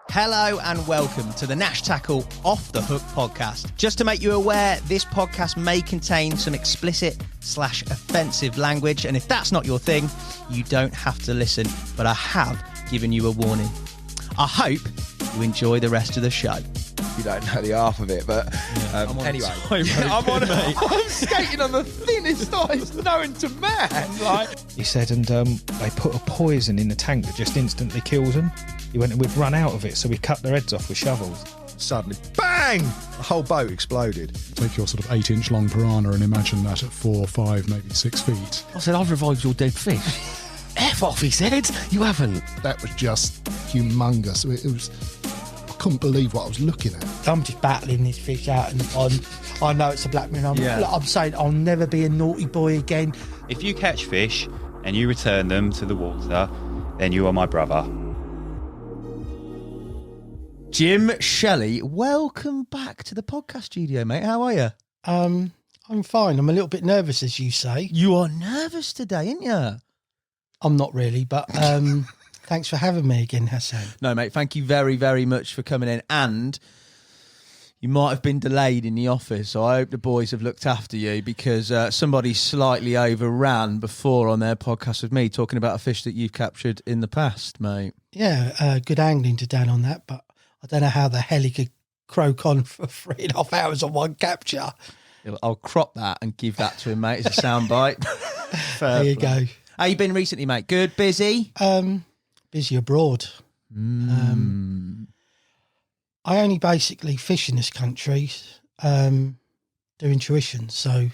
Hello and welcome to the Nash Tackle Off the Hook podcast. Just to make you aware, this podcast may contain some explicit/offensive language, and if that's not your thing, you don't have to listen, but I have given you a warning. I hope you enjoy the rest of the show. You don't know the half of it, but anyway. I'm skating on the thinnest ice known to man. He said, and they put a poison in the tank that just instantly kills them. He went and we'd run out of it, so we cut their heads off with shovels. Suddenly, bang! The whole boat exploded. Take your sort of 8-inch long piranha and imagine that at 4, 5, maybe 6 feet. I said, I've revived your dead fish. F off, he said. You haven't. That was just humongous. It was... I couldn't believe what I was looking at. I'm just battling this fish out in the pond. I know it's a black man. I'm saying I'll never be a naughty boy again. If you catch fish and you return them to the water, then you are my brother. Jim Shelley, welcome back to the podcast studio, mate. How are you? I'm fine. I'm a little bit nervous, as you say. You are nervous today, aren't you? I'm not really, but thanks for having me again, Hassan. No, mate, thank you very, very much for coming in. And you might have been delayed in the office, so I hope the boys have looked after you, because somebody slightly overran before on their podcast with me talking about a fish that you've captured in the past, mate. Yeah, good angling to Dan on that, but I don't know how the hell he could croak on for 3.5 hours on one capture. I'll crop that and give that to him, mate, as a soundbite. There you go. How you been recently, mate? Good? Busy? Busy abroad. I only basically fish in this country, doing tuition. So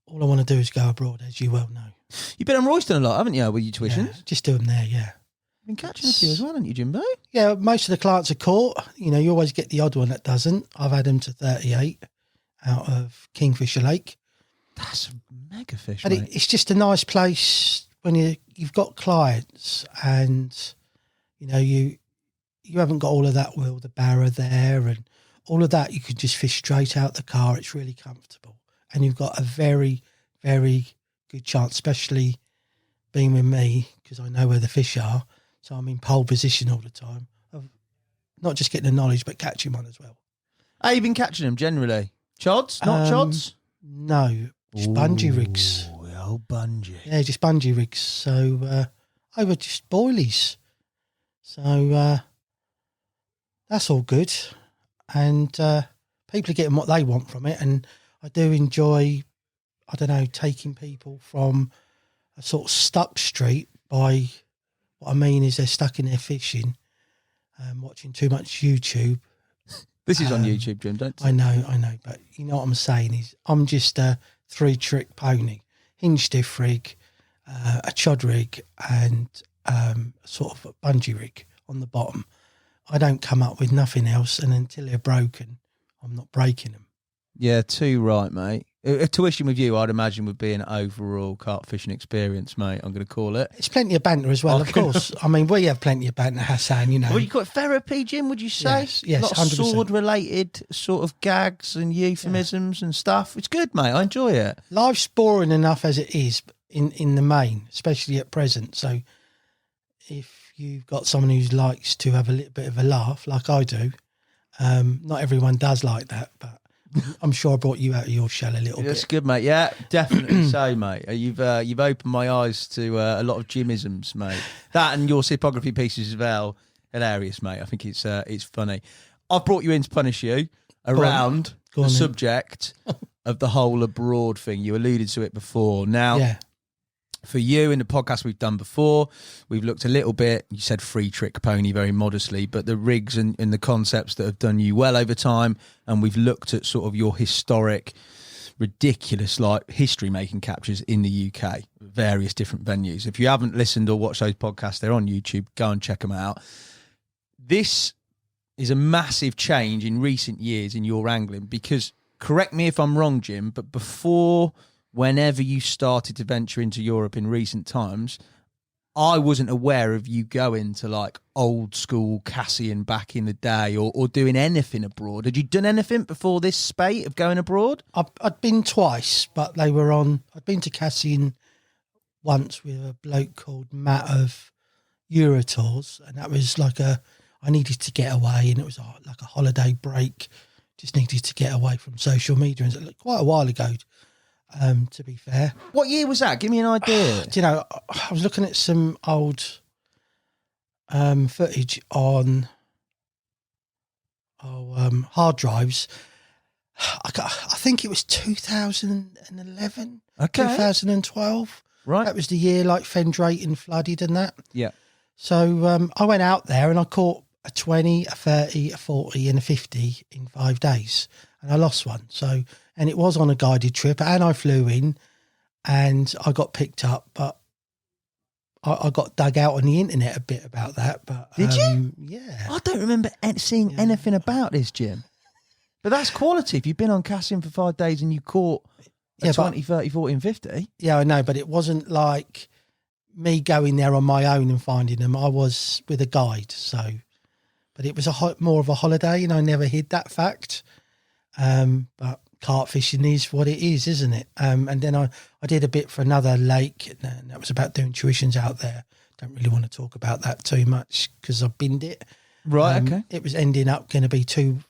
all I want to do is go abroad, as you well know. You've been on Royston a lot, haven't you, with your tuitions? Yeah, just do them there, yeah. Been catching a few as well, haven't you, Jimbo? Yeah, most of the clients are caught. You know, you always get the odd one that doesn't. I've had them to 38 out of Kingfisher Lake. That's a mega fish, but mate. It's just a nice place when you've got clients and, you know, you haven't got all of that with the barra there and all of that. You can just fish straight out the car. It's really comfortable. And you've got a very, very good chance, especially being with me, because I know where the fish are. So I'm in pole position all the time, of not just getting the knowledge, but catching one as well. How you been catching them generally? Chods? Not chods? No, just bungee rigs. Oh, the old bungee. Yeah, just bungee rigs. So I were just boilies. So that's all good. And people are getting what they want from it. And I do enjoy, I don't know, taking people from a sort of stuck street by... What I mean is they're stuck in their fishing, watching too much YouTube. This is on YouTube, Jim, don't you? I know. But you know what I'm saying is I'm just a 3-trick pony. Hinge stiff rig, a chod rig and sort of a bungee rig on the bottom. I don't come up with nothing else, and until they're broken, I'm not breaking them. Yeah, too right, mate. A tuition with you, I'd imagine, would be an overall carp fishing experience, mate. I'm going to call it. It's plenty of banter as well, of course. I mean, we have plenty of banter, Hassan, you know. Well, you got therapy, Jim, would you say? Yes, a lot of 100%. sword-related sort of gags and euphemisms and stuff. It's good, mate. I enjoy it. Life's boring enough as it is in the main, especially at present. So if you've got someone who likes to have a little bit of a laugh, like I do, not everyone does like that, but I'm sure I brought you out of your shell a little bit. That's good, mate. Yeah, definitely so, mate. You've opened my eyes to a lot of Jimisms, mate. That and your typography pieces as well. Hilarious, mate. I think it's funny. I've brought you in to punish you around the subject of the whole abroad thing. You alluded to it before. Now, for you in the podcast we've done before, we've looked a little bit, you said 3-trick pony very modestly, but the rigs and the concepts that have done you well over time, and we've looked at sort of your historic, ridiculous like history-making captures in the UK, various different venues. If you haven't listened or watched those podcasts, they're on YouTube. Go and check them out. This is a massive change in recent years in your angling because, correct me if I'm wrong, Jim, but before... Whenever you started to venture into Europe in recent times, I wasn't aware of you going to like old school Cassian back in the day or doing anything abroad. Had you done anything before this spate of going abroad? I'd been twice, but they were on... I'd been to Cassian once with a bloke called Matt of Eurotours, and that was like I needed to get away, and it was like a holiday break. Just needed to get away from social media, and it was quite a while ago. To be fair, What year was that? Give me an idea. do you know, I was looking at some old footage on hard drives. I think it was 2011, Okay. 2012. Right. That was the year like Fen Drayton flooded and that. Yeah. So I went out there and I caught a 20, a 30, a 40 and a 50 in 5 days. And I lost one. So, and it was on a guided trip and I flew in and I got picked up, but I got dug out on the internet a bit about that. But Did you? Yeah. I don't remember seeing anything about this, Jim. But that's quality. If you've been on casting for 5 days and you caught a 20, 30, 40 and 50. Yeah, I know, but it wasn't like me going there on my own and finding them. I was with a guide, so. But it was more of a holiday, and I never hid that fact. But carp fishing is what it is, isn't it? And then I did a bit for another lake, and that was about doing tuitions out there. Don't really want to talk about that too much because I've binned it. Right, okay. It was ending up going to be too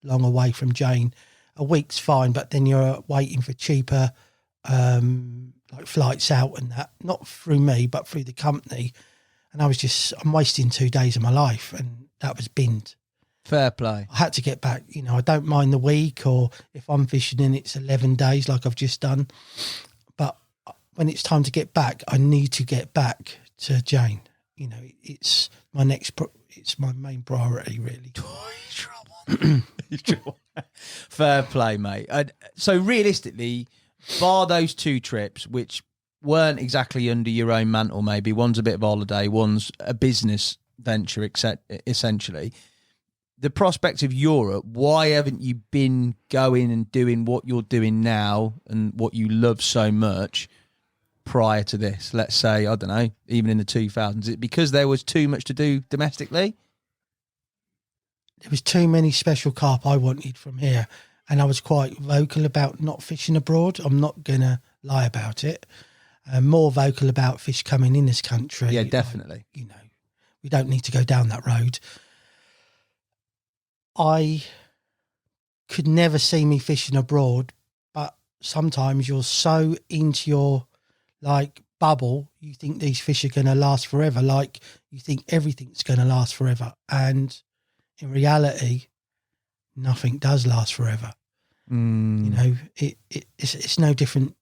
long away from Jane. A week's fine, but then you're waiting for cheaper like flights out and that, not through me, but through the company. And I'm wasting 2 days of my life, and that was binned. Fair play. I had to get back. You know, I don't mind the week, or if I'm fishing and it's 11 days like I've just done. But when it's time to get back, I need to get back to Jane. You know, it's my it's my main priority, really. Fair play, mate. So realistically, bar those 2 trips, which weren't exactly under your own mantle, maybe one's a bit of a holiday, one's a business venture, essentially. The prospect of Europe, why haven't you been going and doing what you're doing now and what you love so much prior to this? Let's say, I don't know, even in the 2000s. Is it because there was too much to do domestically? There was too many special carp I wanted from here, and I was quite vocal about not fishing abroad. I'm not going to lie about it. More vocal about fish coming in this country. Yeah, definitely. You know, we don't need to go down that road. I could never see me fishing abroad, but sometimes you're so into your like bubble, you think these fish are going to last forever. Like you think everything's going to last forever, and in reality, nothing does last forever. You know, it's no different.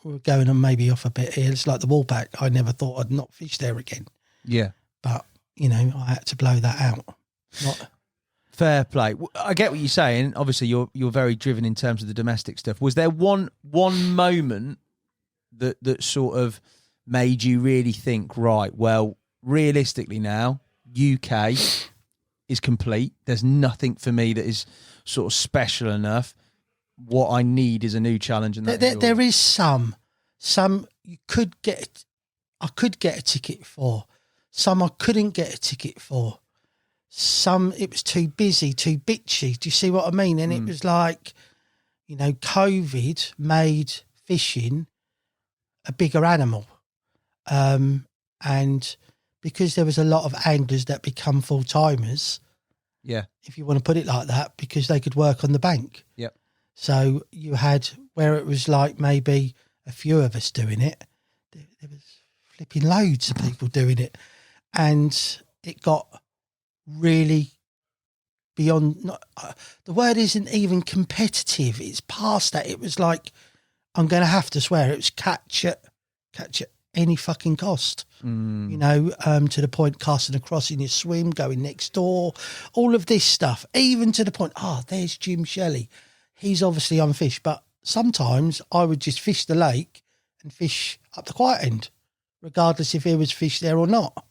We're going on maybe off a bit here. It's like the Woolpack. I never thought I'd not fish there again. Yeah. But, you know, I had to blow that out. Fair play. I get what you're saying. Obviously, you're very driven in terms of the domestic stuff. Was there one moment that sort of made you really think, right, well, realistically now, UK is complete. There's nothing for me that is sort of special enough. What I need is a new challenge. And there is some you could get. I could get a ticket for. Some I couldn't get a ticket for. Some it was too busy, too bitchy. Do you see what I mean? And it was like, you know, COVID made fishing a bigger animal, and because there was a lot of anglers that become full timers. Yeah, if you want to put it like that, because they could work on the bank. Yep. So you had where it was like maybe a few of us doing it. There was flipping loads of people doing it, and it got really beyond. The word isn't even competitive. It's past that. It was like, I'm going to have to swear, it was catch at any fucking cost. You know, to the point casting across in your swim, going next door, all of this stuff, even to the point. There's Jim Shelley. He's obviously on fish, but sometimes I would just fish the lake and fish up the quiet end, regardless if there was fish there or not.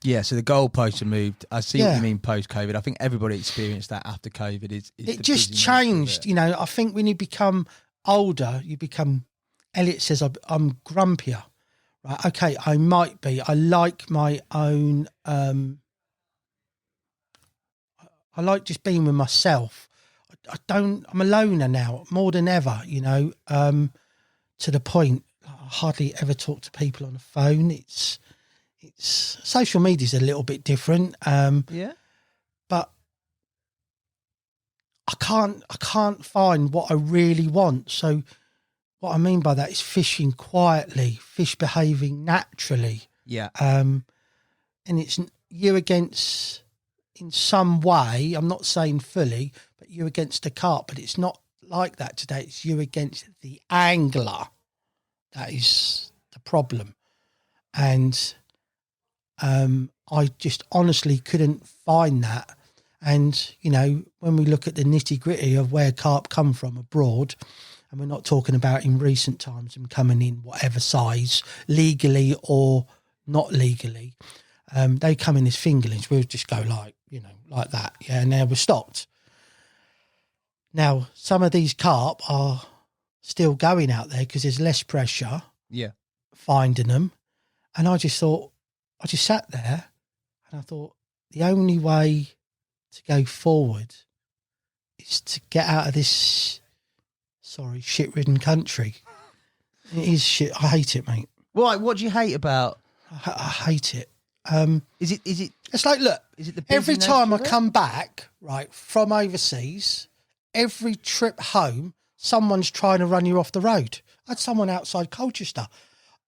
Yeah, so the goalposts are moved. I see what you mean post-COVID. I think everybody experienced that after COVID. It just changed. You know, I think when you become older, you become, Elliot says, I'm grumpier. Right, okay, I might be. I like my own, I like just being with myself. I'm a loner now, more than ever, you know, to the point I hardly ever talk to people on the phone. It's it's social media's a little bit different. Yeah. But I can't find what I really want. So what I mean by that is fishing quietly, fish behaving naturally. Yeah. And it's you against, in some way, I'm not saying fully, but you against the carp, but it's not like that today. It's you against the angler. That is the problem. And I just honestly couldn't find that. And, you know, when we look at the nitty gritty of where carp come from abroad, and we're not talking about in recent times them coming in whatever size, legally or not legally, they come in as fingerlings. We'll just go like, you know, like that. Yeah, and now we're stopped. Now, some of these carp are still going out there because there's less pressure. Yeah. Finding them. And I just sat there and I thought the only way to go forward is to get out of this, shit-ridden country. It is shit. I hate it, mate. Why? What do you hate about? I hate it. Is it? It's like, look, Is it the every busy time nature I of it? come back, right, from overseas, every trip home, someone's trying to run you off the road. I had someone outside Colchester.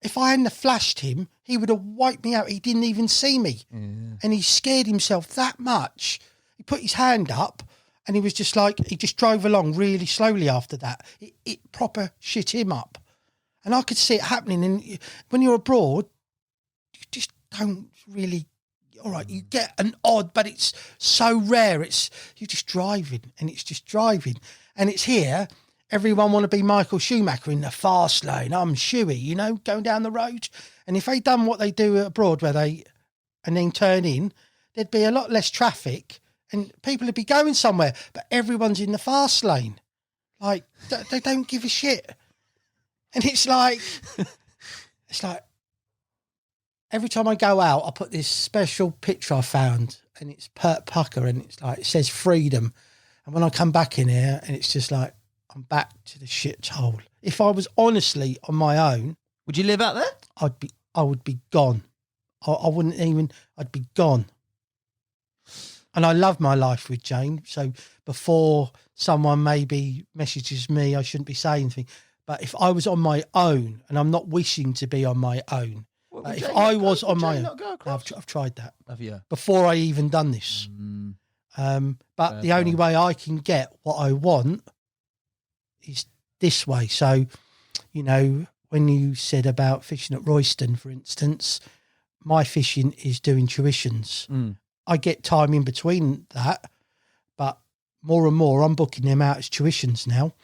If I hadn't have flashed him, he would have wiped me out. He didn't even see me. And he scared himself that much. He put his hand up and he was just like, he just drove along really slowly after that. It proper shit him up. And I could see it happening. And when you're abroad, you just don't really, all right, you get an odd, but it's so rare. You're just driving and it's just driving. And it's here. Everyone want to be Michael Schumacher in the fast lane. I'm Shuey, you know, going down the road. And if they done what they do abroad and then turn in, there'd be a lot less traffic and people would be going somewhere. But everyone's in the fast lane. Like, they don't give a shit. And it's like every time I go out, I put this special picture I found and it's Pert Pucker and it's like, it says freedom. And when I come back in here and it's just like, I'm back to the shithole. If I was honestly on my own, Would you live out there? I would be gone. I wouldn't even, I'd be gone. And I love my life with Jane. So before someone maybe messages me, I shouldn't be saying anything. But if I was on my own, and I'm not wishing to be on my own, if I was on my own, I've tried that. Have you? Before I even done this. But the only way I can get what I want is this way. So, you know, when you said about fishing at Royston, for instance, my fishing is doing tuitions. I get time in between that, but more and more I'm booking them out as tuitions now.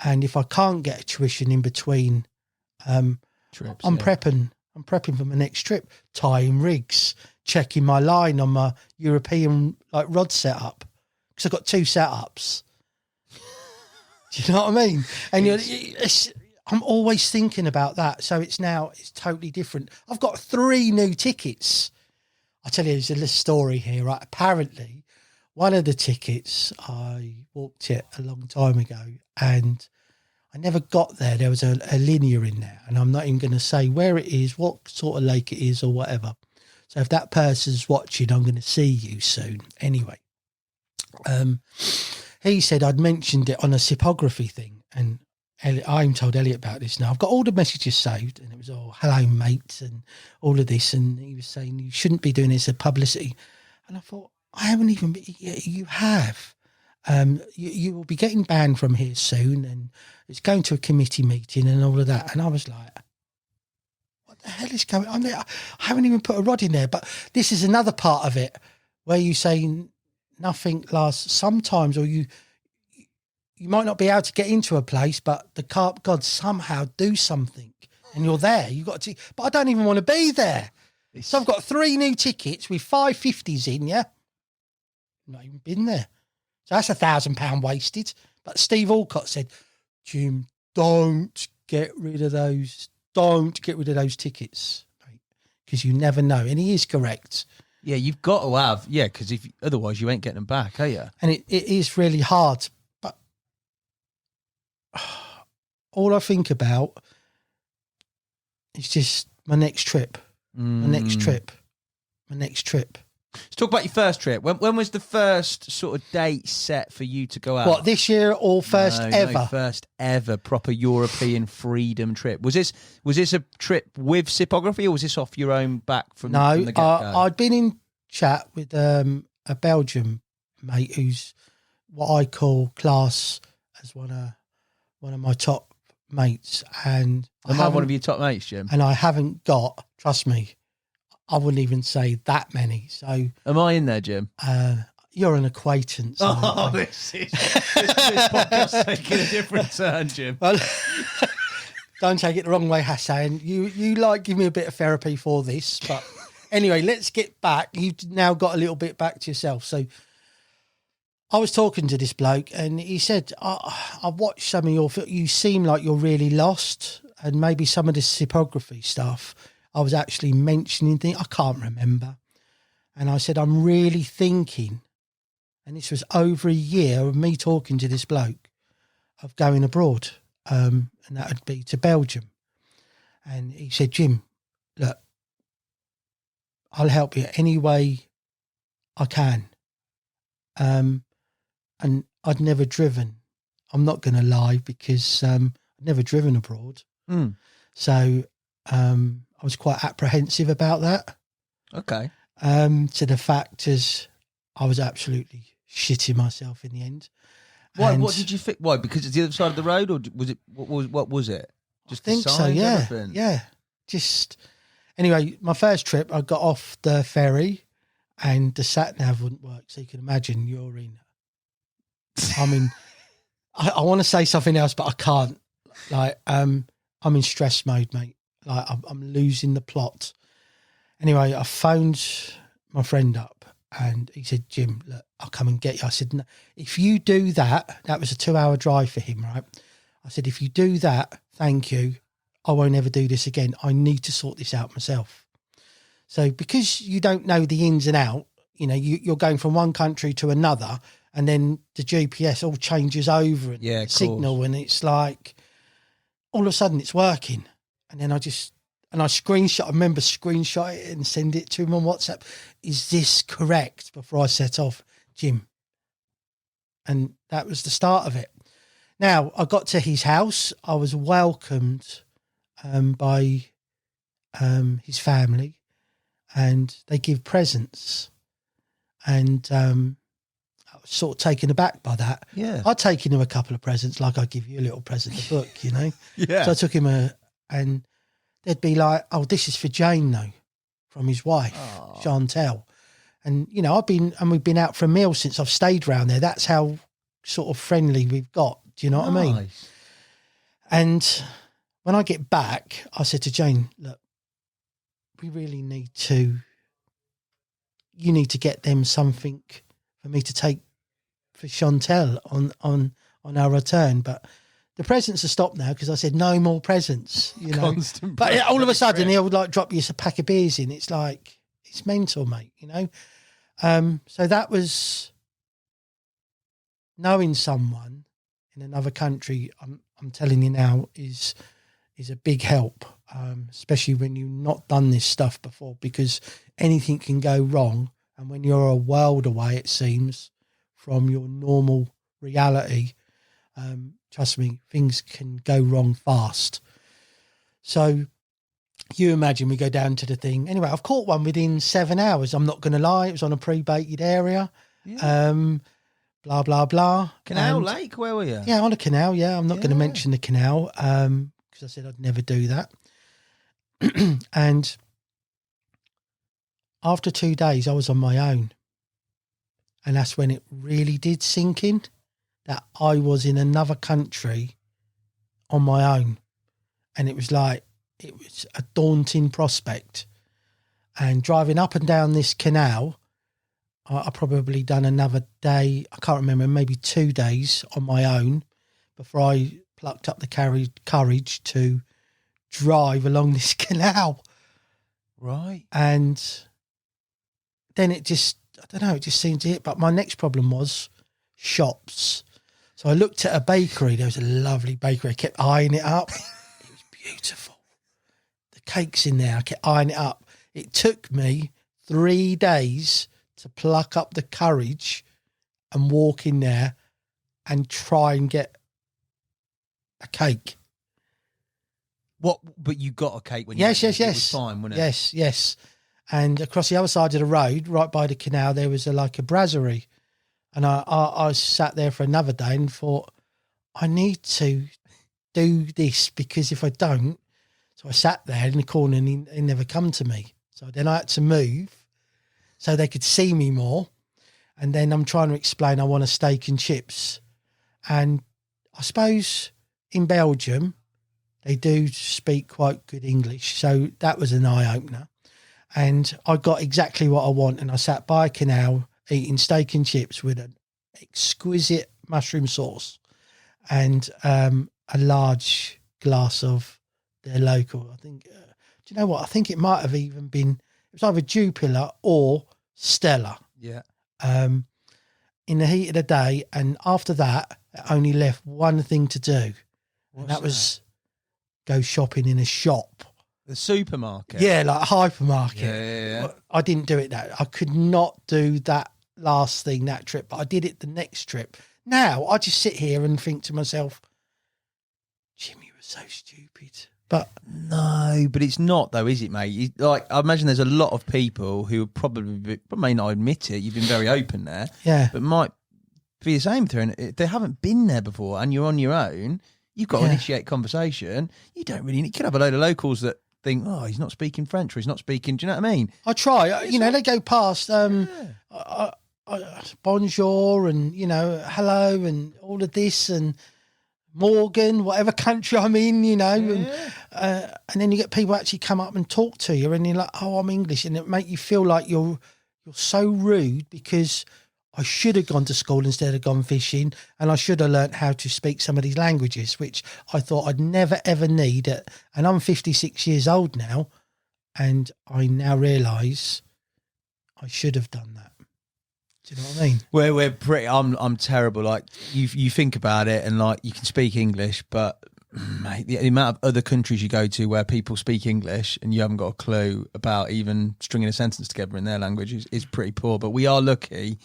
And if I can't get a tuition in between, Trips, I'm prepping for my next trip, tying rigs, checking my line on my European like rod setup because I've got 2 setups. Do you know what I mean? And I'm always thinking about that. So it's totally different. I've got 3 new tickets. I tell you, there's a little story here, right? Apparently, one of the tickets, I walked it a long time ago and I never got there. There was a linear in there and I'm not even going to say where it is, what sort of lake it is or whatever. So if that person's watching, I'm going to see you soon. Anyway, he said I'd mentioned it on a sipography thing and I told Elliot about this now. I've got all the messages saved and it was all hello mate and all of this and he was saying you shouldn't be doing this as publicity. And I thought, I haven't even been, you have. You will be getting banned from here soon and it's going to a committee meeting and all of that. And I was like, what the hell is going on there? I haven't even put a rod in there. But this is another part of it where you say nothing lasts sometimes, or you might not be able to get into a place, but the carp gods somehow do something and you're there. You got to, but I don't even want to be there. So I've got 3 new tickets with 550s in, yeah? Not even been there. So that's £1,000 wasted. But Steve Alcott said, Jim, don't get rid of those. Don't get rid of those tickets, because you never know. And he is correct. Yeah, you've got to have. Yeah, because otherwise you ain't getting them back, are you? And it is really hard. But all I think about is just my next trip. My next trip. Let's talk about your first trip. When was the first sort of date set for you to go out? What, this year or first ever? No, first ever proper European freedom trip. Was this a trip with Sipography, or was this off your own back from the get-go? I'd been in chat with a Belgian mate who's what I call class as one of my top mates, and Am I one of your top mates, Jim? And I haven't got, trust me, I wouldn't even say that many. So am I in there, Jim? You're an acquaintance. Oh, this podcast's taking a different turn, Jim. Well, don't take it the wrong way, Hassan. You like give me a bit of therapy for this, but anyway, let's get back. You've now got a little bit back to yourself. So I was talking to this bloke, and he said, I watched some of your. You seem like you're really lost, and maybe some of the Sipography stuff. I was actually mentioning things I can't remember. And I said, I'm really thinking, and this was over a year of me talking to this bloke, of going abroad. And that would be to Belgium. And he said, Jim, look, I'll help you any way I can. And I'd never driven. I'm not going to lie, because I'd never driven abroad. So I was quite apprehensive about that. Okay. To the fact is, I was absolutely shitting myself in the end. Why? What did you think? Why? Because it's the other side of the road, or was it? What was it? Just I think the so. signs, Yeah. everything? Yeah. Just anyway, my first trip, I got off the ferry, and the sat nav wouldn't work. So you can imagine you're in. I mean, I want to say something else, but I can't. Like, I'm in stress mode, mate. Like, I'm losing the plot. Anyway, I phoned my friend up, and he said, Jim, look, I'll come and get you. I said, no, if you do that, that was a 2-hour drive for him, right? I said, if you do that, thank you. I won't ever do this again. I need to sort this out myself. So because you don't know the ins and out, you know, you're going from one country to another, and then the GPS all changes over and Yeah, the signal, and it's like all of a sudden it's working. And then I remember screenshot it and send it to him on WhatsApp. Is this correct? Before I set off, Jim. And that was the start of it. Now, I got to his house. I was welcomed by his family, and they give presents. And I was sort of taken aback by that. Yeah. I'd taken him a couple of presents, like I give you a little present, a book, you know? Yeah. So I took him and they'd be like, oh, this is for Jane, though, from his wife, Chantel. And, you know, we've been out for a meal since I've stayed round there. That's how sort of friendly we've got. Do you know what I mean? And when I get back, I said to Jane, look, we really you need to get them something for me to take for Chantel on our return. But the presents are stopped now, because I said no more presents, you know. Constant but all of a sudden he'll like drop you a pack of beers in. It's like, it's mental, mate, you know. So that was knowing someone in another country. I'm telling you now is a big help, especially when you've not done this stuff before, because anything can go wrong. And when you're a world away, it seems, from your normal reality, trust me, things can go wrong fast. So you imagine we go down to the thing. Anyway, I've caught one within 7 hours. I'm not going to lie. It was on a pre-baited area. Yeah. Blah, blah, blah. Canal Lake, where were you? Yeah, on a canal, yeah. I'm not going to mention the canal because I said I'd never do that. And after 2 days, I was on my own. And that's when it really did sink in that I was in another country on my own. And it was like, it was a daunting prospect. And driving up and down this canal, I probably done another day, I can't remember, maybe 2 days on my own before I plucked up the courage to drive along this canal. Right. And then it just, I don't know, it just seemed to hit. But my next problem was shops. So I looked at a bakery. There was a lovely bakery. I kept eyeing it up. It was beautiful. The cakes in there, I kept eyeing it up. It took me 3 days to pluck up the courage and walk in there and try and get a cake. What? But you got a cake when Yes. It was fine, wasn't it? Yes. And across the other side of the road, right by the canal, there was a brasserie. And I sat there for another day and thought, I need to do this, because if I don't, so I sat there in the corner and he never come to me. So then I had to move so they could see me more. And then I'm trying to explain I want a steak and chips. And I suppose in Belgium, they do speak quite good English. So that was an eye-opener. And I got exactly what I want. And I sat by a canal eating steak and chips with an exquisite mushroom sauce and a large glass of their local. I think, do you know what? I think it might have even been, it was either Jupiler or Stella. Yeah. In the heat of the day. And after that, it only left one thing to do. And that was go shopping in a shop. The supermarket? Yeah, like a hypermarket. Yeah. Well, I didn't do it that. I could not do that last thing, that trip, but I did it the next trip. Now, I just sit here and think to myself, Jim, you were so stupid. But no, but it's not though, is it, mate? Like, I imagine there's a lot of people who probably may not admit it. You've been very open there. Yeah. But might be the same thing. If they haven't been there before and you're on your own, you've got to initiate conversation. You don't really need, you could have a load of locals that think, oh, he's not speaking French or he's not speaking, do you know what I mean? I try, they go past bonjour and, hello and all of this and Morgan, whatever country I'm in, and then you get people actually come up and talk to you and you're like, oh, I'm English, and it make you feel like you're so rude because I should have gone to school instead of gone fishing, and I should have learnt how to speak some of these languages, which I thought I'd never, ever need. And I'm 56 years old now, and I now realise I should have done that. Do you know what I mean? We're pretty. I'm terrible. Like you think about it, and like you can speak English, but mate, the amount of other countries you go to where people speak English and you haven't got a clue about even stringing a sentence together in their language is pretty poor. But we are lucky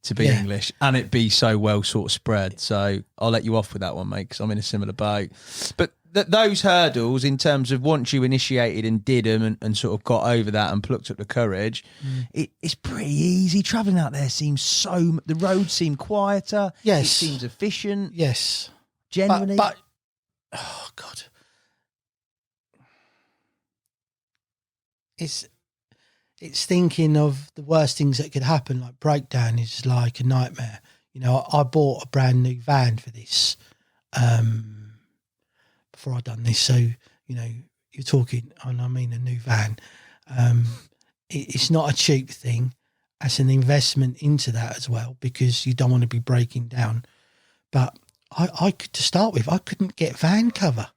to be English and it be so well sort of spread. So I'll let you off with that one, mate, because I'm in a similar boat. But those hurdles, in terms of once you initiated and did them and sort of got over that and plucked up the courage, it's pretty easy. Travelling out there seems the roads seem quieter. Yes. It seems efficient. Yes. Genuinely. But oh God. It's thinking of the worst things that could happen, like breakdown is like a nightmare. I bought a brand new van for this before I done this. So, you're talking, and I mean a new van. It's not a cheap thing. It's an investment into that as well, because you don't want to be breaking down. But I could, to start with, I couldn't get van cover.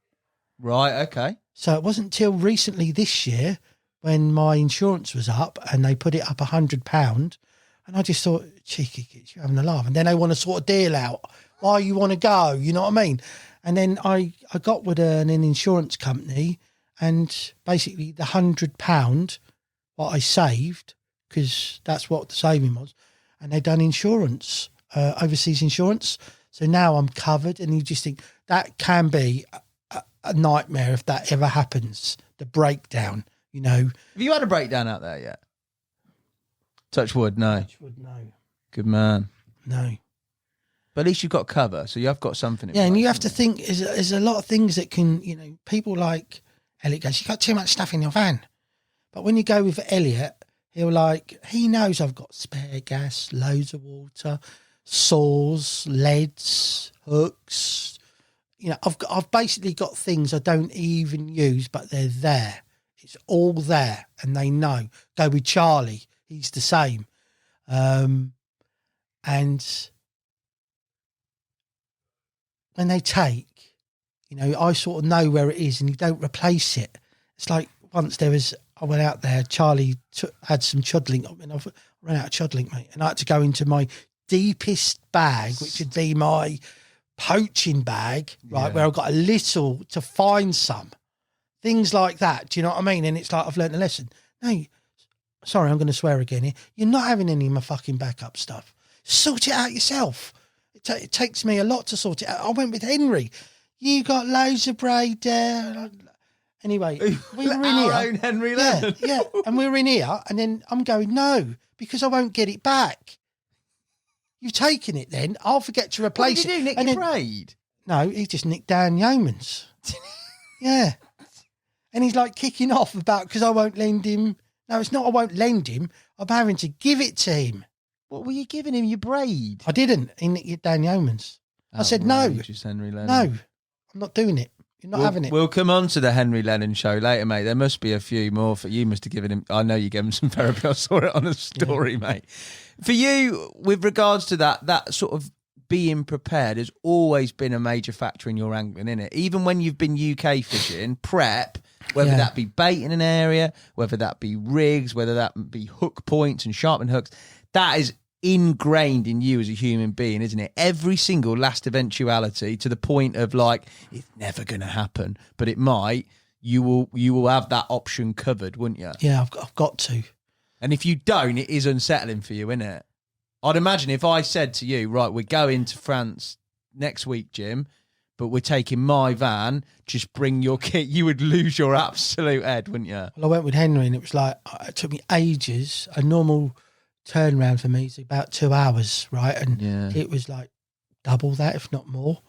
Right, okay. So it wasn't till recently this year when my insurance was up and they put it up £100, and I just thought, cheeky kids, you're having a laugh. And then they want to sort of deal out why you want to go, you know what I mean? And then I got with an insurance company, and basically the £100 what I saved, because that's what the saving was, and they done insurance, overseas insurance. So now I'm covered, and you just think that can be a nightmare if that ever happens, the breakdown, Have you had a breakdown out there yet? Touch wood, no. Touch wood, no. Good man. No. But at least you've got cover, so you have got something in Yeah, place, and you have to think, there's a lot of things that can, people like Elliot goes, you got too much stuff in your van. But when you go with Elliot, he knows I've got spare gas, loads of water, saws, leads, hooks. I've basically got things I don't even use, but they're there. It's all there, and they know. Go with Charlie, he's the same. And when they take, I sort of know where it is, and you don't replace it. It's like once I went out there, Charlie had some chudling, and I ran out of chudling, mate, and I had to go into my deepest bag, which would be my poaching bag, right, where I've got a little to find some. Things like that, do you know what I mean? And it's like, I've learned a lesson. No, sorry, I'm going to swear again here. You're not having any of my fucking backup stuff. Sort it out yourself. It takes me a lot to sort it out. I went with Henry. You got loads of braid there. Anyway, we were in here. Our own Henry Lennon. Yeah, and we were in here, and then I'm going, no, because I won't get it back. You've taken it then. I'll forget to replace What did you do, it. nick your braid? No, he just nicked Dan Yeoman's. Yeah. And he's like kicking off about because I won't lend him. No, it's not I won't lend him. I'm having to give it to him. What were you giving him, your braid? I didn't. He nicked Dan Yeoman's. I said, no, Henry Lennon. no, I'm not doing it. You're not having it. We'll come on to the Henry Lennon show later, mate. There must be a few more. You must have given him. I know you gave him some therapy. I saw it on a story, mate. For you, with regards to that sort of being prepared has always been a major factor in your angling, isn't it? Even when you've been UK fishing, prep, whether that be bait in an area, whether that be rigs, whether that be hook points and sharpened hooks, that is ingrained in you as a human being, isn't it? Every single last eventuality, to the point of like, it's never going to happen, but it might. You will have that option covered, wouldn't you? Yeah, I've got to. And if you don't, it is unsettling for you, isn't it? I'd imagine if I said to you, right, we're going to France next week, Jim, but we're taking my van, just bring your kit, you would lose your absolute head, wouldn't you? Well, I went with Henry, and it was like, it took me ages. A normal turnaround for me is about 2 hours, right? And it was like double that, if not more.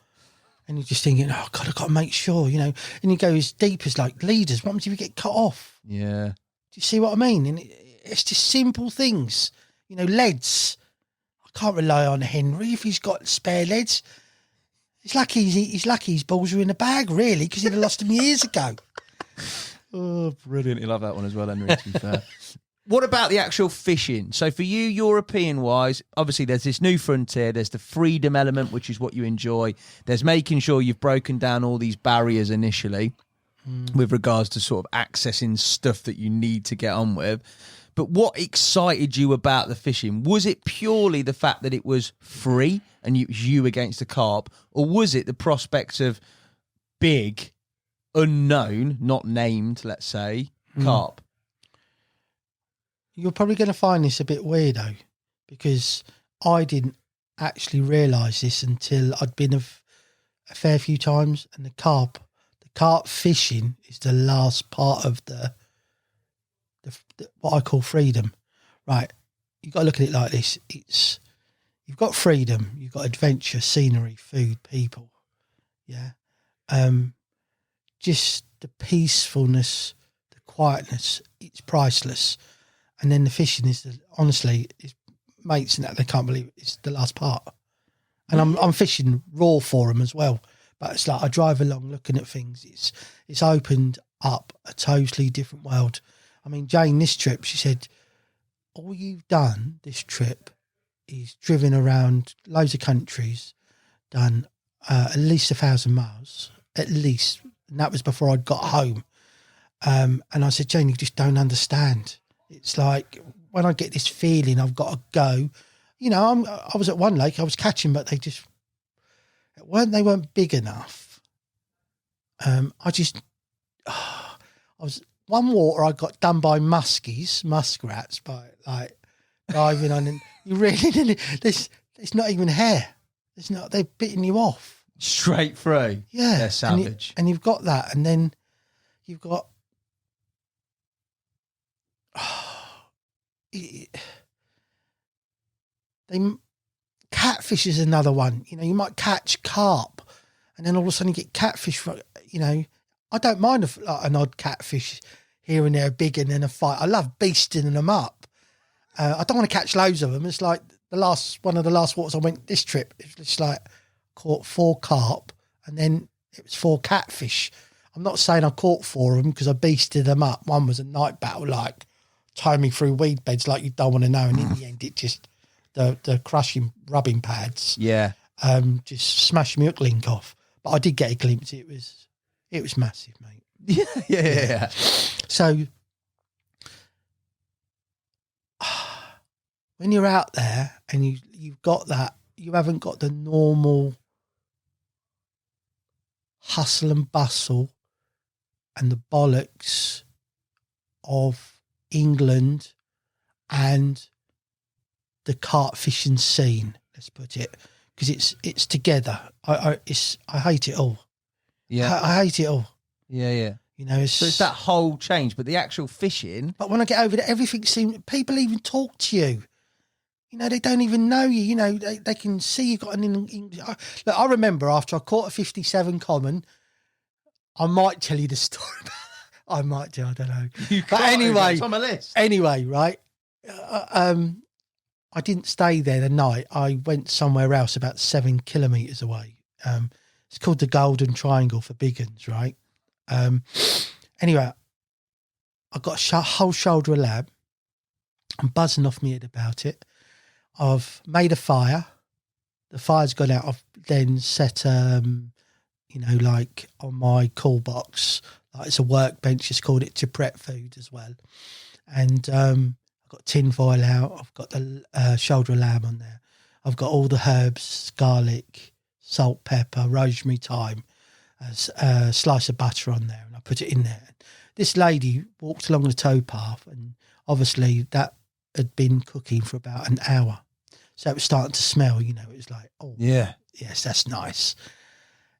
And you're just thinking, oh God, I've got to make sure, you know. And you go as deep as like leaders. What happens if you get cut off? Yeah. Do you see what I mean? And it's just simple things, you know. Leads. I can't rely on Henry if he's got spare leads. He's lucky his balls are in a bag, really, because he'd have lost them years ago. Oh, brilliant. You'll have that one as well, Henry, to be fair. What about the actual fishing? So for you, European-wise, obviously there's this new frontier, there's the freedom element, which is what you enjoy. There's making sure you've broken down all these barriers initially with regards to sort of accessing stuff that you need to get on with. But what excited you about the fishing? Was it purely the fact that it was free and you against the carp? Or was it the prospect of big, unknown, not named, let's say, carp? You're probably going to find this a bit weird, though, because I didn't actually realise this until I'd been a fair few times. And the carp fishing is the last part of the what I call freedom. Right, you've got to look at it like this. You've got freedom, you've got adventure, scenery, food, people. Yeah. Just the peacefulness, the quietness, it's priceless. And then the fishing is, honestly, is mates and that, they can't believe it. It's the last part. And I'm fishing raw for them as well. But it's like I drive along looking at things. It's opened up a totally different world. I mean, Jane, this trip, she said, all you've done this trip is driven around loads of countries, done at least 1,000 miles, at least. And that was before I'd got home. And I said, Jane, you just don't understand. It's like when I get this feeling I've got to go, you know, I was at one lake, I was catching, but they weren't big enough. I was one water I got done by muskrats, by like diving on, and you really there's not even hair. They're biting you off Straight through. Yeah, They're savage. And you've got that, and then you've got. Catfish is another one. You know, you might catch carp, and then all of a sudden you get catfish. You know, I don't mind an odd catfish here and there, big, and then a fight. I love beasting them up. I don't want to catch loads of them. It's like one of the last waters I went this trip. It was just like caught 4 carp, and then it was 4 catfish. I'm not saying I caught 4 of them because I beasted them up. One was a night battle, like tie me through weed beds like you don't want to know, and in the end it just the crushing rubbing pads just smashed my hook link off. But I did get a glimpse. It was massive, mate. Yeah. So when you're out there and you've got that, you haven't got the normal hustle and bustle and the bollocks of England and the carp fishing scene, let's put it, because it's together. I hate it all. Yeah, I hate it all. Yeah. You know, So it's that whole change, but the actual fishing. But when I get over there, everything seems. People even talk to you. You know, they don't even know you. You know, they can see you got an English. Look, I remember after I caught a 57 common, I might tell you the story. I might do. I don't know. But anyway, it's on my list. Anyway, right. I didn't stay there the night. I went somewhere else about 7 kilometres away. It's called the Golden Triangle for big uns, right? Anyway, I got a whole shoulder of lamb. I'm buzzing off my head about it. I've made a fire. The fire's gone out. I've then set, like on my cool box, like it's a workbench, just called it to prep food as well. And I've got tin foil out. I've got the shoulder of lamb on there. I've got all the herbs, garlic, salt, pepper, rosemary, thyme, a slice of butter on there, and I put it in there. This lady walked along the towpath, and obviously that had been cooking for about an hour. So it was starting to smell, you know, it was like, oh, yeah, yes, that's nice.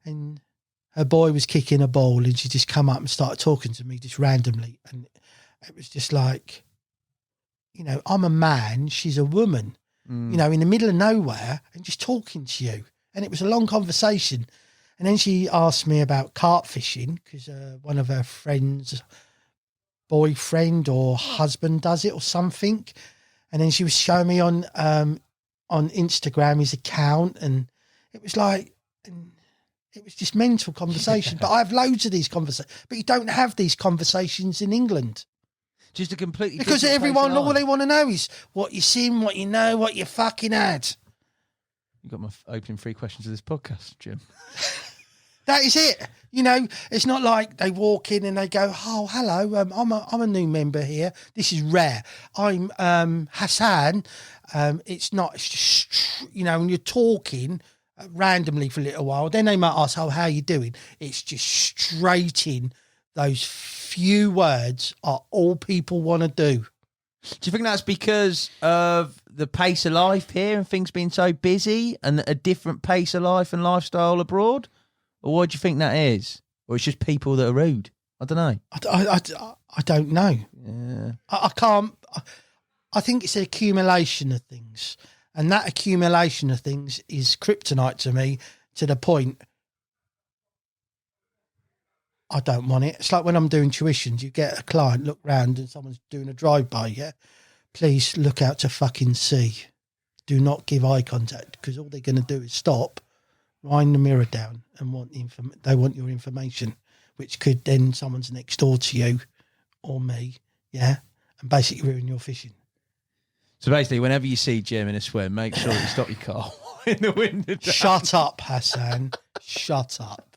And her boy was kicking a ball, and she just come up and started talking to me just randomly. And it was just like, you know, I'm a man, she's a woman, you know, in the middle of nowhere and just talking to you. And it was a long conversation. And then she asked me about carp fishing because one of her friends' boyfriend or husband does it or something. And then she was showing me on Instagram his account, and it was like, it was just mental conversation. But I have loads of these conversations. But you don't have these conversations in England. Just a completely because everyone, all they want to know is what you've seen, what you know, what you fucking had. You got my opening 3 questions of this podcast, Jim. That is it. You know, it's not like they walk in and they go, "Oh, hello, I'm a new member here. This is rare. I'm Hassan." It's just, you know, when you're talking randomly for a little while, then they might ask, "Oh, how are you doing?" It's just straight in. Those few words are all people want to do. Do you think that's because of the pace of life here and things being so busy and a different pace of life and lifestyle abroad? Or what do you think that is? Or it's just people that are rude? I don't know. I don't know. Yeah. I can't. I think it's an accumulation of things. And that accumulation of things is kryptonite to me, to the point I don't want it. It's like when I'm doing tuitions, you get a client, look round and someone's doing a drive-by, yeah? Please look out to fucking sea. Do not give eye contact, because all they're going to do is stop, wind the mirror down and they want your information, which could then someone's next door to you or me, yeah? And basically ruin your fishing. So basically, whenever you see Jim in a swim, make sure you stop your car in the window. Shut up, Hassan. Shut up.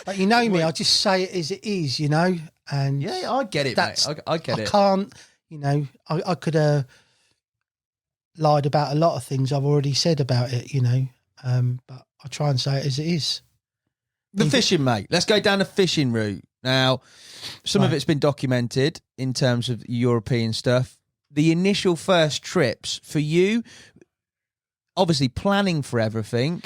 But you know me, I just say it as it is, you know? And yeah, I get it, mate. I get it. I can't, you know, I could have lied about a lot of things I've already said about it, you know, but I try and say it as it is. The fishing, mate. Let's go down the fishing route. Now, some of it's been documented in terms of European stuff. The initial first trips for you, obviously planning for everything,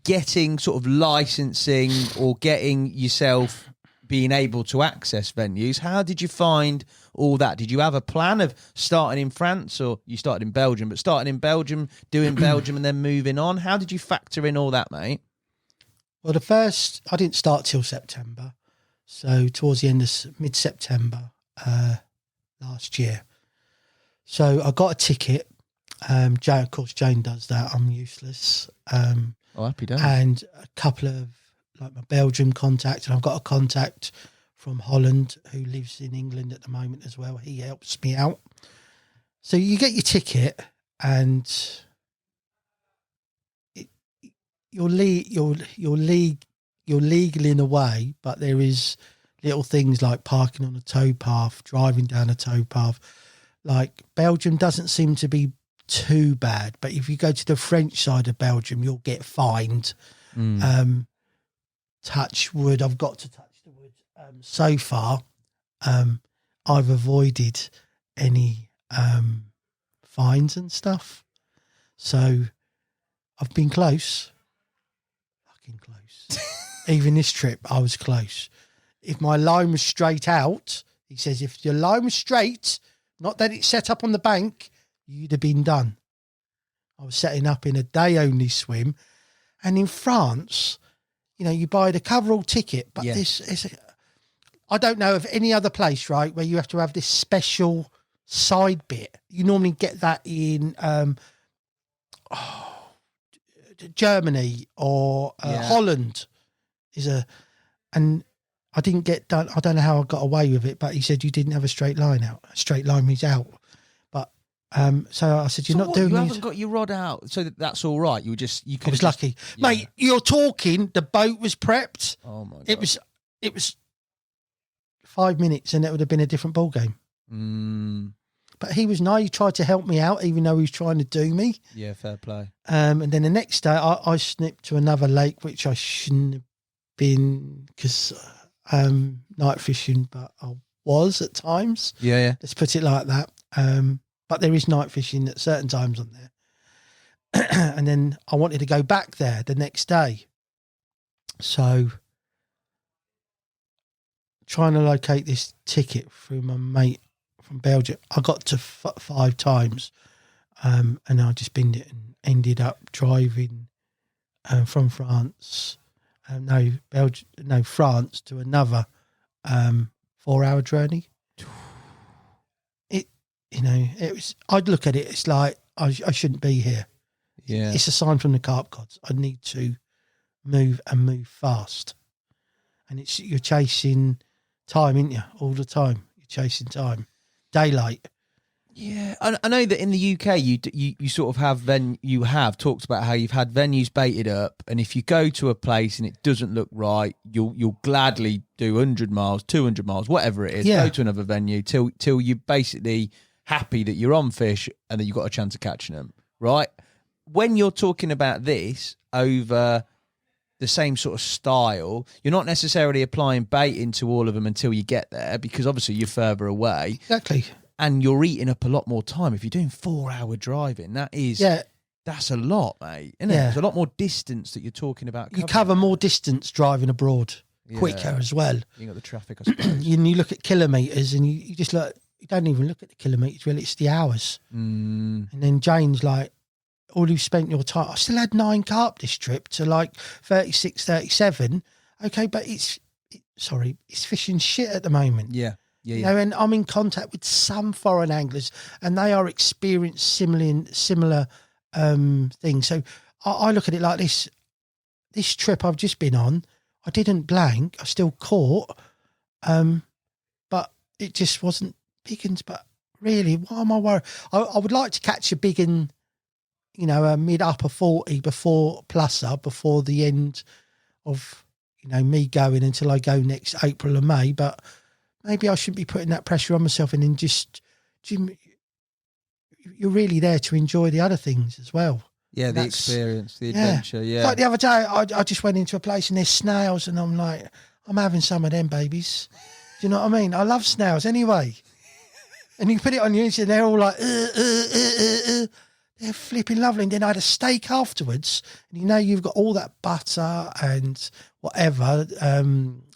getting sort of licensing or getting yourself being able to access venues. How did you find all that? Did you have a plan of starting in France, or you started in Belgium, but starting in Belgium, doing Belgium and then moving on? How did you factor in all that, mate? Well, I didn't start till September. So towards the end of mid-September last year. So I got a ticket. Jane, of course, Jane does that. I'm useless. Happy days. And a couple of, like, my Belgium contact, and I've got a contact from Holland who lives in England at the moment as well. He helps me out. So you get your ticket, and you're legal in a way, but there is little things like parking on a towpath, driving down a towpath. Like, Belgium doesn't seem to be too bad, but if you go to the French side of Belgium, you'll get fined. Touch wood, I've got to touch the wood. So far, I've avoided any fines and stuff. So I've been close. Fucking close. Even this trip, I was close. If my line was straight out, he says, if your line was straight, not that it's set up on the bank, you'd have been done. I was setting up in a day-only swim. And in France, you buy the coverall ticket, but this is... I don't know of any other place, right, where you have to have this special side bit. You normally get that in Germany or Holland. And I didn't get done. I don't know how I got away with it, but he said you didn't have a straight line out. A straight line was out. But so I said, you're not doing. You haven't got your rod out, so that's all right. You could. I was lucky, mate. You're talking. The boat was prepped. Oh my god! It was 5 minutes, and it would have been a different ball game. But he was nice. He tried to help me out, even though he was trying to do me. Yeah, fair play. And then the next day, I snipped to another lake, which I shouldn't have been because night fishing, but I was at times. Yeah. Let's put it like that. But there is night fishing at certain times on there. And then I wanted to go back there the next day. So trying to locate this ticket through my mate from Belgium, I got to 5 times, and I just binned it and ended up driving from France, France to another 4-hour journey. It was. I'd look at it. It's like I shouldn't be here. Yeah, it's a sign from the carp gods. I need to move fast, and you're chasing time, aren't you? All the time, you're chasing time. Daylight. Yeah, I know that in the UK you sort of have talked about how you've had venues baited up, and if you go to a place and it doesn't look right, you'll gladly do 100 miles, 200 miles, whatever it is, go to another venue till you're basically happy that you're on fish and that you've got a chance of catching them, right? When you're talking about this over the same sort of style, you're not necessarily applying bait into all of them until you get there, because obviously you're further away. Exactly. And you're eating up a lot more time. If you're doing 4-hour driving, that's a lot, mate. Isn't it? There's a lot more distance that you're talking about covering. You cover more distance driving abroad, quicker as well. You got the traffic, I suppose. You look at kilometres and you just look, you don't even look at the kilometres, really, it's the hours. And then Jane's like, all you've spent your time, I still had 9 carp this trip to like 36, 37. Okay, but it's fishing shit at the moment. Yeah. And I'm in contact with some foreign anglers, and they are experiencing similar things. So I look at it like this. This trip I've just been on, I didn't blank. I still caught, but it just wasn't big uns. But really, why am I worried? I would like to catch a big un, a mid-upper 40 before the end of, me going until I go next April or May. But maybe I shouldn't be putting that pressure on myself, and then just, Jim, you're really there to enjoy the other things as well. Yeah, the experience, the adventure, yeah. Like the other day, I just went into a place and there's snails, and I'm like, I'm having some of them babies. Do you know what I mean? I love snails anyway. And you put it on your Instagram, they're all like, they're flipping lovely. And then I had a steak afterwards, and you've got all that butter and whatever,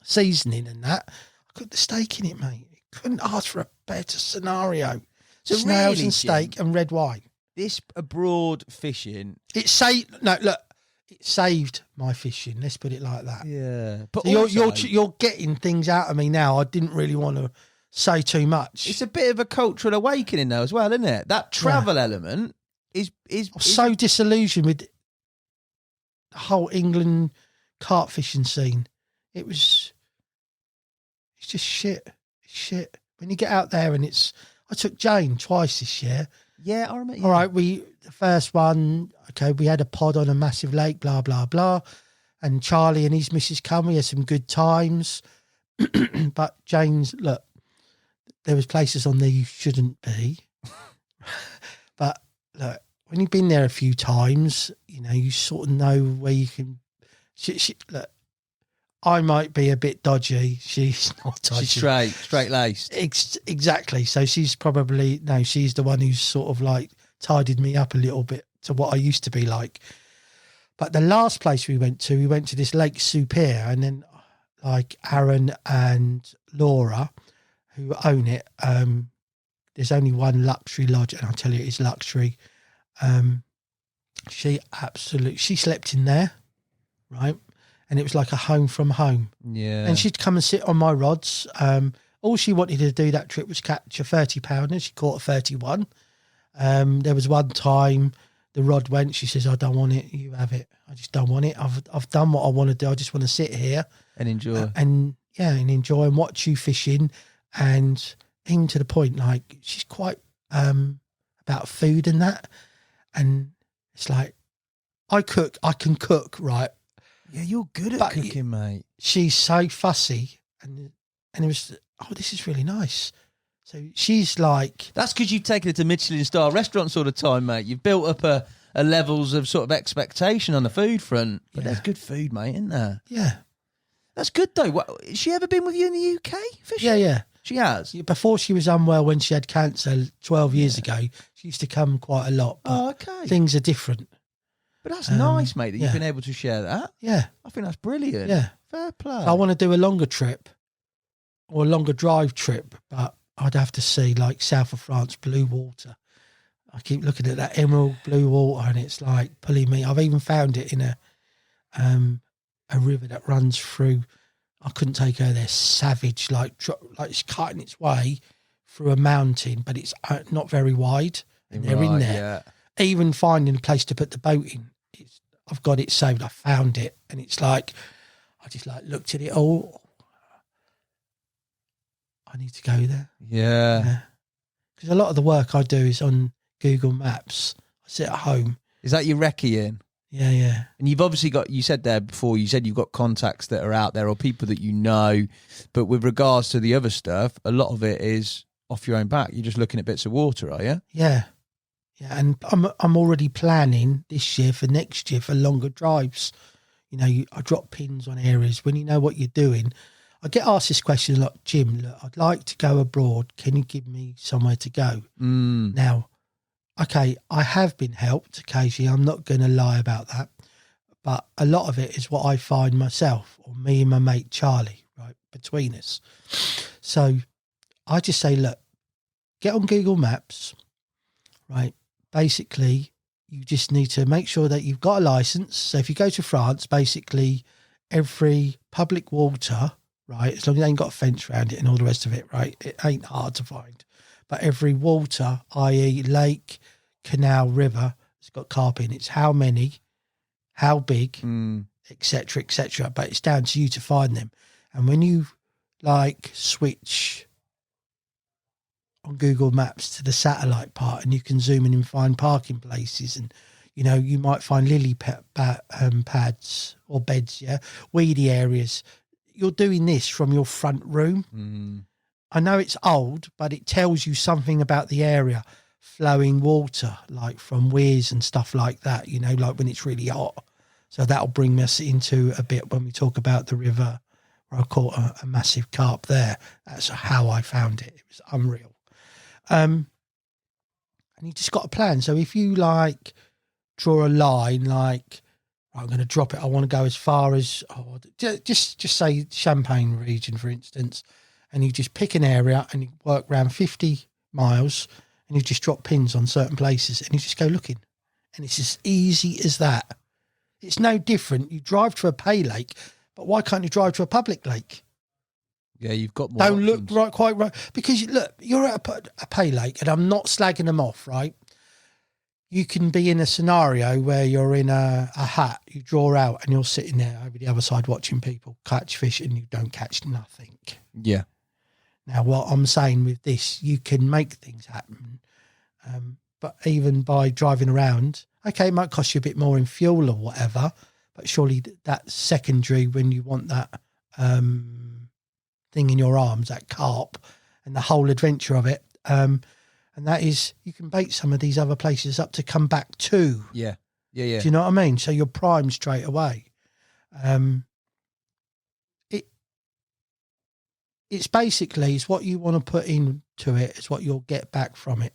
seasoning and that. I cooked the steak in it, mate. Couldn't ask for a better scenario. So snails really, and steak, Jim, and red wine. This abroad fishing, it saved my fishing. Let's put it like that. Yeah, but so you're getting things out of me now. I didn't really want to say too much. It's a bit of a cultural awakening though, as well, isn't it? That travel element is so disillusioned with the whole England carp fishing scene. It's just shit. It's shit. When you get out there, and I took Jane twice this year. Yeah, I remember. All right, the first one, okay, we had a pod on a massive lake, blah, blah, blah. And Charlie and his missus come. We had some good times. But Jane's, look, there was places on there you shouldn't be. But look, when you've been there a few times, you sort of know where you can. Look, I might be a bit dodgy. She's not dodgy. She's straight laced. Exactly. So she's she's the one who's sort of like tidied me up a little bit to what I used to be like. But the last place we went to this Lake Superior, and then like Aaron and Laura, who own it, there's only one luxury lodge, and I'll tell you, it's luxury. She slept in there, right? And it was like a home from home. Yeah. And she'd come and sit on my rods. All she wanted to do that trip was catch a 30-pounder. She caught a 31. There was one time the rod went. She says, "I don't want it. You have it. I just don't want it. I've done what I want to do. I just want to sit here and enjoy." And enjoy and watch you fishing. And even to the point, like, she's quite about food and that. And it's like, I can cook, right? Yeah, you're good at cooking, mate. She's so fussy, and it was, this is really nice. So she's like... That's because you've taken it to Michelin-star restaurants all the time, mate. You've built up a levels of sort of expectation on the food front. But there's good food, mate, isn't there? Yeah. That's good, though. Has she ever been with you in the UK fishing? Yeah. She has? Before she was unwell, when she had cancer 12 years ago, she used to come quite a lot. But okay. Things are different. But that's nice, mate, that you've been able to share that. Yeah. I think that's brilliant. Yeah. Fair play. I want to do a longer trip or a longer drive trip, but I'd have to see like south of France, blue water. I keep looking at that emerald blue water and it's like pulling me. I've even found it in a river that runs through. I couldn't take her there. Savage, like it's cutting its way through a mountain, but it's not very wide. And they're in there. Yeah. Even finding a place to put the boat in, I've got it saved. I found it, and it's like I just like looked at it all. I need to go there. Yeah. Because a lot of the work I do is on Google Maps. I sit at home. Is that your recce in? Yeah. And you've obviously got, you said there before, you said you've got contacts that are out there or people that you know, but with regards to the other stuff, a lot of it is off your own back. You're just looking at bits of water, are you? Yeah, and I'm already planning this year for next year for longer drives. You know, I drop pins on areas when you know what you're doing. I get asked this question a lot, Jim, look, I'd like to go abroad. Can you give me somewhere to go? Now, okay, I have been helped occasionally. I'm not going to lie about that. But a lot of it is what I find myself or me and my mate Charlie, right, between us. So I just say, look, get on Google Maps, right? Basically, you just need to make sure that you've got a license. So if you go to France, basically every public water, right, as long as they ain't got a fence around it and all the rest of it, right, it ain't hard to find. But every water, i.e. lake, canal, river, has got carp in. It's how many, how big, etc., etc. But it's down to you to find them. And when you like switch on Google Maps to the satellite part, and you can zoom in and find parking places, and you know you might find lily pads or beds, weedy areas. You're doing this from your front room. I know it's old, but it tells you something about the area. Flowing water, like from weirs and stuff like that, you know, like when it's really hot. So that'll bring us into a bit when we talk about the river where I caught a massive carp there. That's how I found it. It was unreal. And you just got a plan. So if you like draw a line, like I'm going to drop it, I want to go as far as just say Champagne region, for instance, and you just pick an area and you work around 50 miles and you just drop pins on certain places and you just go looking. And it's as easy as that. It's no different. You drive to a pay lake, but why can't you drive to a public lake? Yeah, you've got more Don't options. look quite right. Because, look, you're at a pay lake, and I'm not slagging them off, right? You can be in a scenario where you're in a hut, you draw out, and you're sitting there over the other side watching people catch fish, and you don't catch nothing. Yeah. Now, what I'm saying with this, you can make things happen. But even by driving around, okay, it might cost you a bit more in fuel or whatever, but surely that's secondary when you want that thing in your arms, that carp, and the whole adventure of it. And that is, you can bait some of these other places up to come back to. Yeah. Do you know what I mean? So you're primed straight away. it's basically it's what you want to put into it, it's what you'll get back from it.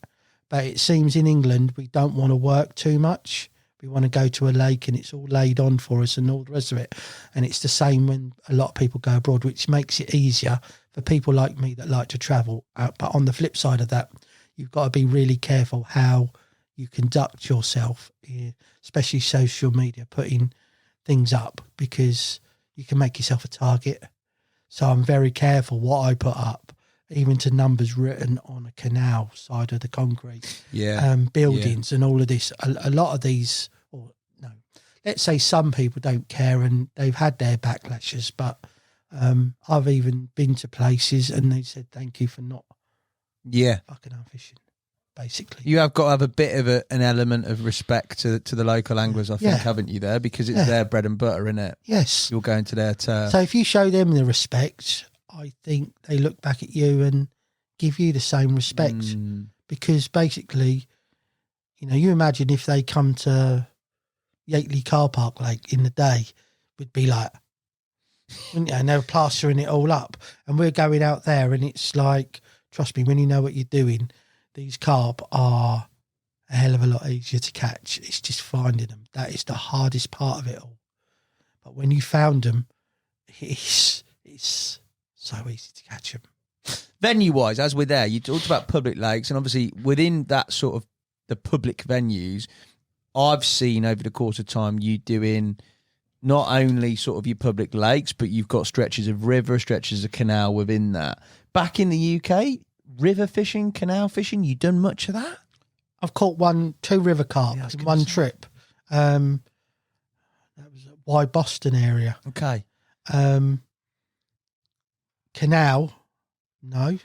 But it seems in England we don't want to work too much. We want to go to a lake and it's all laid on for us and all the rest of it. And it's the same when a lot of people go abroad, which makes it easier for people like me that like to travel. But on the flip side of that, you've got to be really careful how you conduct yourself, especially social media, putting things up, because you can make yourself a target. So I'm very careful what I put up, even to numbers written on a canal side of the concrete, buildings and all of this. A lot of these, or no, let's say some people don't care and they've had their backlashes, but I've even been to places and they said, thank you for not fucking out fishing, basically. You have got to have a bit of an element of respect to the local anglers, I think, haven't you, there? Because it's their bread and butter, isn't it? Yes. You're going to their turf. So if you show them the respect, I think they look back at you and give you the same respect, because basically, you know, you imagine if they come to Yateley Car Park Lake in the day, we'd be like, wouldn't you? And they were plastering it all up, and we're going out there and it's like, trust me, when you know what you're doing, these carp are a hell of a lot easier to catch. It's just finding them. That is the hardest part of it all. But when you found them, it's so easy to catch them. Venue-wise, as we're there, you talked about public lakes, and obviously within that sort of the public venues, I've seen over the course of time you doing not only sort of your public lakes, but you've got stretches of river, stretches of canal within that. Back in the UK, river fishing, canal fishing, you done much of that? I've caught 2 river carp in one trip. That was at Wye Boston area. Okay. Canal, no.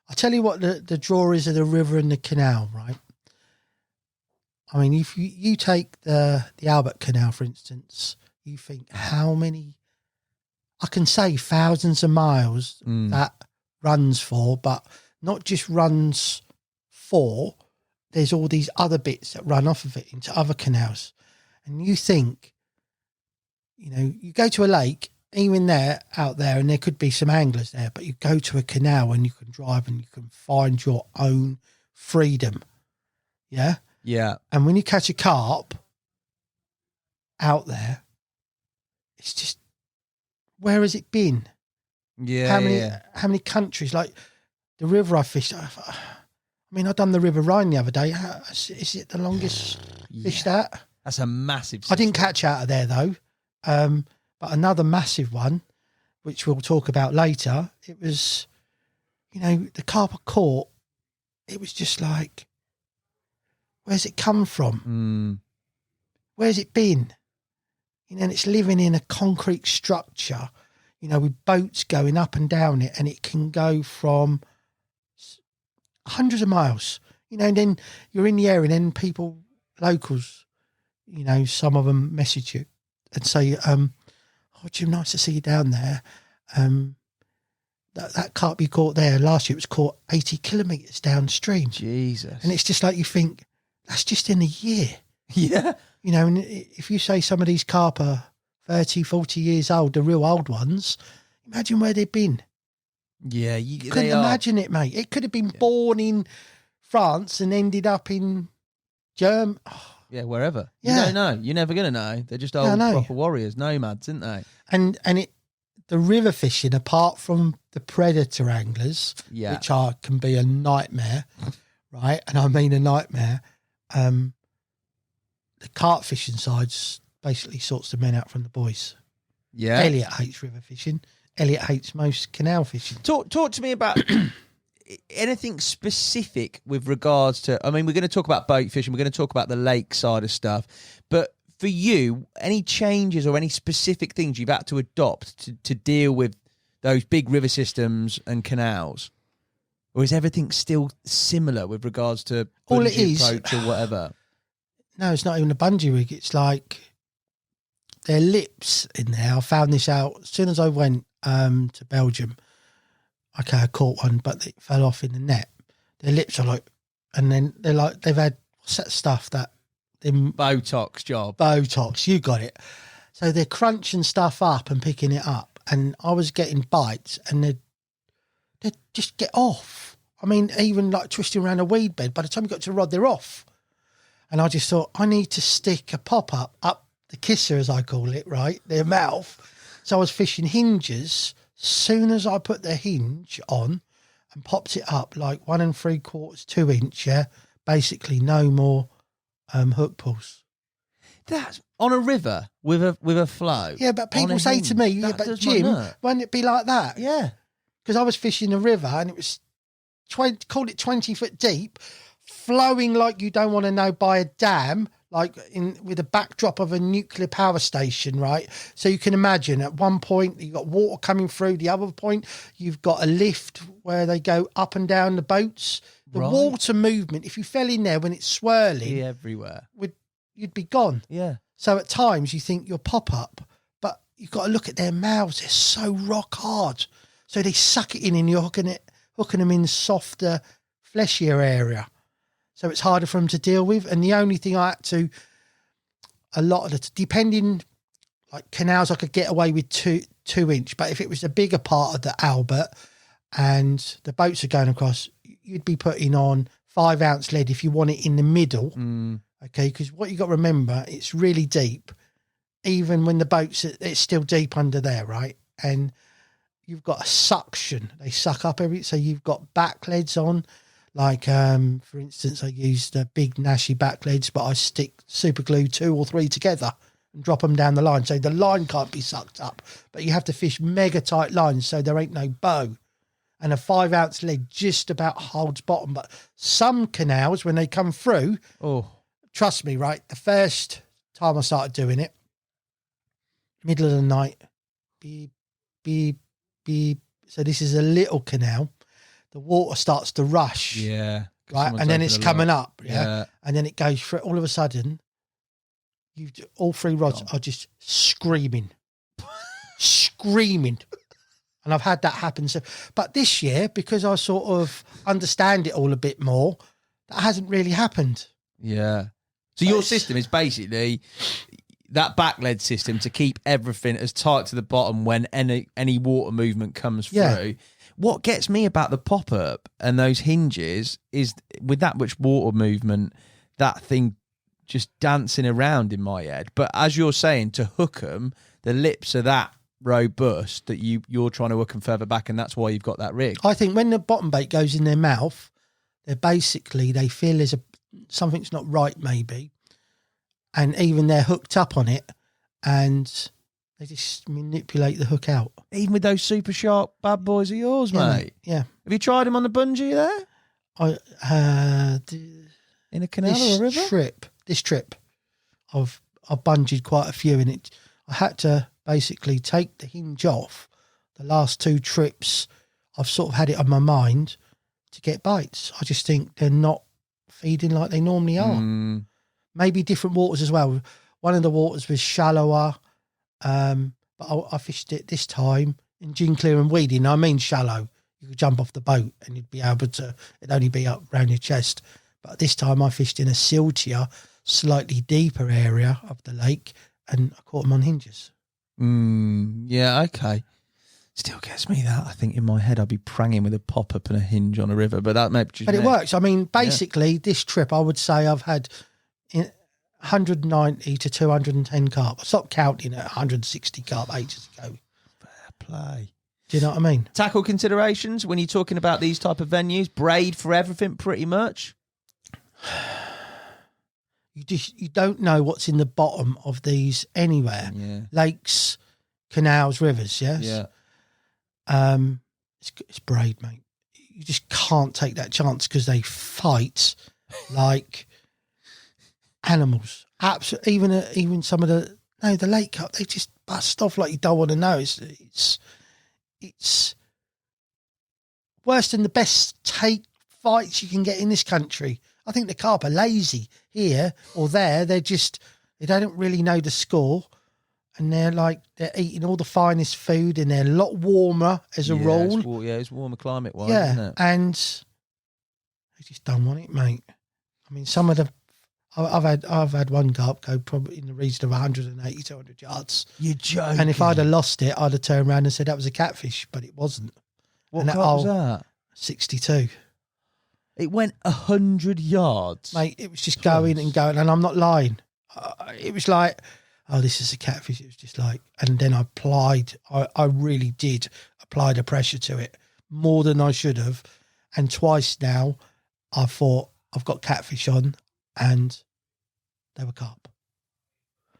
I'll tell you what the draw is of the river and the canal, right? I mean, if you take the Albert Canal, for instance, you think how many, I can say thousands of miles that runs for, but not just runs for, there's all these other bits that run off of it into other canals. And you think, you know, you go to a lake, even there, out there, and there could be some anglers there, but you go to a canal and you can drive and you can find your own freedom. Yeah? Yeah. And when you catch a carp out there, it's just, where has it been? Yeah. How many countries? Like the river I fished, I mean, I done the River Rhine the other day. Is it the longest fished at? That's a massive system. I didn't catch out of there though. But another massive one, which we'll talk about later, it was, you know, the carp I caught, it was just like, where's it come from? Where's it been? You know, and it's living in a concrete structure, you know, with boats going up and down it, and it can go from hundreds of miles, you know, and then you're in the area and then people, locals, you know, some of them message you and say, oh, Jim, nice to see you down there. That carp you caught there last year, it was caught 80 kilometres downstream. Jesus. And it's just like you think, that's just in a year. Yeah. You know, and if you say some of these carp are 30, 40 years old, the real old ones, imagine where they've been. Yeah. You couldn't imagine it, mate. It could have been born in France and ended up in Germany. Oh. Yeah, wherever. Yeah. You don't know. You're never going to know. They're just old proper warriors, nomads, aren't they? And the river fishing, apart from the predator anglers, which can be a nightmare, right? And I mean a nightmare. The carp fishing sides basically sorts the men out from the boys. Yeah. Elliot hates river fishing. Elliot hates most canal fishing. Talk to me about anything specific with regards to, I mean, we're going to talk about boat fishing, we're going to talk about the lake side of stuff, but for you, any changes or any specific things you've had to adopt to deal with those big river systems and canals? Or is everything still similar with regards to all it is approach or whatever? No, it's not even a bungee rig. It's like their lips in there. I found this out as soon as I went to Belgium. Okay, I caught one, but it fell off in the net. Their lips are like, and then they're like, they've had, what's that stuff that? Botox job. Botox, you got it. So they're crunching stuff up and picking it up. And I was getting bites and they'd just get off. I mean, even like twisting around a weed bed, by the time you got to the rod, they're off. And I just thought, I need to stick a pop-up up the kisser, as I call it, right, their mouth. So I was fishing hinges. Soon as I put the hinge on and popped it up like 1 3/4, 2 inch, basically no more hook pulls. That's on a river with a flow. Yeah, but people say to me, yeah, but Jim, won't it be like that? Yeah. Because I was fishing a river and it was, called it 20 foot deep, flowing like you don't want to know by a dam, like with a backdrop of a nuclear power station, right? So you can imagine at one point you've got water coming through, the other point you've got a lift where they go up and down the boats. The water movement, if you fell in there when it's swirling, everywhere, you'd be gone. Yeah. So at times you think you'll pop up, but you've got to look at their mouths. They're so rock hard. So they suck it in and you're hooking them in softer, fleshier area. So it's harder for them to deal with. And the only thing I had to, a lot of the, depending, like canals, I could get away with 2 inch. But if it was a bigger part of the Albert and the boats are going across, you'd be putting on 5 ounce lead if you want it in the middle. Okay, because what you got to remember, it's really deep. Even when the boats, it's still deep under there, right? And you've got a suction. They suck up so you've got back leads on. Like, for instance, I use the big Nashy back leads, but I stick super glue 2 or 3 together and drop them down the line. So the line can't be sucked up, but you have to fish mega tight lines so there ain't no bow. And a 5 ounce lead just about holds bottom. But some canals, when they come through, trust me, right? The first time I started doing it, middle of the night, beep, beep, beep. So this is a little canal. The water starts to rush. Yeah. Right. And then it's coming up. Yeah. And then it goes through. All of a sudden, all 3 rods are just screaming. Screaming. And I've had that happen. So, but this year, because I sort of understand it all a bit more, that hasn't really happened. Yeah. So your system is basically that back lead system to keep everything as tight to the bottom when any water movement comes through. Yeah. What gets me about the pop-up and those hinges is with that much water movement, that thing just dancing around in my head. But as you're saying, to hook them, the lips are that robust that you're trying to hook them further back, and that's why you've got that rig. I think when the bottom bait goes in their mouth, they feel there's something's not right maybe, and even they're hooked up on it and they just manipulate the hook out. Even with those super sharp bad boys of yours, mate. Yeah. Have you tried them on the bungee there? In a canal or a river? This trip, I've bungeed quite a few in it. I had to basically take the hinge off. The last 2 trips, I've sort of had it on my mind to get bites. I just think they're not feeding like they normally are. Maybe different waters as well. One of the waters was shallower, but I fished it this time in gin clear and weeding. I mean shallow. You could jump off the boat and you'd be able to, it'd only be up around your chest. But this time I fished in a siltier, slightly deeper area of the lake and I caught them on hinges. Yeah, okay. Still gets me that. I think in my head I'd be pranging with a pop-up and a hinge on a river, but that might just... But it works. I mean, basically, this trip I would say I've had 190 to 210 carp. I stopped counting at 160 carp ages ago. Fair play. Do you know what I mean? Tackle considerations when you're talking about these type of venues? Braid for everything pretty much? You don't know what's in the bottom of these anywhere. Yeah. Lakes, canals, rivers, yes? Yeah. It's braid, mate. You just can't take that chance because they fight like animals. Absolutely. Even some of the lake carp, they just bust off like you don't want to know. It's worse than the best take fights you can get in this country. I think the carp are lazy here or there. They don't really know the score. And they're eating all the finest food and they're a lot warmer as a rule. It's warmer climate-wise, yeah, isn't it? And they just don't want it, mate. I mean, some of the... I've had one carp go probably in the region of 180, 200 yards. You're joking. And if I'd have lost it, I'd have turned around and said that was a catfish, but it wasn't. What carp was that? 62. It went 100 yards. Mate, it was just going and going, and I'm not lying. It was like, oh, this is a catfish. It was just like, and then I really did apply the pressure to it more than I should have. And twice now, I thought I've got catfish on, and they were carp.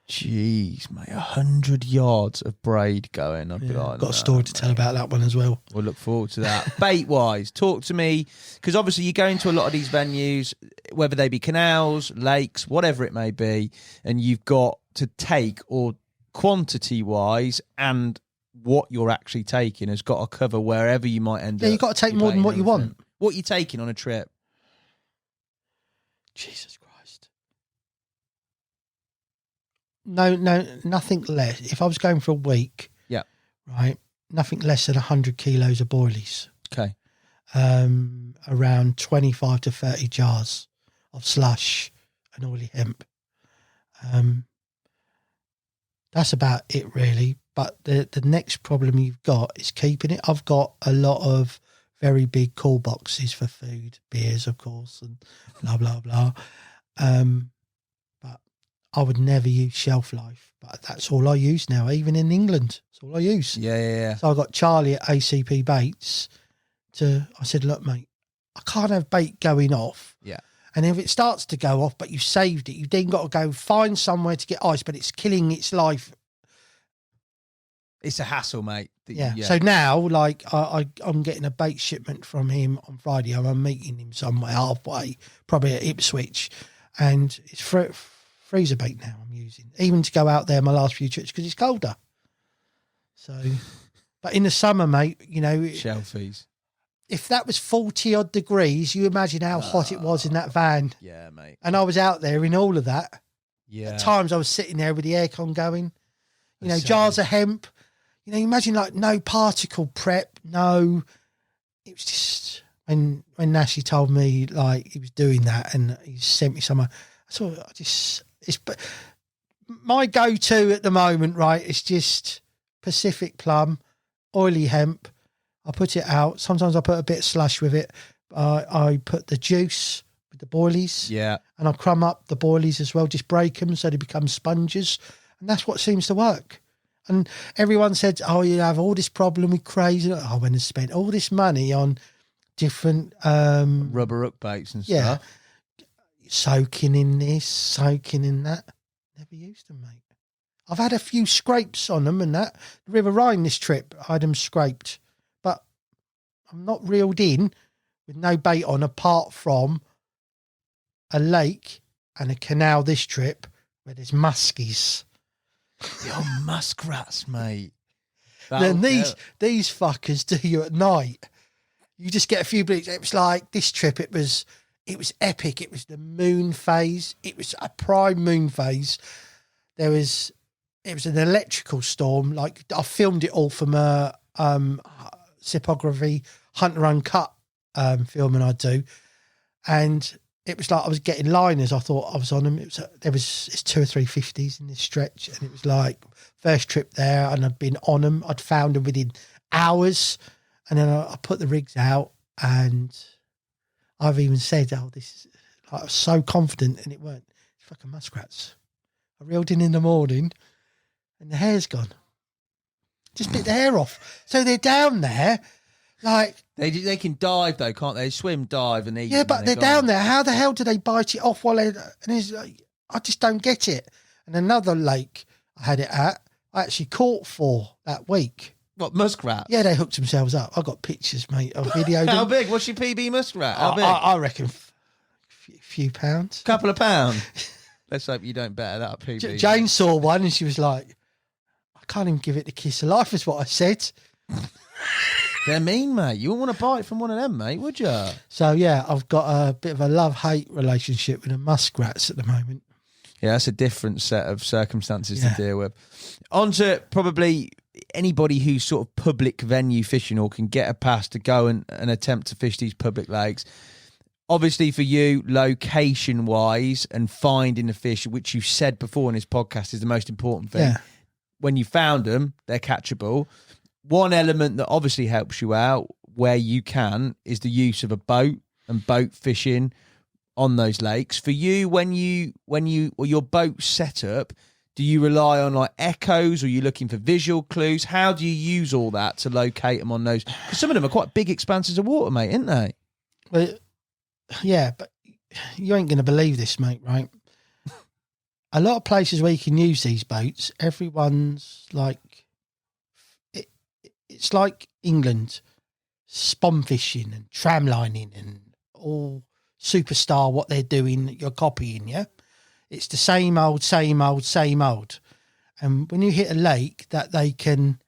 Jeez, mate, 100 yards of braid going. I'd be like, got a story to tell about that one as well. We'll look forward to that. Bait-wise, talk to me, because obviously you go into a lot of these venues, whether they be canals, lakes, whatever it may be, and you've got to take, or quantity-wise and what you're actually taking has got to cover wherever you might end up. Yeah, you've got to take more than what you want. What are you taking on a trip? Jesus Christ. No, nothing less. If I was going for a week, right, nothing less than 100 kilos of boilies. Okay. Around 25 to 30 jars of slush and oily hemp. That's about it, really. But the next problem you've got is keeping it. I've got a lot of very big cool boxes for food, beers, of course, and blah, blah, blah. But I would never use shelf life. But that's all I use now, even in England. That's all I use. Yeah. So I got Charlie at ACP Baits I said, look, mate, I can't have bait going off. Yeah. And if it starts to go off, but you saved it, you've then got to go find somewhere to get ice, but it's killing its life. It's a hassle, mate. Yeah. So now, like, I'm getting a bait shipment from him on Friday. I'm meeting him somewhere halfway, probably at Ipswich. And it's freezer bait now I'm using, even to go out there my last few trips because it's colder. So, but in the summer, mate, you know. Shelfies. If that was 40 odd degrees, you imagine how hot it was in that van. Yeah, mate. And I was out there in all of that. Yeah. At times I was sitting there with the aircon going, you know, jars of hemp. You know, imagine like no particle prep, no. It was just when Nash told me like he was doing that and he sent me somewhere. But my go-to at the moment, right, is just Pacific plum, oily hemp. I put it out. Sometimes I put a bit of slush with it. I put the juice with the boilies. Yeah. And I crumb up the boilies as well, just break them so they become sponges. And that's what seems to work. And everyone said, oh, you have all this problem with crazy. I went and spent all this money on different... rubber hook baits and stuff. Soaking in this, soaking in that. Never used them, mate. I've had a few scrapes on them and that. The River Rhine this trip, I had them scraped. But I'm not reeled in with no bait on apart from a lake and a canal this trip where there's muskies. Yo, muskrats, mate. Then these fuckers do you at night. You just get a few bleeps. It was like this trip, it was epic. It was the moon phase. It was a prime moon phase. It was an electrical storm. Like I filmed it all from a Sipography Hunter Uncut filming I do, and it was like I was getting liners. I thought I was on them. It's 2 or 3 50s in this stretch, and it was like first trip there, and I'd been on them. I'd found them within hours, and then I put the rigs out, and I've even said, "Oh, this is." Like, I was so confident, and it weren't. It's fucking muskrats. I reeled in the morning, and the hair's gone. Just bit the hair off. So they're down there, like they can dive though, can't they? Swim, dive, and eat. Yeah, but they're down there. How the hell do they bite it off while they? I just don't get it. And another lake I had it at, I actually caught 4 that week. What, muskrats? Yeah, they hooked themselves up. I got pictures, mate. I videoed How them. big? What's your PB muskrat? How big? I reckon a few pounds. Couple of pounds. Let's hope you don't better that PB. Jane saw one and she was like, I can't even give it the kiss of life, is what I said. They're mean, mate. You wouldn't want to buy it from one of them, mate, would you? So, yeah, I've got a bit of a love-hate relationship with the muskrats at the moment. Yeah, that's a different set of circumstances to deal with. On to probably anybody who's sort of public venue fishing or can get a pass to go and attempt to fish these public lakes. Obviously for you, location-wise and finding the fish, which you said before in this podcast is the most important thing. Yeah. When you found them, they're catchable. One element that obviously helps you out where you can is the use of a boat and boat fishing on those lakes. For you, when your boat set up, do you rely on like echoes, or are you looking for visual clues? How do you use all that to locate them on those? Because some of them are quite big expanses of water, mate, aren't they? Well, yeah, but you ain't going to believe this, mate, right? A lot of places where you can use these boats, everyone's like, it's like England, spawn fishing and tramlining and all superstar what they're doing that you're copying, yeah? It's the same old. And when you hit a lake that you can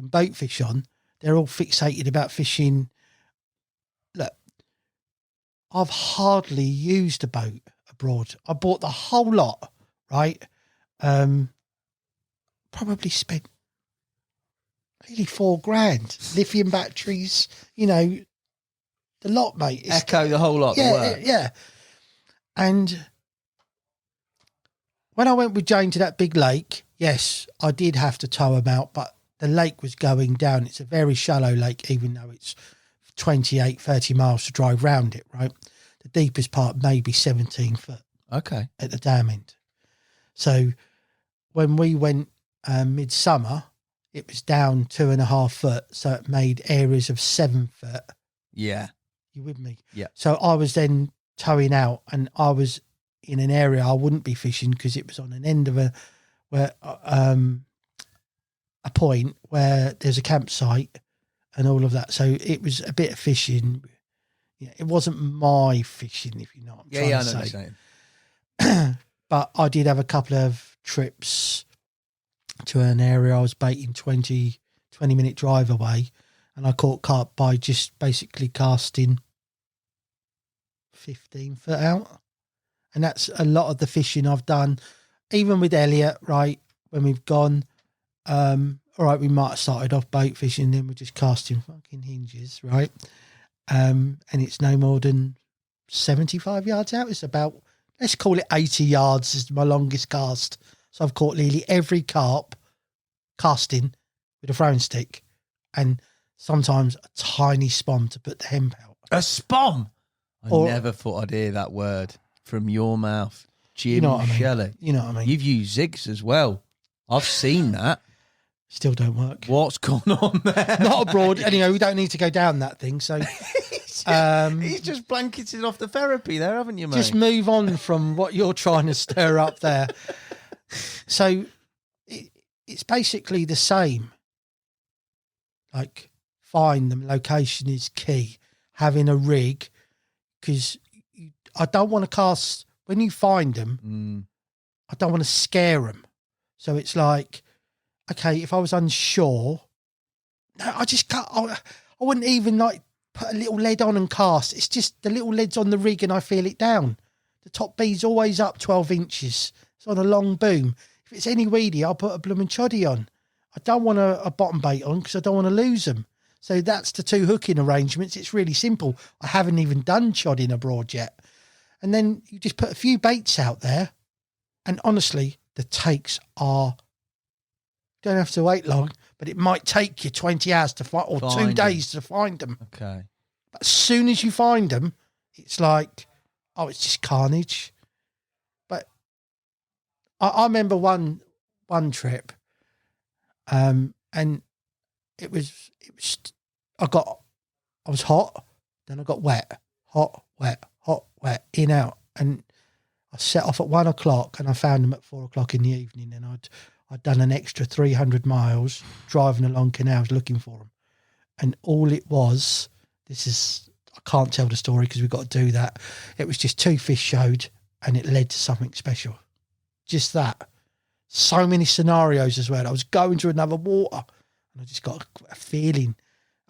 boat fish on, they're all fixated about fishing. Look, I've hardly used a boat abroad. I bought the whole lot, right? Probably spent nearly $4,000. Lithium batteries, the lot, mate. Echo, the whole lot. Yeah. And when I went with Jane to that big lake, yes, I did have to tow him out, but the lake was going down. It's a very shallow lake, even though it's 28, 30 miles to drive round it, right? The deepest part may be 17 foot. Okay. At the dam end. So when we went midsummer, it was down 2.5 foot. So it made areas of 7 foot. Yeah. You with me? Yeah. So I was then towing out, and I was in an area I wouldn't be fishing because it was on an end of a point where there's a campsite and all of that. So it was a bit of fishing. Yeah, it wasn't my fishing, if you know what I'm trying to I know say. what you're saying. But I did have a couple of trips to an area I was baiting 20-minute drive away, and I caught carp by just basically casting 15 foot out. And that's a lot of the fishing I've done, even with Elliot, right? When we've gone, all right, we might have started off boat fishing, then we're just casting fucking hinges, right? And it's no more than 75 yards out. It's about, let's call it 80 yards is my longest cast. So I've caught nearly every carp casting with a throwing stick, and sometimes a tiny spawn to put the hemp out. A spawn? I never thought I'd hear that word from your mouth. Jim Shelley. You know what I mean? You've used zigs as well. I've seen that. Still don't work. What's gone on there? Not abroad. Anyway, we don't need to go down that thing. So he's just blanketed off the therapy there, haven't you, mate? Just move on from what you're trying to stir up there. So it's basically the same. Like, find them. Location is key. Having a rig, because I don't want to cast, when you find them, I don't want to scare them. So it's like, okay, if I was unsure, no, I just can't, I wouldn't even like put a little lead on and cast. It's just the little lead's on the rig and I feel it down. The top bee's always up 12 inches. It's on a long boom. If it's any weedy, I'll put a blooming choddy on. I don't want a bottom bait on because I don't want to lose them. So that's the two hooking arrangements. It's really simple. I haven't even done chodding abroad yet. And then you just put a few baits out there. And honestly, the takes are, don't have to wait long, but it might take you 20 hours to find, or 2 days to find them. Okay. But as soon as you find them, it's like, oh, it's just carnage. But I remember one trip, and it was I was hot, then I got wet, hot, wet, in, out. And I set off at 1 o'clock and I found them at 4 o'clock in the evening, and I'd done an extra 300 miles driving along canals looking for them. And all it was, I can't tell the story because we've got to do that. It was just 2 fish showed and it led to something special. Just that. So many scenarios as well. I was going to another water and I just got a feeling,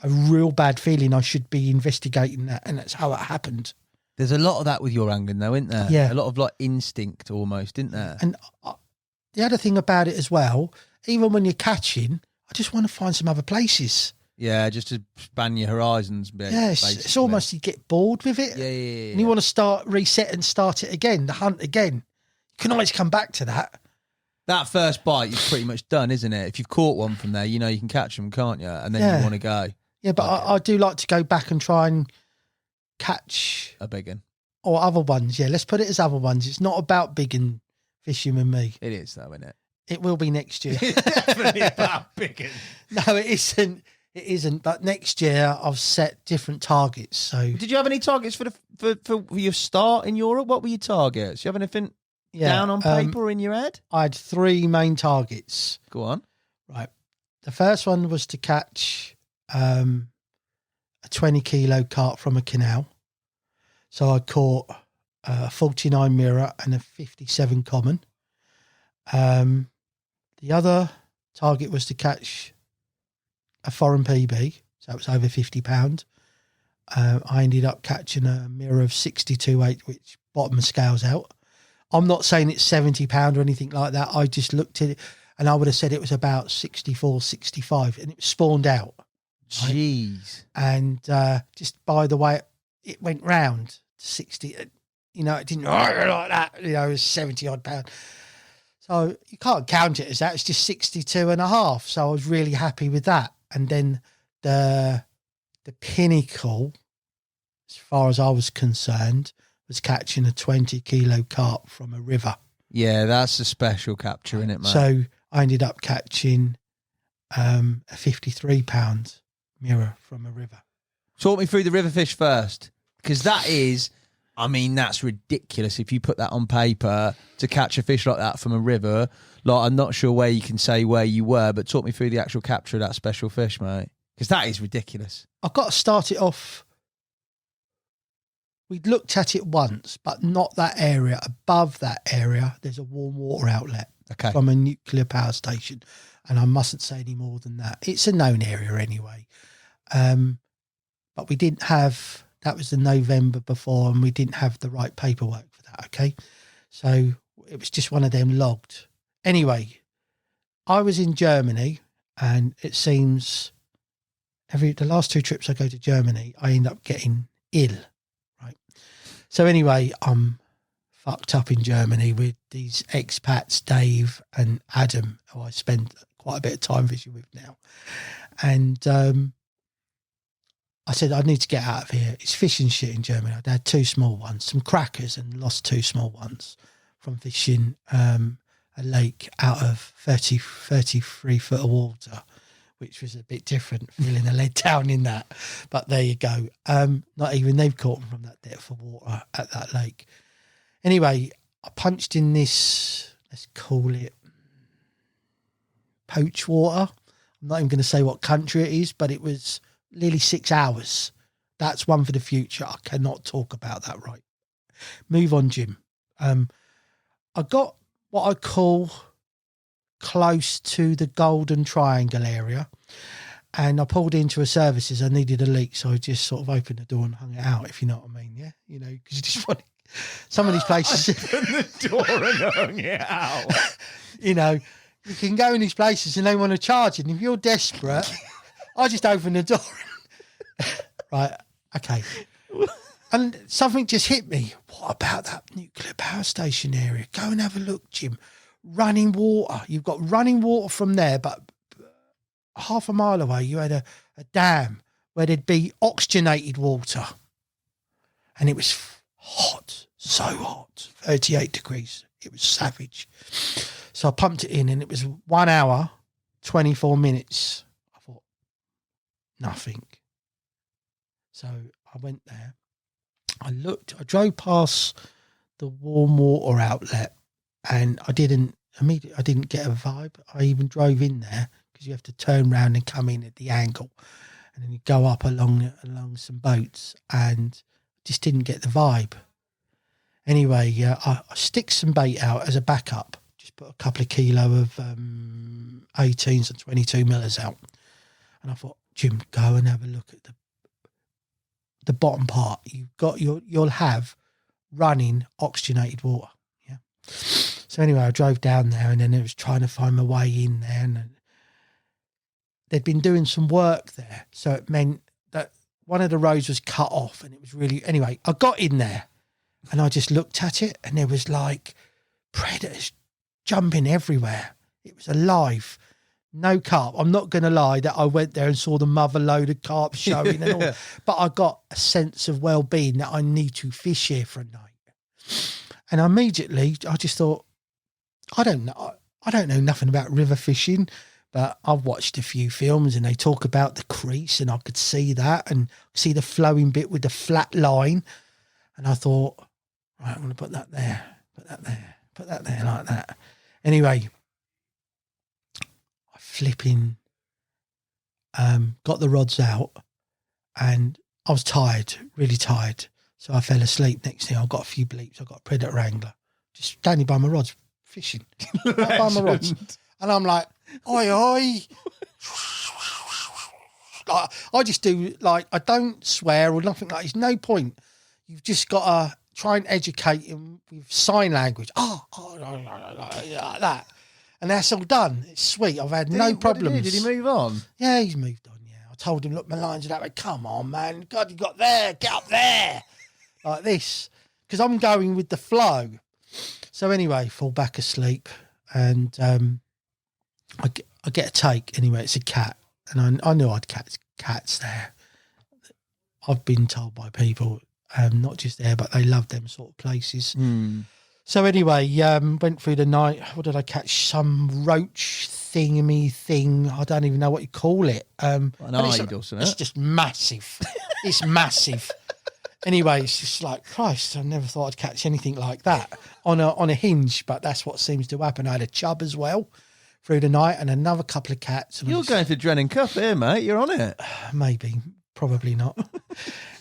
a real bad feeling I should be investigating that. And that's how it happened. There's a lot of that with your angling though, isn't there? Yeah. A lot of like instinct almost, isn't there? And the other thing about it as well, even when you're catching, I just want to find some other places. Yeah, just to span your horizons a bit. Yeah, it's almost you get bored with it. Yeah. And you want to reset and start it again, the hunt again. You can always come back to that. That first bite is pretty much done, isn't it? If you've caught one from there, you know you can catch them, can't you? And then you want to go. Yeah, but I do like to go back and try and catch a big one. Or other ones. Yeah, let's put it as other ones. It's not about big one fishing with me. It is, though, isn't it? It will be next year. It's definitely about big one. No, it isn't. It isn't. But next year I've set different targets. So, did you have any targets for your start in Europe? What were your targets? You have anything down on paper or in your head? I had 3 main targets. Go on. Right. The first one was to catch a 20 kilo carp from a canal. So I caught a 49 mirror and a 57 common. The other target was to catch a foreign PB, so it was over £50. I ended up catching a mirror of 62.8, which bottom of scales out. I'm not saying it's £70 or anything like that. I just looked at it and I would have said it was about 64, 65, and it spawned out. Jeez. Right? And just by the way, it went round to 60. You know, it didn't like that. You know, it was 70 odd pound. So you can't count it as that. It's just 62 and a half. So I was really happy with that. And then the pinnacle, as far as I was concerned, was catching a 20 kilo carp from a river. Yeah, that's a special capture, isn't it, mate? So I ended up catching a 53 pound mirror from a river. Talk me through the river fish first, because that is, I mean, that's ridiculous. If you put that on paper to catch a fish like that from a river, like, I'm not sure where you can say where you were, but talk me through the actual capture of that special fish, mate, because that is ridiculous. I've got to start it off. We'd looked at it once, but not that area. Above that area, there's a warm water outlet from a nuclear power station. And I mustn't say any more than that. It's a known area anyway. But we didn't have, that was the November before, and we didn't have the right paperwork for that, okay? So it was just one of them logged. Anyway, I was in Germany, and it seems the last 2 trips I go to Germany, I end up getting ill. So anyway, I'm fucked up in Germany with these expats, Dave and Adam, who I spend quite a bit of time fishing with now. And I said, I need to get out of here. It's fishing shit in Germany. I had 2 small ones, some crackers, and lost 2 small ones from fishing a lake out of 33 foot of water, which was a bit different, feeling a lead down in that. But there you go. Not even they've caught them from that depth of water at that lake. Anyway, I punched in this, let's call it poach water. I'm not even going to say what country it is, but it was nearly 6 hours. That's one for the future. I cannot talk about that, right? Move on, Jim. I got what I call close to the Golden Triangle area, and I pulled into a services. I needed a leak, so I just sort of opened the door and hung it out, if you know what I mean. Yeah, you know, because you just want some of these places. Open the door and hung it out. You know, you can go in these places and they want to charge you, and if you're desperate, I just open the door. Right, okay. And something just hit me. What about that nuclear power station area? Go and have a look, Jim. Running water. You've got running water from there, but half a mile away you had a dam where there'd be oxygenated water. And it was hot, so hot, 38 degrees. It was savage. So I pumped it in, and it was 1 hour, 24 minutes. I thought, nothing. So I went there. I drove past the warm water outlet, and I didn't get a vibe. I even drove in there, because you have to turn around and come in at the angle, and then you go up along some boats, and just didn't get the vibe. Anyway, I stick some bait out as a backup. Just put a couple of kilo of 18s and 22 millers out, and I thought, Jim, go and have a look at the bottom part. You'll have running oxygenated water. Yeah. So anyway, I drove down there, and then it was trying to find my way in there, and they'd been doing some work there. So it meant that one of the roads was cut off, and it was really, anyway, I got in there and I just looked at it, and there was like predators jumping everywhere. It was alive. no carp. I'm not going to lie that I went there and saw the mother load of carp showing and all, but I got a sense of well-being that I need to fish here for a night. And immediately I just thought, I don't know nothing about river fishing, but I've watched a few films and they talk about the crease and I could see that and see the flowing bit with the flat line. And I thought, right, I'm going to put that there like that. Anyway, I flipping got the rods out and I was tired, really tired. So I fell asleep. Next thing, I got a few bleeps. I got a predator angler just standing by my rods, fishing right by my rods. And I'm like, oi, oi. Like, I just do, like, I don't swear or nothing like that. There's no point. You've just got to try and educate him with sign language. Like that. And that's all done. It's sweet. I've had no problems. Did he move on? Yeah, he's moved on, yeah. I told him, look, my lines are that way. Come on, man. God, you got there. Get up there. Like this. Because I'm going with the flow. So anyway, fall back asleep. And I get a take. Anyway, it's a cat. And I knew I'd catch cats there. I've been told by people, not just there, but they love them sort of places. So anyway, went through the night. What did I catch? Some roach thingy thing. I don't even know what you call it. An hide or something. It's just massive. It's massive. Anyway, it's just like, Christ, I never thought I'd catch anything like that on a hinge, but that's what seems to happen. I had a chub as well through the night and another couple of cats. You're going for Drennan Cup here, mate. You're on it. Maybe, probably not.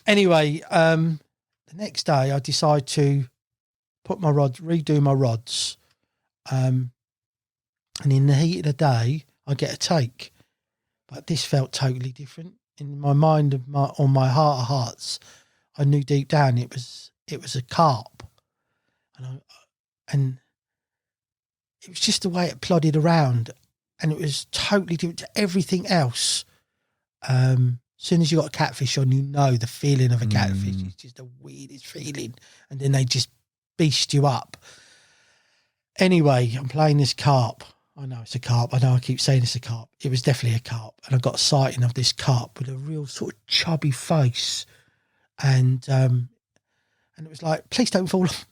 Anyway, the next day I decide to put my rods, redo my rods. And in the heat of the day, I get a take. But this felt totally different. In my mind, on my heart of hearts, I knew deep down it was a carp. And it was just the way it plodded around. And it was totally different to everything else. As soon as you got a catfish on, you know the feeling of a catfish. It's just the weirdest feeling. And then they just beast you up. Anyway, I'm playing this carp. I know it's a carp. I know I keep saying it's a carp. It was definitely a carp. And I got a sighting of this carp with a real sort of chubby face. And it was like, please don't fall off.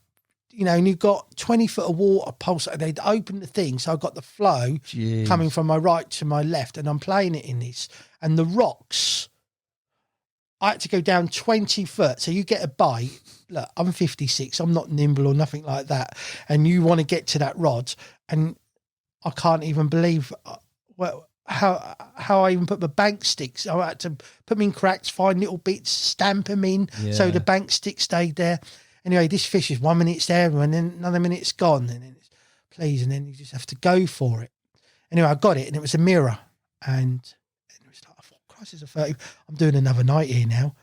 You know, and you've got 20 foot of water pulse, and they'd opened the thing, so I got the flow coming from my right to my left, and I'm playing it in this. And the rocks, I had to go down 20 foot, so you get a bite. Look, I'm 56, I'm not nimble or nothing like that, and you want to get to that rod, and I can't even believe how I even put my bank sticks. I had to put them in cracks, find little bits, stamp them in, so the bank stick stayed there. Anyway, this fish is 1 minute it's there, and then another minute it's gone, and then it's please, and then you just have to go for it. Anyway, I got it, and it was a mirror, and it was like, I thought, Christ, it's a 30. I'm doing another night here now.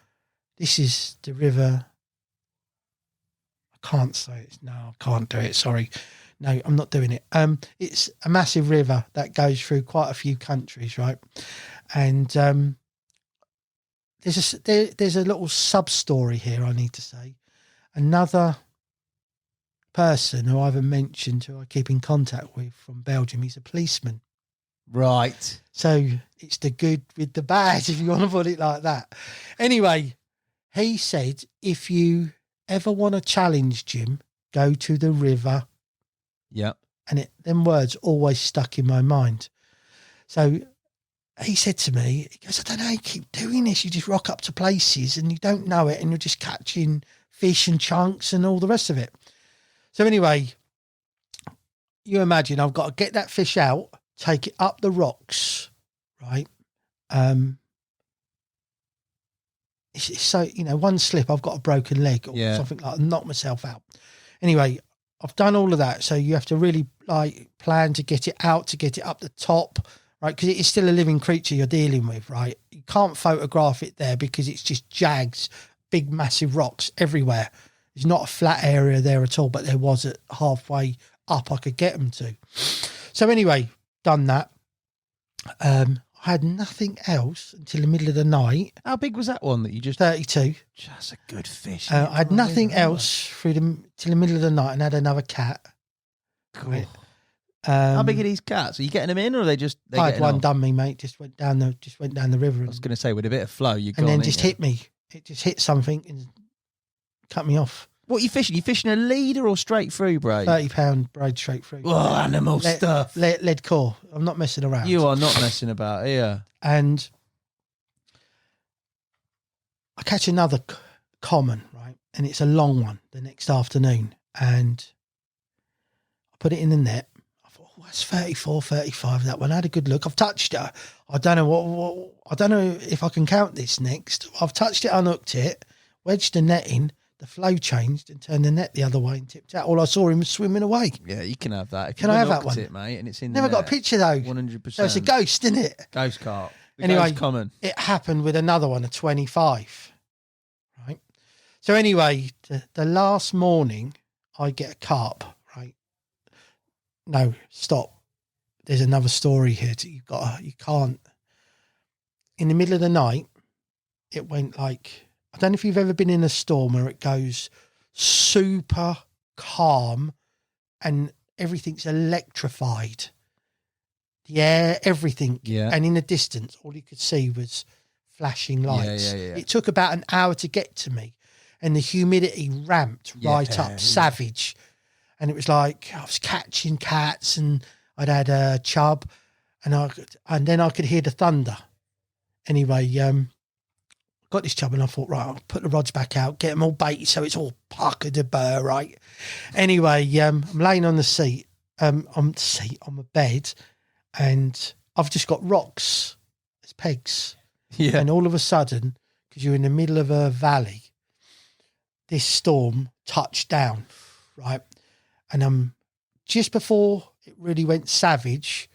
This is the river. I can't say it. No, I can't do it. Sorry. No, I'm not doing it. It's a massive river that goes through quite a few countries, right? And there's a little sub-story here, I need to say. Another person who I haven't mentioned, who I keep in contact with from Belgium, he's a policeman. Right. So it's the good with the bad, if you want to put it like that. Anyway, he said, if you ever want to challenge Jim, go to the river. Yep. And them words always stuck in my mind. So he said to me, he goes, I don't know, you keep doing this. You just rock up to places and you don't know it, and you're just catching fish and chunks and all the rest of it. So anyway, you imagine I've got to get that fish out, take it up the rocks, right? It's so, you know, one slip, I've got a broken leg or something like that, knock myself out. Anyway, I've done all of that. So you have to really like plan to get it out, to get it up the top, right? Because it is still a living creature you're dealing with, right? You can't photograph it there because it's just jags, big, massive rocks everywhere. There's not a flat area there at all, but there was at halfway up I could get them to. So anyway, done that. I had nothing else until the middle of the night. How big was that one that you just... 32. That's a good fish. I had nothing else till the middle of the night, and had another cat. Cool. How big are these cats? Are you getting them in, or are they just? I had one done me, mate. Just went down the river. I was going to say, with a bit of flow, you and then just hit me. It just hit something and cut me off. What are you fishing? You fishing a leader or straight through braid? 30-pound braid straight through. Oh, animal stuff. Lead core. I'm not messing around. You are not messing about, yeah. And I catch another common, right? And it's a long one the next afternoon. And I put it in the net. I thought, oh, that's 34, 35, that one. I had a good look. I've touched it. I don't know I don't know if I can count this next. I've touched it, unhooked it, wedged the net in. The flow changed and turned the net the other way and tipped out. All I saw him was swimming away. Yeah, you can have that. If can I have that one? It, mate, and it's in Never the got a picture though. 100%. So it's a ghost, isn't it? Ghost carp. Anyway, common. It happened with another one, a 25. Right. So anyway, the last morning, I get a carp. Right. No, stop. There's another story here. You can't. In the middle of the night, it went like. I don't know if you've ever been in a storm where it goes super calm and everything's electrified. The air, everything. Yeah. And in the distance, all you could see was flashing lights. Yeah. It took about an hour to get to me and the humidity ramped right up, savage. And it was like I was catching cats and I'd had a chub and then I could hear the thunder. Anyway, got this chub and I thought, right, I'll put the rods back out, get them all baited so it's all puckered a burr, right? Anyway, I'm laying on the seat, on my bed, and I've just got rocks as pegs. Yeah. And all of a sudden, because you're in the middle of a valley, this storm touched down, right? And just before it really went savage,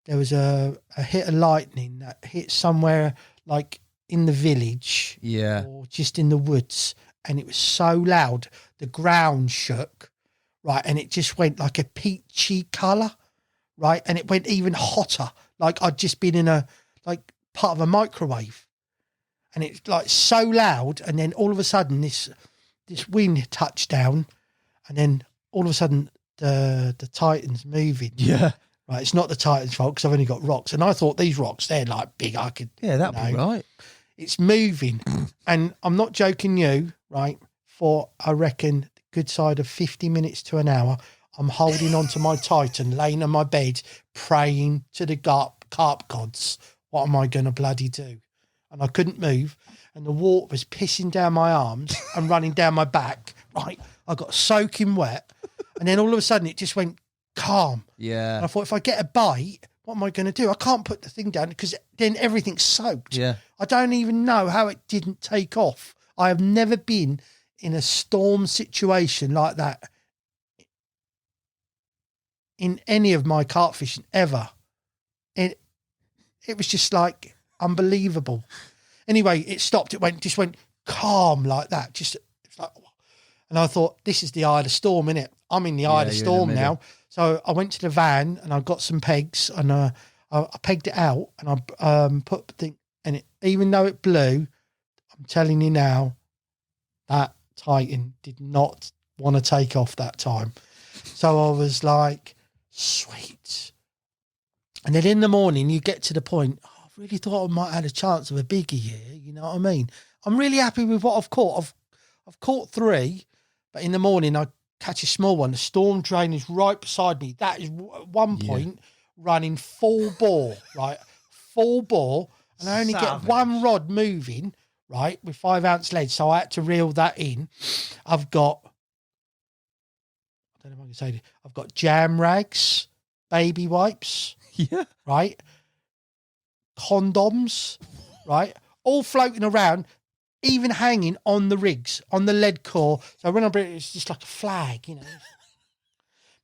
there was a hit of lightning that hit somewhere like in the village, or just in the woods, and it was so loud the ground shook, right, and it just went like a peachy colour, right, and it went even hotter, like I'd just been in a like part of a microwave, and it's like so loud, and then all of a sudden this wind touched down, and then all of a sudden the Titan's moving. Right, it's not the Titan's fault because I've only got rocks, and I thought these rocks, they're like big. I could, that'd be right. It's moving, and I'm not joking you, right? For I reckon a good side of 50 minutes to an hour, I'm holding onto my Titan, laying on my bed, praying to the carp gods. What am I going to bloody do? And I couldn't move, and the water was pissing down my arms and running down my back. Right, I got soaking wet, and then all of a sudden it just went calm. Yeah. And I thought, if I get a bite, what am I going to do? I can't put the thing down because then everything's soaked. Yeah. I don't even know how it didn't take off. I have never been in a storm situation like that in any of my carp fishing ever. It was just like unbelievable. Anyway, it stopped. It just went calm like that. It's like, and I thought, this is the eye of the storm, innit? I'm in the eye of the storm now. So I went to the van and I got some pegs and I pegged it out and I put the thing, and even though it blew, I'm telling you now, that Titan did not want to take off that time. So I was like, sweet. And then in the morning, you get to the point, I really thought I might have had a chance of a biggie here. You know what I mean? I'm really happy with what I've caught. I've caught 3, but in the morning I catch a small one. The storm drain is right beside me. That is at one point running full bore, right? Full bore. And I only get one rod moving, right, with 5-ounce lead. So I had to reel that in. I've got, I don't know if I can say this, I've got jam rags, baby wipes, right? Condoms, right? All floating around, even hanging on the rigs, on the lead core. So when I bring it, it's just like a flag, you know.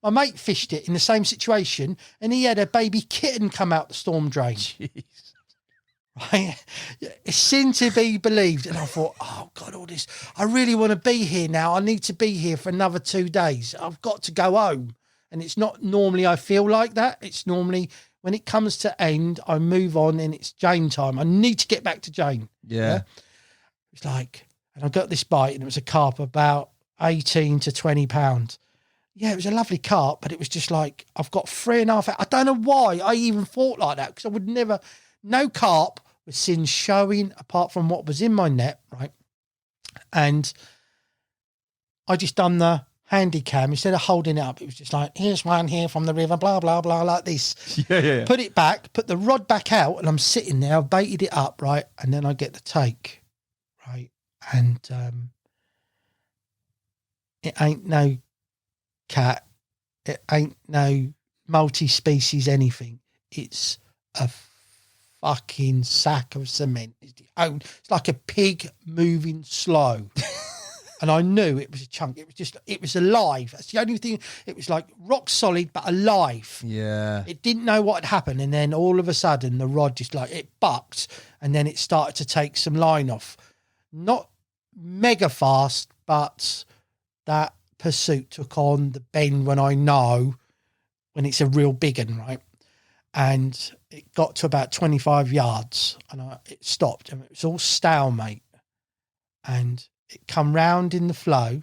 My mate fished it in the same situation, and he had a baby kitten come out the storm drain. Jeez. Right? It's sin to be believed. And I thought, oh, God, all this. I really want to be here now. I need to be here for another 2 days. I've got to go home. And it's not normally I feel like that. It's normally when it comes to end, I move on and it's Jane time. I need to get back to Jane. Yeah. It's like, and I got this bite and it was a carp about 18 to 20 pounds. Yeah, it was a lovely carp, but it was just like, I've got 3.5 hours. I don't know why I even thought like that, because I would never, no carp was seen showing apart from what was in my net, right? And I just done the handy cam. Instead of holding it up, it was just like, here's one here from the river, blah, blah, blah, like this. Yeah. Put it back, put the rod back out, and I'm sitting there, I've baited it up, right? And then I get the take, right? And it ain't no cat, it ain't no multi-species anything. It's a fucking sack of cement. It's like a pig moving slow. And I knew it was a chunk. It was alive. That's the only thing. It was like rock solid, but alive. Yeah. It didn't know what had happened. And then all of a sudden the rod just like, it bucked, and then it started to take some line off. Not mega fast, but that pursuit took on the bend when I know when it's a real big one, right? And it got to about 25 yards and it stopped, and it was all stalemate, and it come round in the flow.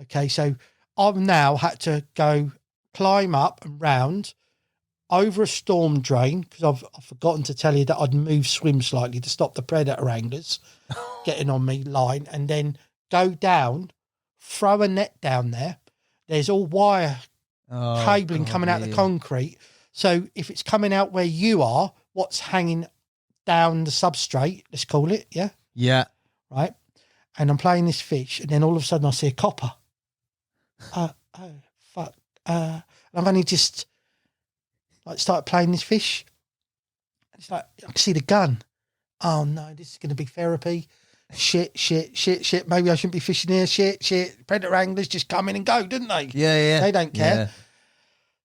Okay, so I've now had to go climb up and round over a storm drain, because I've forgotten to tell you that I'd move swim slightly to stop the predator anglers getting on me line, and then go down, throw a net down there. There's all wire cabling coming out the concrete. So if it's coming out where you are, what's hanging down the substrate, let's call it, yeah? Yeah. Right? And I'm playing this fish, and then all of a sudden I see a copper. Oh, fuck. And I've only just like started playing this fish. And it's like, I can see the gun. Oh no, this is going to be therapy. Shit. Maybe I shouldn't be fishing here. Shit. Predator anglers just come in and go, didn't they? Yeah. They don't care. Yeah.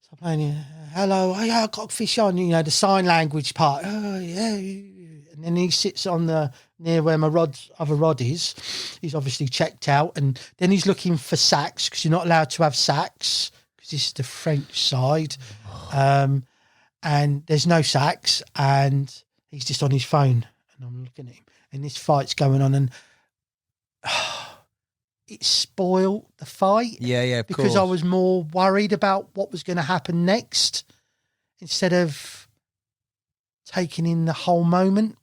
So I'm playing, hello, yeah, I've got fish on, you know, the sign language part. Oh, yeah. And then he sits on the near where my other rod is. He's obviously checked out, and then he's looking for sacks, because you're not allowed to have sacks, because this is the French side. And there's no sacks, and he's just on his phone, and I'm looking at him, and this fight's going on, and it spoiled the fight. Yeah, of because course. I was more worried about what was going to happen next instead of taking in the whole moment.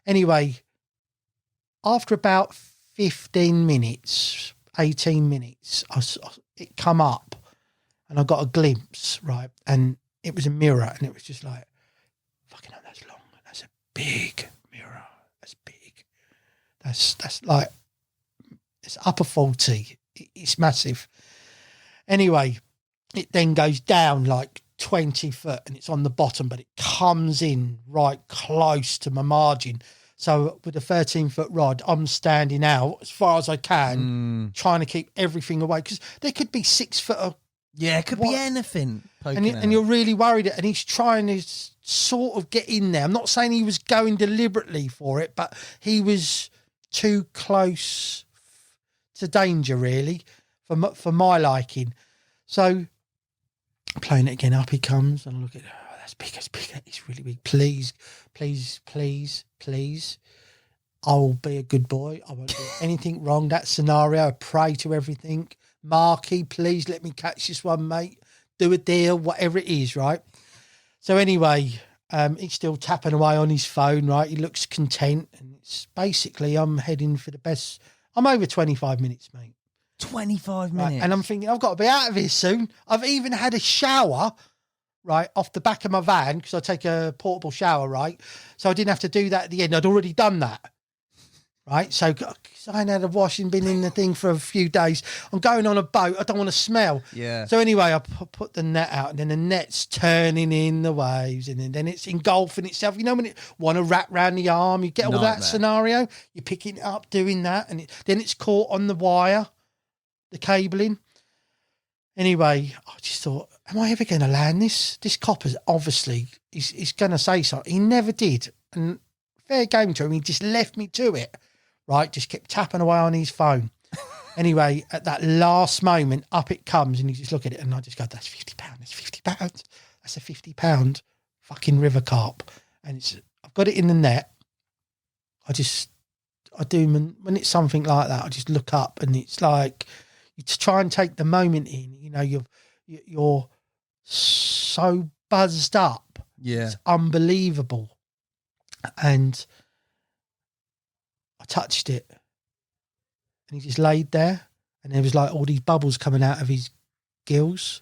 Anyway, after about 15 minutes, 18 minutes, it come up and I got a glimpse, right? And it was a mirror, and it was just like, fucking hell, that's long. That's a big mirror. That's big. That's like, it's upper 40. It's massive. Anyway, it then goes down like 20 foot, and it's on the bottom, but it comes in right close to my margin. So with a 13-foot rod, I'm standing out as far as I can, trying to keep everything away, because there could be 6 foot of... Yeah, it could be anything. And you're really worried, and he's trying to sort of get in there. I'm not saying he was going deliberately for it, but he was too close to danger, really, for my liking. So I'm playing it again. Up he comes, and I look at it. Oh, that's big. It's really big. Please. I'll be a good boy. I won't do anything wrong. That scenario, I pray to everything. Marky, please let me catch this one, mate. Do a deal, whatever it is, right? So anyway, he's still tapping away on his phone, right? He looks content, and it's basically, I'm heading for the best. I'm over 25 minutes, mate. 25 minutes. Right? And I'm thinking, I've got to be out of here soon. I've even had a shower, right, off the back of my van, because I take a portable shower, right? So I didn't have to do that at the end. I'd already done that, right? So I ain't had a washing, been in the thing for a few days. I'm going on a boat. I don't want to smell. Yeah. So anyway, I put the net out, and then the net's turning in the waves, and then it's engulfing itself. You know, when it want to wrap round the arm, you get all that scenario. You're picking it up, doing that, and then it's caught on the wire, the cabling. Anyway, I just thought, am I ever going to land this? This copper's obviously, he's going to say something. He never did. And fair game to him, he just left me to it, right? Just kept tapping away on his phone. Anyway, at that last moment, up it comes, and you just look at it, and I just go, that's £50. That's £50. That's a £50 fucking river carp. And I've got it in the net. I do, when it's something like that, I just look up, and it's like, You try and take the moment in. You know, you're so buzzed up. Yeah. It's unbelievable. And I touched it, and he just laid there, and there was like all these bubbles coming out of his gills.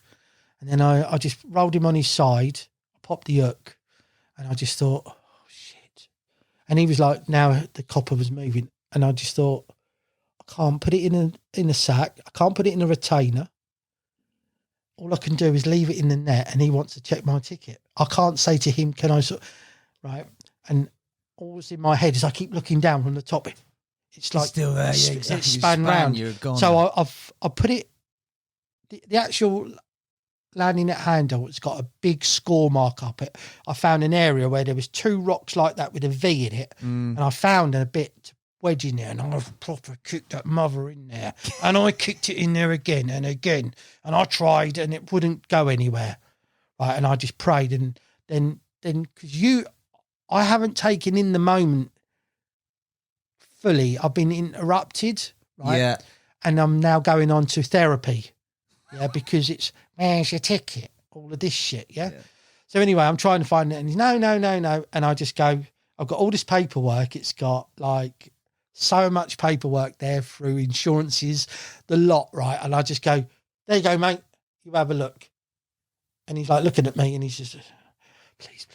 And then I just rolled him on his side, popped the hook, and I just thought, oh, shit. And he was like, now the copper was moving. And I just thought, I can't put it in a sack. I can't put it in a retainer. All I can do is leave it in the net, and he wants to check my ticket. I can't say to him, can I, right? And all that's in my head is I keep looking down from the top. It's like, still there, yeah, exactly. It's span round. You're gone. So I put it, the actual landing net handle, it's got a big score mark up it. I found an area where there was 2 rocks like that with a V in it, and I found a bit wedge in there, and I proper kicked that mother in there, and I kicked it in there again and again, and I tried, and it wouldn't go anywhere, right? And I just prayed, and then because I haven't taken in the moment fully. I've been interrupted, right? Yeah. And I'm now going on to therapy, yeah, because it's, where's your ticket? All of this shit, yeah? So anyway, I'm trying to find it, and he's, no. And I just go, I've got all this paperwork. It's got like so much paperwork there through insurances, the lot, right? And I just go, there you go, mate. You have a look. And he's like looking at me, and he's just, please.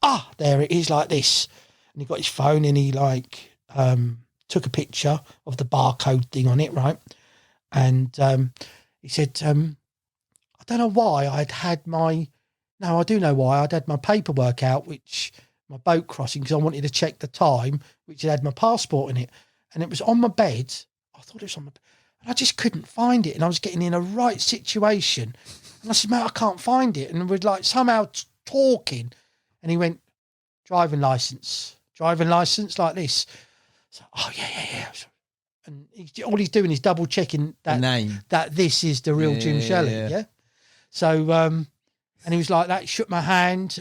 Ah, there it is, like this. And he got his phone, and he like took a picture of the barcode thing on it, right? And he said, I don't know why I do know why I'd had my paperwork out, which my boat crossing, because I wanted to check the time, which had my passport in it. And it was on my bed. I thought it was on my bed. And I just couldn't find it. And I was getting in a right situation. And I said, mate, I can't find it. And we're like somehow talking. And he went, driving license like this. So, oh, yeah. And all he's doing is double checking that name, that this is the real Jim Shelley. Yeah. So, and he was like that, shook my hand.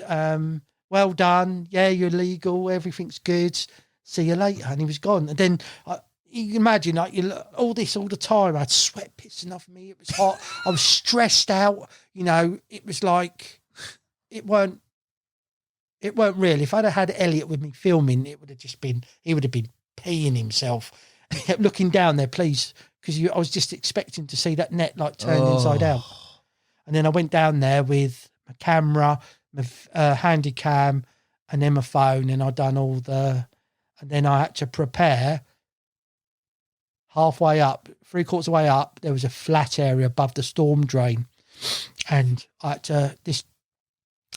Well done. Yeah, you're legal. Everything's good. See you later. And he was gone. And then you can imagine, like, all this all the time. I had sweat pissing off me. It was hot. I was stressed out. You know, it was like, it weren't real. If I'd have had Elliot with me filming, he would have been peeing himself. He kept looking down there, please, because I was just expecting to see that net like turned inside out. And then I went down there with my camera, my handy cam, and then my phone, and I done and then I had to prepare. Halfway up, 3/4 way up, there was a flat area above the storm drain, and I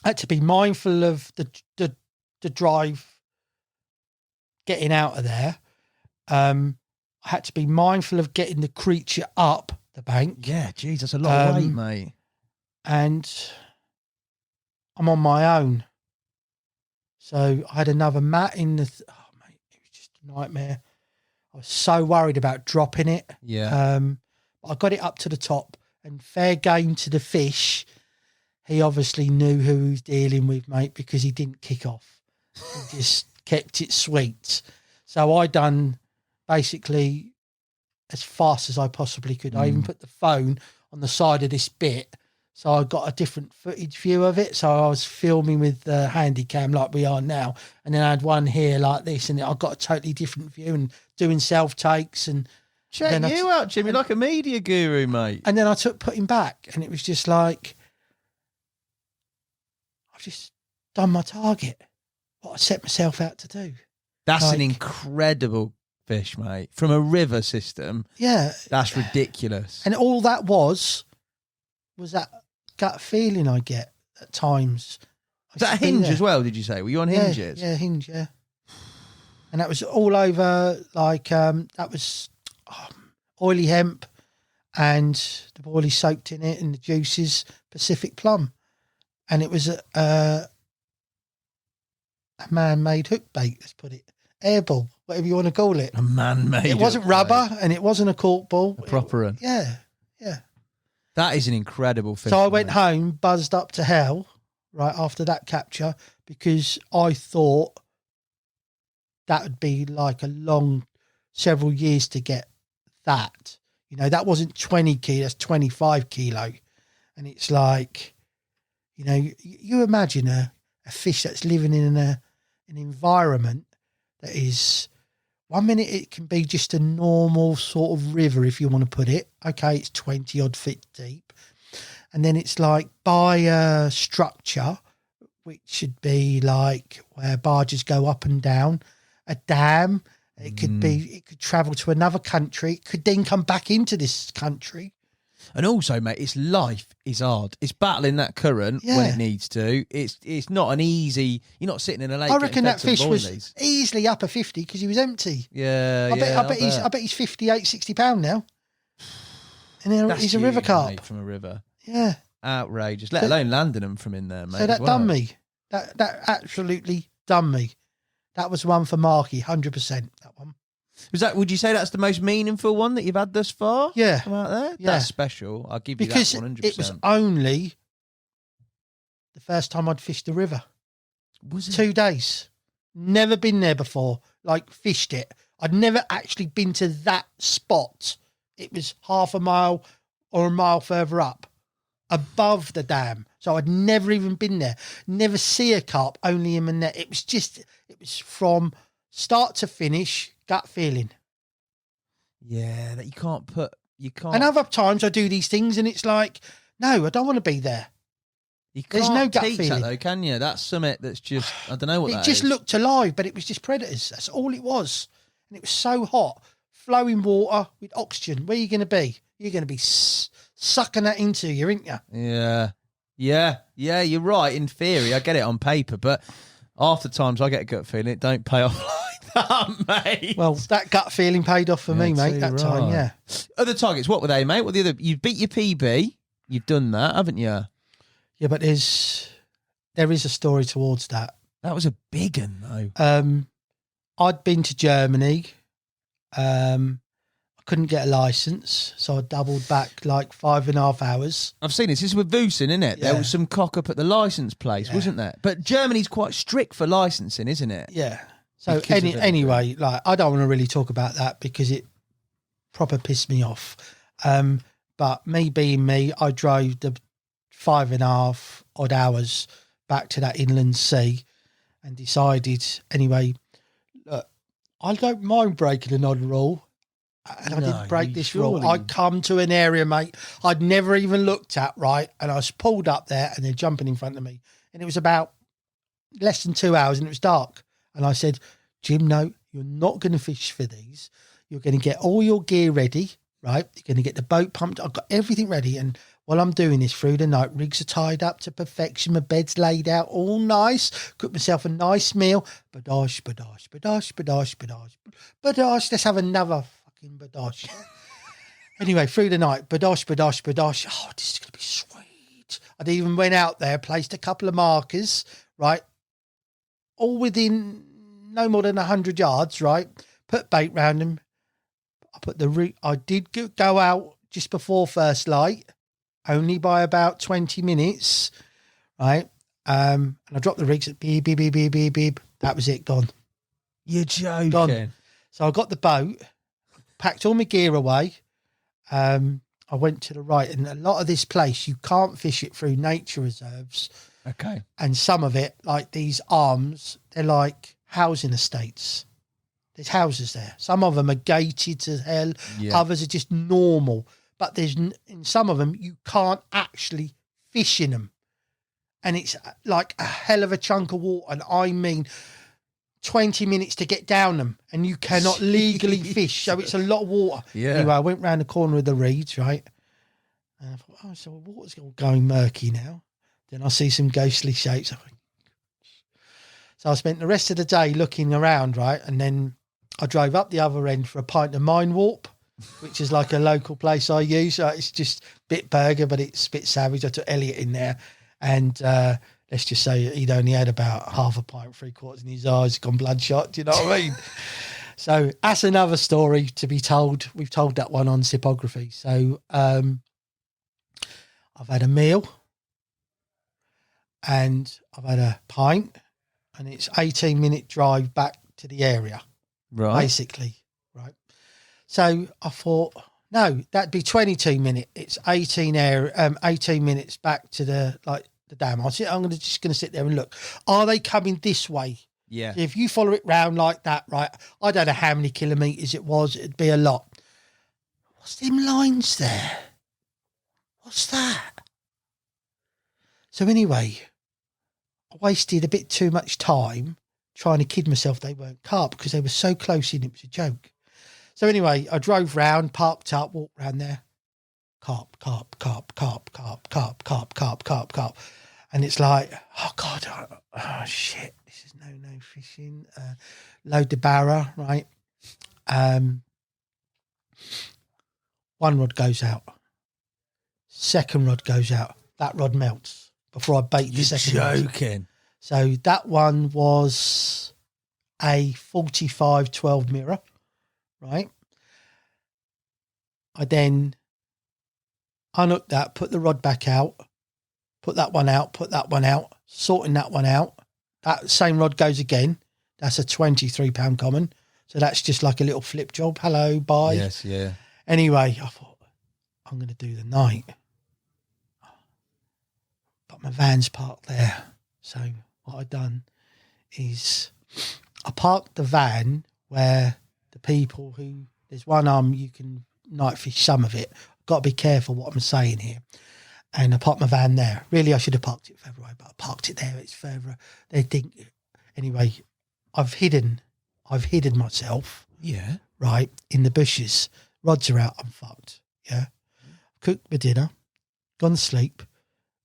had to be mindful of the drive getting out of there. I had to be mindful of getting the creature up the bank. Yeah, geez, that's a lot of weight, mate. And I'm on my own. So I had another mat in the... mate, it was just a nightmare. I was so worried about dropping it. Yeah. I got it up to the top, and fair game to the fish. He obviously knew who he was dealing with, mate, because he didn't kick off. He just kept it sweet. So I done basically as fast as I possibly could. I even put the phone on the side of this bit, so I got a different footage view of it. So I was filming with the handy cam like we are now, and then I had one here like this, and I got a totally different view and doing self takes. And check you out, Jim. You're like a media guru, mate. And then I put him back, and it was just like, I've just done my target, what I set myself out to do. That's an incredible fish, mate. From a river system. Yeah. That's ridiculous. And all that was that gut feeling I get at times. Was that a hinge as well, did you say? Were you on hinges? Yeah, hinge, yeah. And that was all over, like, that was oily hemp, and the oily soaked in it, and the juices, Pacific plum. And it was a man-made hook bait, let's put it. Airball, whatever you want to call it. A man-made. It wasn't rubber, and it wasn't a cork ball. A proper one. Yeah. That is an incredible fish. So I went home, buzzed up to hell, right, after that capture, because I thought that would be like a long several years to get that. You know, that wasn't 20 kilo, that's 25 kilo. And it's like, you know, you imagine a fish that's living in an environment that is, 1 minute it can be just a normal sort of river, if you want to put it. Okay, it's 20 odd feet deep. And then it's like by a structure, which should be like where barges go up and down, a dam. It could travel to another country. It could then come back into this country. And also, mate, its life is hard. It's battling that current when it needs to. It's not an easy. You're not sitting in a lake. I reckon that fish was boilies. easily upper 50 because he was empty. Yeah, I bet he's 58, 60 pound now. And he's a river huge, carp mate, from a river. Yeah, outrageous. Let alone landing them from in there, mate. so that done me. That absolutely done me. That was one for Marky, 100%. That one. Would you say that's the most meaningful one that you've had thus far? Yeah. Come out there? Yeah. That's special. I'll give you Because that 100%. it was only the first time I'd fished the river. Was it? 2 days. Never been there before. Like, fished it. I'd never actually been to that spot. It was half a mile or a mile further up, above the dam. So I'd never even been there. Never see a carp, only in my net. It was from start to finish, gut feeling. Yeah, that you can't. And other times I do these things and it's like, no, I don't want to be there. You There's can't no gut teach feeling. that though, can you? That's something that's just, I don't know what It that just is. looked alive, but it was just predators. That's all it was. And it was so hot. Flowing water with oxygen. Where are you going to be? You're going to be sucking that into you, aren't you? Yeah, you're right. In theory, I get it on paper, but half the times I get a gut feeling it don't pay off like that, mate. Well, that gut feeling paid off for me, mate, that time, yeah. Other targets, what were they, mate? What the other? You beat your PB. You've done that, haven't you? Yeah, but there is a story towards that. That was a big one, though. I'd been to Germany. I couldn't get a license, so I doubled back like 5.5 hours. I've seen this. This is with Vucin, isn't it? Yeah. There was some cock up at the licence place, wasn't there? But Germany's quite strict for licensing, isn't it? Yeah. So Because of anyway, like I don't want to really talk about that because it proper pissed me off. But me being me, I drove the 5.5 odd hours back to that inland sea and decided, anyway, look, I don't mind breaking an odd rule. And I didn't break this rule. I'd come to an area, mate, I'd never even looked at, right? And I was pulled up there and they're jumping in front of me. And it was about less than 2 hours and it was dark. And I said, Jim, no, you're not going to fish for these. You're going to get all your gear ready, right? You're going to get the boat pumped. I've got everything ready. And while I'm doing this through the night, rigs are tied up to perfection. My bed's laid out all nice. Cook myself a nice meal. Badosh, badosh, badosh, badosh, badosh, badosh. Let's have another fucking badosh. Anyway, through the night, badosh, badosh, badosh. Oh, this is going to be sweet. I'd even went out there, placed a couple of markers, right? All within no more than 100 yards, right? Put bait round them. I did go out just before first light, only by about 20 minutes, right? And I dropped the rigs at beep, beep, beep, beep, beep, beep. That was it, gone. You're joking. Gone. So I got the boat, packed all my gear away. I went to the right, and a lot of this place, you can't fish it through nature reserves. Okay. And some of it, like these arms, they're like housing estates. There's houses there. Some of them are gated to hell. Yeah. Others are just normal. But in some of them, you can't actually fish in them. And it's like a hell of a chunk of water. And I mean 20 minutes to get down them. And you cannot legally fish. So it's a lot of water. Yeah. Anyway, I went round the corner of the reeds, right? And I thought, oh, so the water's all going murky now. Then I see some ghostly shapes. So I spent the rest of the day looking around, right? And then I drove up the other end for a pint of Mine Warp, which is like a local place I use. It's just a bit burger, but it's a bit savage. I took Elliot in there and let's just say he'd only had about half a pint, 3/4 in his eyes, gone bloodshot. Do you know what I mean? So that's another story to be told. We've told that one on Sipography. So I've had a meal and I've had a pint and it's 18-minute drive back to the area. Right. Basically, right? So I thought, no, that'd be 22 minutes. It's 18 minutes back to the dam. I'm just going to sit there and look. Are they coming this way? Yeah. If you follow it round like that, right? I don't know how many kilometres it was. It'd be a lot. What's them lines there? What's that? So anyway, I wasted a bit too much time trying to kid myself they weren't carp because they were so close in, it was a joke. So anyway, I drove round, parked up, walked round there. Carp, carp, carp, carp, carp, carp, carp, carp, carp, carp. And it's like, oh, God, oh shit, this is no fishing. Load the barra, right? One rod goes out. Second rod goes out. That rod melts before I bait the second rod. You're joking. So that one was a 45-12 mirror, right? I then unhooked that, put the rod back out, put that one out, sorting that one out. That same rod goes again. That's a 23-pound common. So that's just like a little flip job. Hello, bye. Yes, yeah. Anyway, I thought, I'm going to do the night. But my van's parked there. So what I've done is I parked the van where the people who, there's one you can night fish some of it. Got to be careful what I'm saying here. And I parked my van there. Really, I should have parked it further away, but I parked it there. It's further. They think, anyway, I've hidden myself. Yeah. Right, in the bushes. Rods are out, I'm fucked. Yeah. Cooked my dinner, gone to sleep.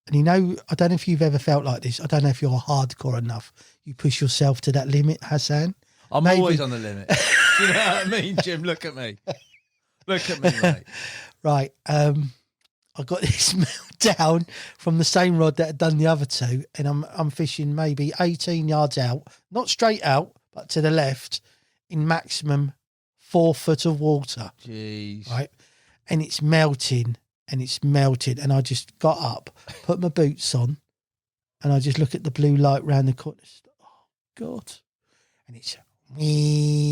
And I don't know if you've ever felt like this. I don't know if you're hardcore enough. You push yourself to that limit, Hassan. I'm always on the limit. Do you know what I mean, Jim? Look at me. Look at me, mate. Right. I got this meltdown from the same rod that had done the other two, and I'm fishing maybe 18 yards out, not straight out, but to the left, in maximum 4 foot of water. Jeez. Right. And it's melting. And I just got up, put my boots on, and I just look at the blue light round the corner. Oh, God. And it's wee.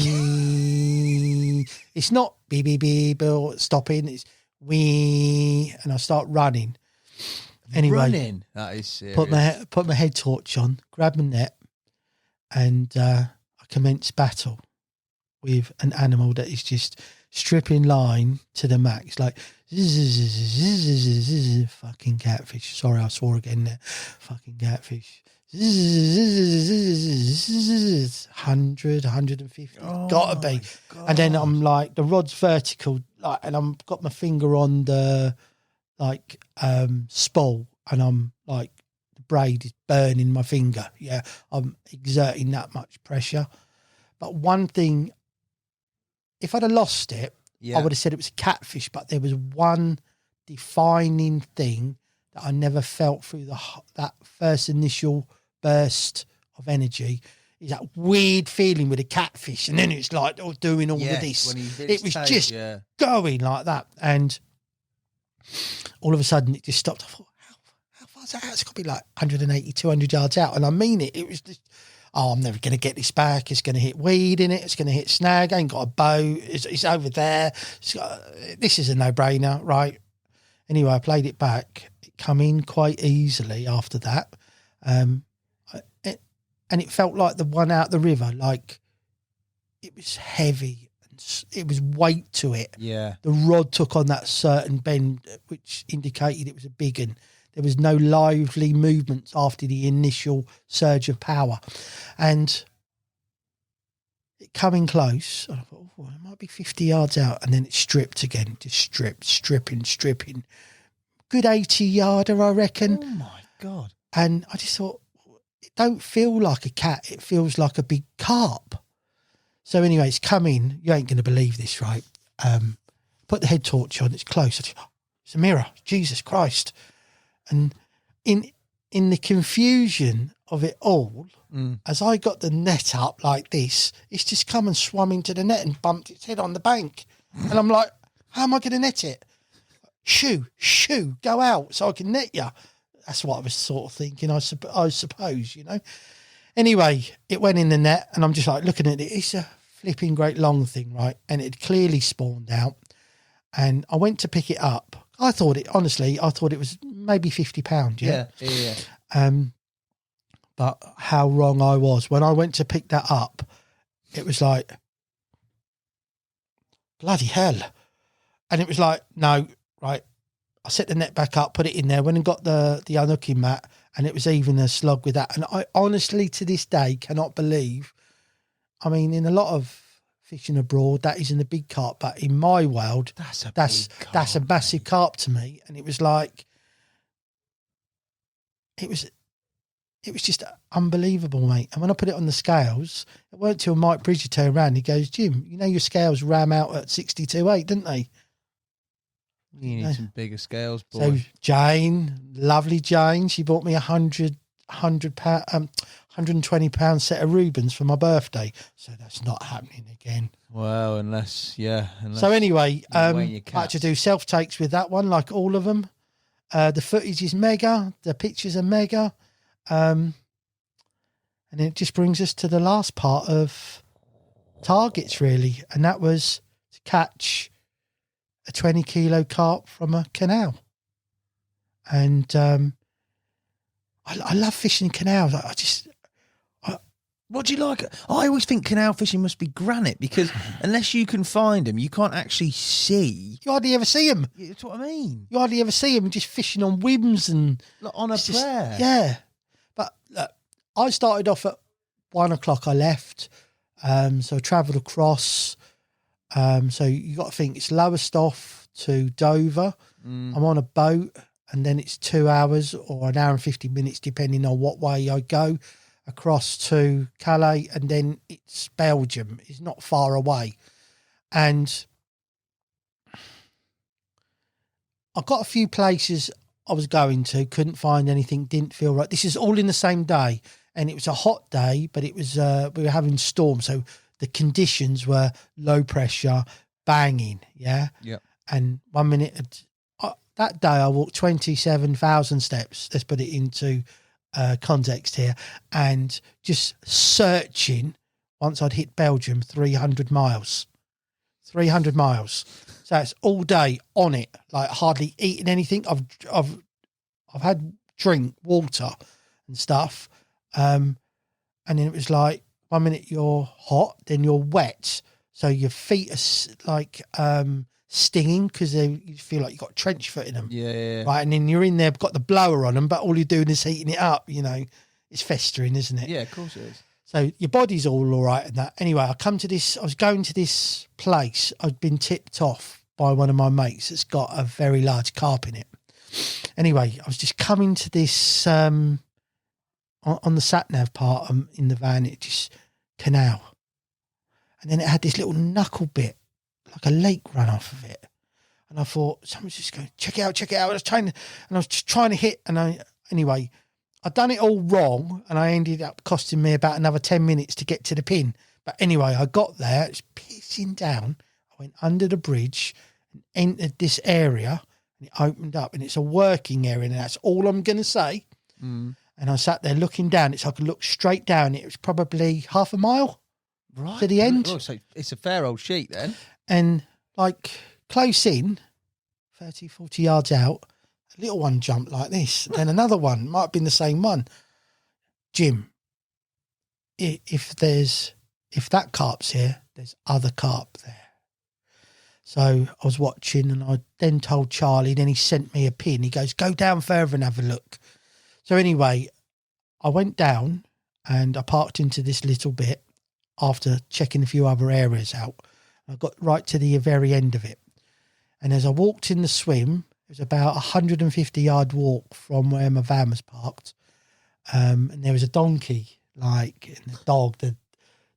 It's not beep, beep, beep, or stopping. It's wee. And I start running. Anyway. Running? That is serious. Put my head torch on, grab my net, and I commence battle with an animal that is just stripping line to the max, like fucking catfish. Sorry, I swore again there. Fucking catfish. 100, 150. Oh, gotta be. God. And then I'm like, the rod's vertical, like, and I'm got my finger on the spool, and I'm like, the braid is burning my finger. Yeah, I'm exerting that much pressure. But one thing, if I'd have lost it, I would have said it was a catfish, but there was one defining thing that I never felt through that first initial burst of energy, is that weird feeling with a catfish, and then it's like doing all of this. It was just going like that, and all of a sudden it just stopped. I thought, how far is that? It's got to be like 180, 200 yards out, and I mean it. It was just, I'm never going to get this back. It's going to hit weed in it. It's going to hit snag. I ain't got a boat. It's over there. This is a no-brainer, right? Anyway, I played it back. It come in quite easily after that. And it felt like the one out the river, like it was heavy. It was weight to it. Yeah. The rod took on that certain bend, which indicated it was a big one. There was no lively movements after the initial surge of power. And it coming close, and I thought, oh, it might be 50 yards out. And then it stripped again, just stripping. Good 80 yarder, I reckon. Oh, my God. And I just thought, it don't feel like a cat. It feels like a big carp. So anyway, it's coming. You ain't going to believe this, right? Put the head torch on. It's close. It's a mirror. Jesus Christ. And in the confusion of it all, as I got the net up like this, it's just come and swum into the net and bumped its head on the bank. And I'm like, how am I going to net it? Shoo, go out so I can net you. That's what I was sort of thinking, I suppose, you know. Anyway, it went in the net, and I'm just like looking at it. It's a flipping great long thing, right? And it clearly spawned out. And I went to pick it up. I thought it was maybe £50. Yeah. But how wrong I was. When I went to pick that up, it was like, bloody hell. And it was like, no, right. I set the net back up, put it in there, went and got the unhooking mat, and it was even a slog with that. And I honestly, to this day, cannot believe, I mean, in a lot of fishing abroad, that isn't a big carp, but in my world, that's a massive carp to me. And it was like, it was just unbelievable, mate. And when I put it on the scales, it weren't till Mike Bridger turned around and he goes, Jim, you know your scales ram out at 62.8, didn't they? You need some bigger scales, boy. So Jane, lovely Jane, she bought me £120 set of Reubens for my birthday. So that's not happening again. Well, unless. So anyway, I had to do self-takes with that one, like all of them. The footage is mega. The pictures are mega. And it just brings us to the last part of targets, really. And that was to catch a 20 kilo carp from a canal. And I love fishing canals. What do you like? I always think canal fishing must be granite because unless you can find them, you can't actually see. You hardly ever see them. That's what I mean. You hardly ever see them just fishing on whims and... Like on a prayer. Yeah. But look, I started off at 1 o'clock. I left. So I travelled across. So you got to think it's Lowestoft to Dover. I'm on a boat and then it's 2 hours or an hour and 50 minutes, depending on what way I go, across to Calais, and then it's Belgium. It's not far away. And I got a few places I was going to, couldn't find anything, didn't feel right. This is all in the same day. And it was a hot day, but it was we were having storms. So the conditions were low pressure, banging, yeah? Yeah. And 1 minute, that day I walked 27,000 steps. Let's put it into context here. And just searching, once I'd hit Belgium, 300 miles. 300 miles. So it's all day on it, like hardly eating anything. I've had drink, water and stuff. And then it was like 1 minute you're hot, then you're wet. So your feet are like stinging because you feel like you've got trench foot in them. Yeah. Right. And then you're in there, got the blower on them, but all you're doing is heating it up. You know, it's festering, isn't it? Yeah, of course it is. So your body's all right and that. Anyway, I was going to this place. I'd been tipped off by one of my mates that's got a very large carp in it. Anyway, I was just coming to this, on the sat-nav part in the van, it just canal. And then it had this little knuckle bit, like a lake run off of it. And I thought, someone's just going, check it out. I was just trying to hit. And anyway, I'd done it all wrong, and I ended up costing me about another 10 minutes to get to the pin. But anyway, I got there, it's pissing down. I went under the bridge and entered this area, and it opened up, and it's a working area, and that's all I'm going to say. And I sat there looking down. So I could look straight down. It was probably half a mile to the end. Oh, so it's a fair old sheet then. And like close in, 30, 40 yards out, a little one jumped like this. Then another one, might have been the same one. Jim, if that carp's here, there's other carp there. So I was watching, and I then told Charlie, then he sent me a pin. He goes, go down further and have a look. So anyway, I went down and I parked into this little bit after checking a few other areas out. I got right to the very end of it. And as I walked in the swim, it was about 150-yard walk from where my van was parked. And there was a donkey, like, and the dog,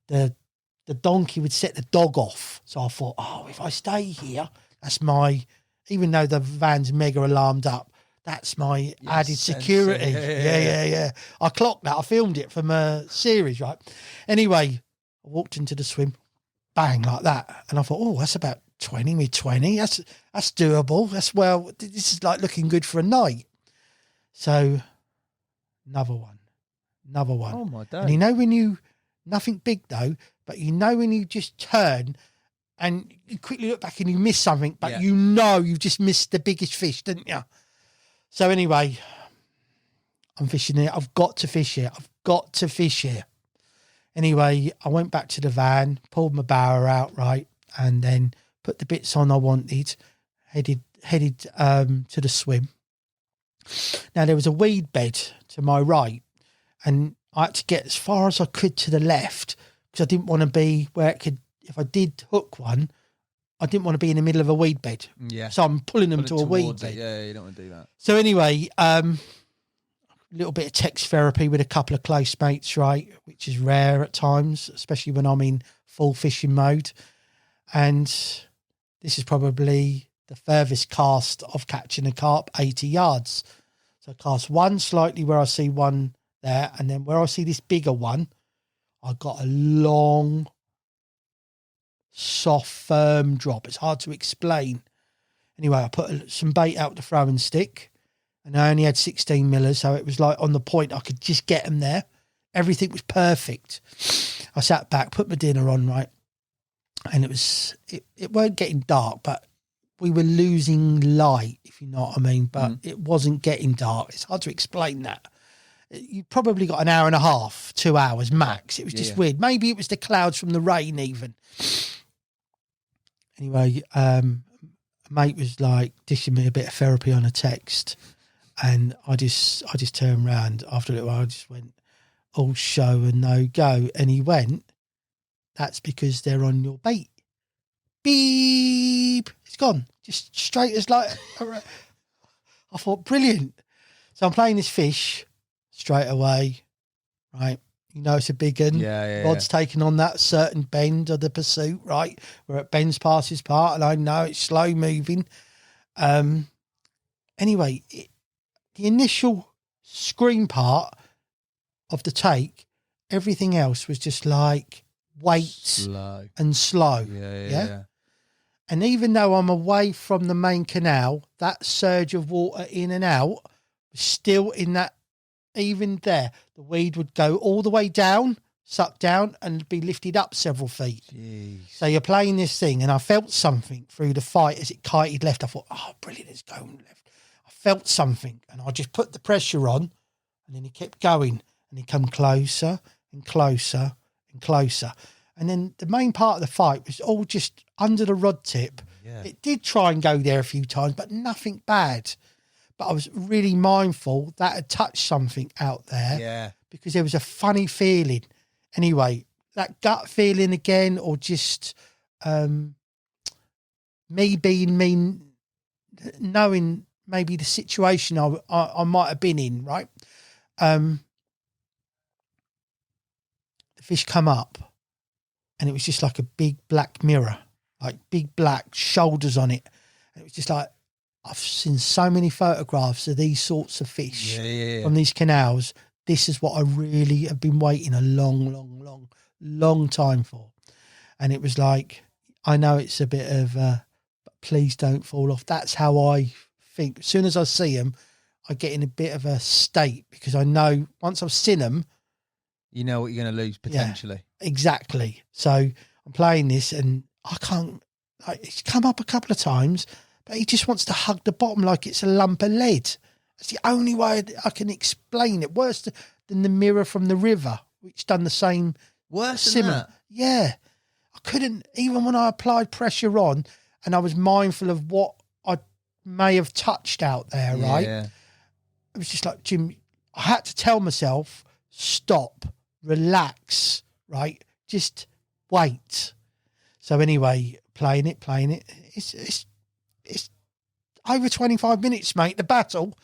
the donkey would set the dog off. So I thought, if I stay here, that's my, even though the van's mega alarmed up, that's my added security. Yeah. I clocked that. I filmed it from a series, right? Anyway, I walked into the swim, bang, like that. And I thought, that's about 20, mid-20. That's doable. This is like looking good for a night. So another one. Oh, my day. And you know when nothing big though, But you know when you just turn and you quickly look back and you miss something, but Yeah. you know you've just missed the biggest fish, didn't you? So anyway, I'm fishing here. I've got to fish here. I've got to fish here. Anyway, I went back to the van, pulled my barrow out, right, and then put the bits on I wanted, headed to the swim. Now, there was a weed bed to my right, and I had to get as far as I could to the left because I didn't want to be where it could, if I did hook one, I didn't want to be in the middle of a weed bed. Yeah. So I'm pulling them to a weed towards bed. it. Yeah, you don't want to do that. So anyway, a little bit of text therapy with a couple of close mates, right, which is rare at times, especially when I'm in full fishing mode. And this is probably the furthest cast of catching a carp, 80 yards. So I cast one slightly where I see one there, and then where I see this bigger one, I got a long, soft, firm drop. It's hard to explain. Anyway, I put some bait out the throwing stick, and I only had 16 millers, so it was like on the point. I could just get them there. Everything was perfect. I sat back, put my dinner on, right, and it weren't getting dark, but we were losing light, if you know what I mean, but it wasn't getting dark. It's hard to explain that. You probably got an hour and a half, 2 hours max. It was just weird. Maybe it was the clouds from the rain even. Anyway, a mate was like dishing me a bit of therapy on a text, and I just turned around after a little while. I just went, all show and no go. And he went, that's because they're on your bait. Beep. It's gone. Just straight as like, I thought, brilliant. So I'm playing this fish straight away, right? You know it's a big one. Yeah. Rod's taking on that certain bend of the pursuit, right? Where it bends past his part, and I know it's slow moving. Anyway, the initial screen part of the take, everything else was just like weight and slow. Yeah. And even though I'm away from the main canal, that surge of water in and out was still in that. Even there, the weed would go all the way down, suck down, and be lifted up several feet. Jeez. So you're playing this thing, and I felt something through the fight as it kited left. I thought, oh, brilliant, it's going left. I felt something, and I just put the pressure on, and then he kept going, and he come closer and closer and closer. And then the main part of the fight was all just under the rod tip. Yeah. It did try and go there a few times, but nothing bad. But I was really mindful that had touched something out there because there was a funny feeling. Anyway, that gut feeling again, or just me being me, knowing maybe the situation I might have been in, right? The fish come up, and it was just like a big black mirror, like big black shoulders on it. And it was just like, I've seen so many photographs of these sorts of fish from these canals. This is what I really have been waiting a long time for. And it was like, I know it's a bit of, but please don't fall off. That's how I think. As soon as I see them, I get in a bit of a state because I know once I've seen them, you know what you're going to lose potentially. Yeah, exactly. So I'm playing this, and I can't, like, it's come up a couple of times, but he just wants to hug the bottom like it's a lump of lead. That's the only way I can explain it. Worse than the mirror from the river, which done the same. Worse than that? Yeah. I couldn't, even when I applied pressure on and I was mindful of what I may have touched out there, right? Yeah. It was just like, Jim, I had to tell myself, stop, relax, right? Just wait. So anyway, playing it. It's over 25 minutes, mate, the battle,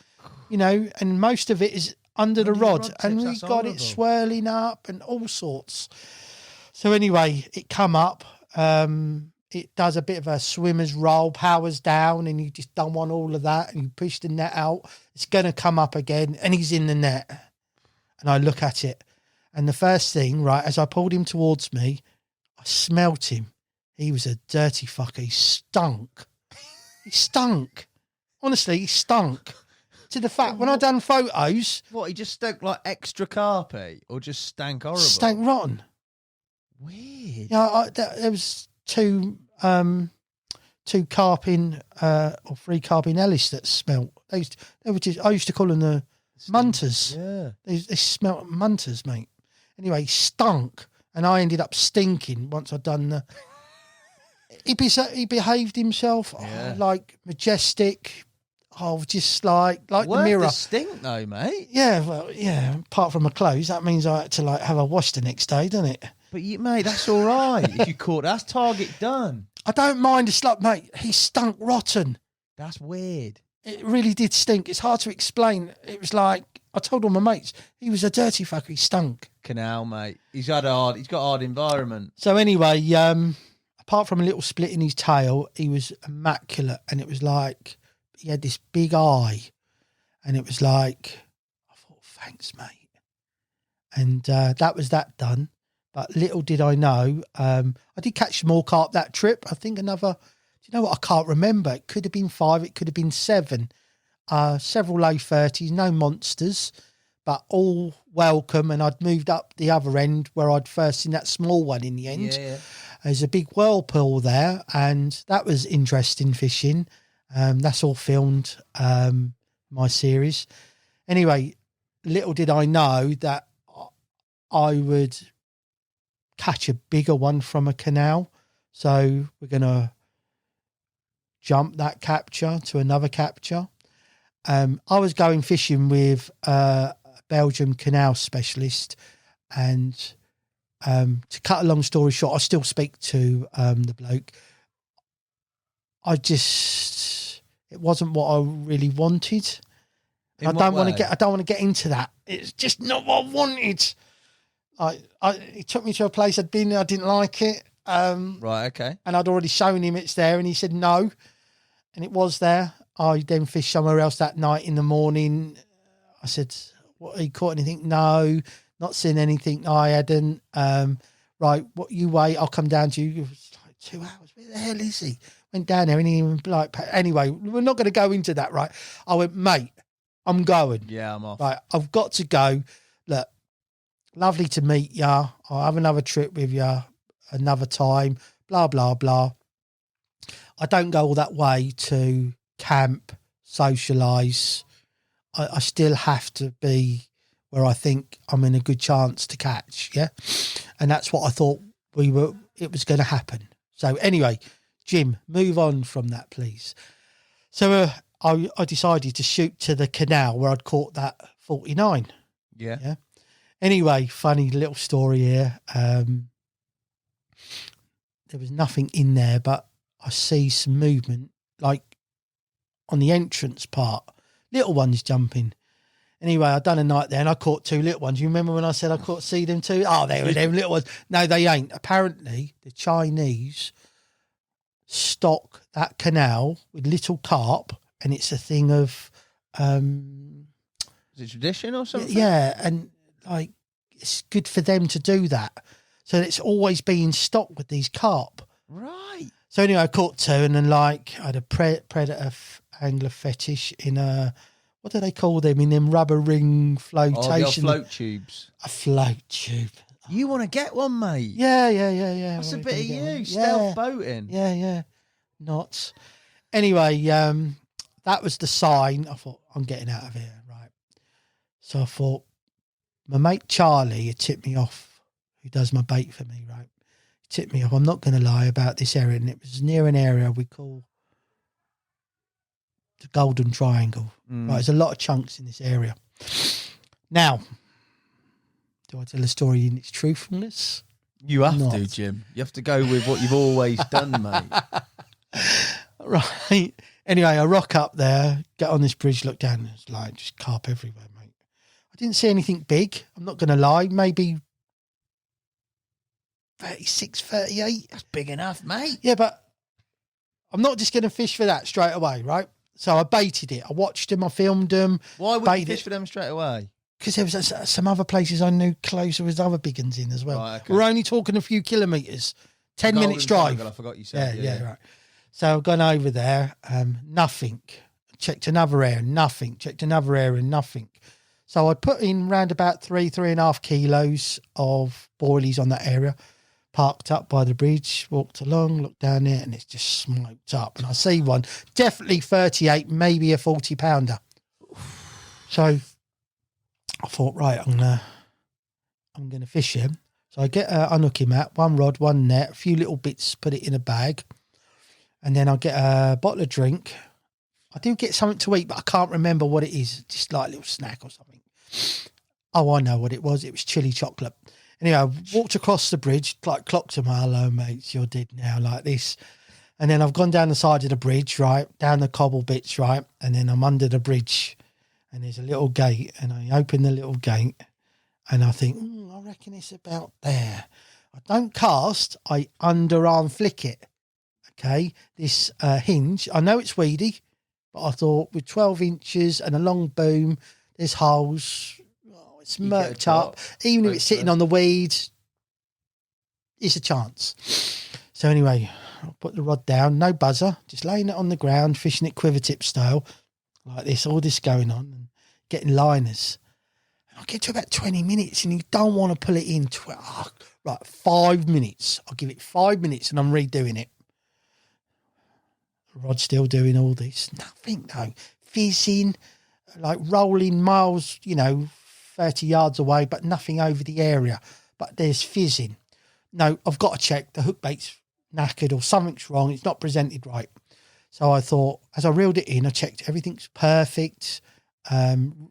you know, and most of it is under the rod and we got it swirling up and all sorts. So anyway, it come up. It does a bit of a swimmer's roll, powers down, and you just don't want all of that, and you push the net out. It's going to come up again, and he's in the net. And I look at it, and the first thing, right, as I pulled him towards me, I smelt him. He was a dirty fucker. He stunk. He stunk. Honestly, he stunk. To the fact, when I done photos... What, he just stank like extra carpy, or just stank horrible? Stank rotten. Weird. Yeah, there was two carp in or 3 carp in Ellis that smelt. They were just. I used to call them the munters. Yeah. They smelt munters, mate. Anyway, stunk, and I ended up stinking once I'd done the. He behaved himself like majestic. Oh, just like the mirror. The stink though, mate. Yeah, well, yeah. Apart from my clothes, that means I had to have a wash the next day, doesn't it? But mate, that's all right. If you caught, that's target done. I don't mind a slut, mate. He stunk rotten. That's weird. It really did stink. It's hard to explain. It was like I told all my mates, he was a dirty fucker. He stunk. Canal, mate. He's got a hard environment. So anyway, apart from a little split in his tail, he was immaculate, and it was like he had this big eye, and it was like I thought, thanks, mate. And that was that done. But little did I know, I did catch more carp that trip. I think another, do you know what? I can't remember. It could have been 5, it could have been 7. Several low 30s, no monsters, but all welcome. And I'd moved up the other end where I'd first seen that small one in the end. Yeah. There's a big whirlpool there, and that was interesting fishing. That's all filmed, my series. Anyway, little did I know that I would catch a bigger one from a canal. So we're going to jump that capture to another capture. I was going fishing with a Belgium canal specialist, and to cut a long story short, I still speak to the bloke. It wasn't what I really wanted. I don't want to get into that. It's just not what I wanted. He took me to a place I'd been. I didn't like it. Right. Okay. And I'd already shown him it's there, and he said no, and it was there. I then fished somewhere else that night in the morning. I said, "What, you caught anything?" No, not seen anything. No, I hadn't. Right, what, you wait, I'll come down to you. It was like 2 hours. Where the hell is he? Went down there and he even anyway, we're not going to go into that, right? I went, mate, I'm going. Yeah, I'm off. Right, I've got to go. Look, lovely to meet ya. I'll have another trip with ya another time, blah, blah, blah. I don't go all that way to camp, socialise. I still have to be where I think I'm in a good chance to catch, yeah? And that's what I thought it was going to happen. So anyway, Jim, move on from that, please. So I decided to shoot to the canal where I'd caught that 49. Yeah. Anyway, funny little story here. There was nothing in there, but I see some movement, like on the entrance part, little ones jumping. Anyway, I'd done a night there and I caught 2 little ones. You remember when I said I see them too? Oh, they were them little ones. No, they ain't. Apparently, the Chinese stock that canal with little carp, and it's a thing of... is it tradition or something? Yeah, and like it's good for them to do that. So it's always being stocked with these carp. Right. So anyway, I caught 2, and then I had a predator angler fetish in a... What do they call them? In them rubber ring flotation. Oh, the old float tubes. A float tube. You want to get one, mate? Yeah. That's a bit of you, stealth boating. Yeah. Not. Anyway, that was the sign. I thought, I'm getting out of here, right? So I thought, my mate Charlie had tipped me off, who does my bait for me, right? He tipped me off. I'm not going to lie about this area, and it was near an area we call the Golden Triangle. Right, there's a lot of chunks in this area. Now, do I tell a story in its truthfulness? You have to, Jim. You have to go with what you've always done, mate. Right. Anyway, I rock up there, get on this bridge, look down, and it's like just carp everywhere, mate. I didn't see anything big. I'm not going to lie. Maybe 36, 38. That's big enough, mate. Yeah, but I'm not just going to fish for that straight away, right? So I baited it. I watched them. I filmed them. Why would you fish for them straight away? Because there was some other places I knew closer with other big ones in as well. Right, okay. We're only talking a few kilometres, 10 minutes drive. Triangle, I forgot you said. Yeah, right. So I've gone over there, nothing. Checked another area, nothing. Checked another area, nothing. So I put in round about 3.5 kilos of boilies on that area. parked up by the bridge, walked along, looked down there, and it's just smoked up. And I see one, definitely 38, maybe a 40-pounder. So I thought, right, I'm gonna fish him. So I get a unhooking mat, one rod, one net, a few little bits, put it in a bag, and then I get a bottle of drink. I do get something to eat, but I can't remember what it is. Just like a little snack or something. Oh, I know what it was. It was chili chocolate. Anyway, I walked across the bridge, like clocked him, hello, mates, you're dead now, like this. And then I've gone down the side of the bridge, right, down the cobble bits, right, and then I'm under the bridge, and there's a little gate, and I open the little gate, and I think, I reckon it's about there. I don't cast, I underarm flick it, okay? This hinge, I know it's weedy, but I thought with 12 inches and a long boom, there's holes, it's murked up. Even if it's sitting on the weeds, it's a chance. So anyway, I'll put the rod down, no buzzer, just laying it on the ground, fishing it quiver tip style, like this, all this going on, and getting liners. And I get to about 20 minutes, and you don't want to pull it in. Right, 5 minutes. I'll give it 5 minutes, and I'm redoing it. The rod's still doing all this. Nothing, though. Fizzing, like rolling miles, 30 yards away, but nothing over the area. But there's fizzing. No, I've got to check. The hook bait's knackered or something's wrong. It's not presented right. So I thought, as I reeled it in, I checked everything's perfect.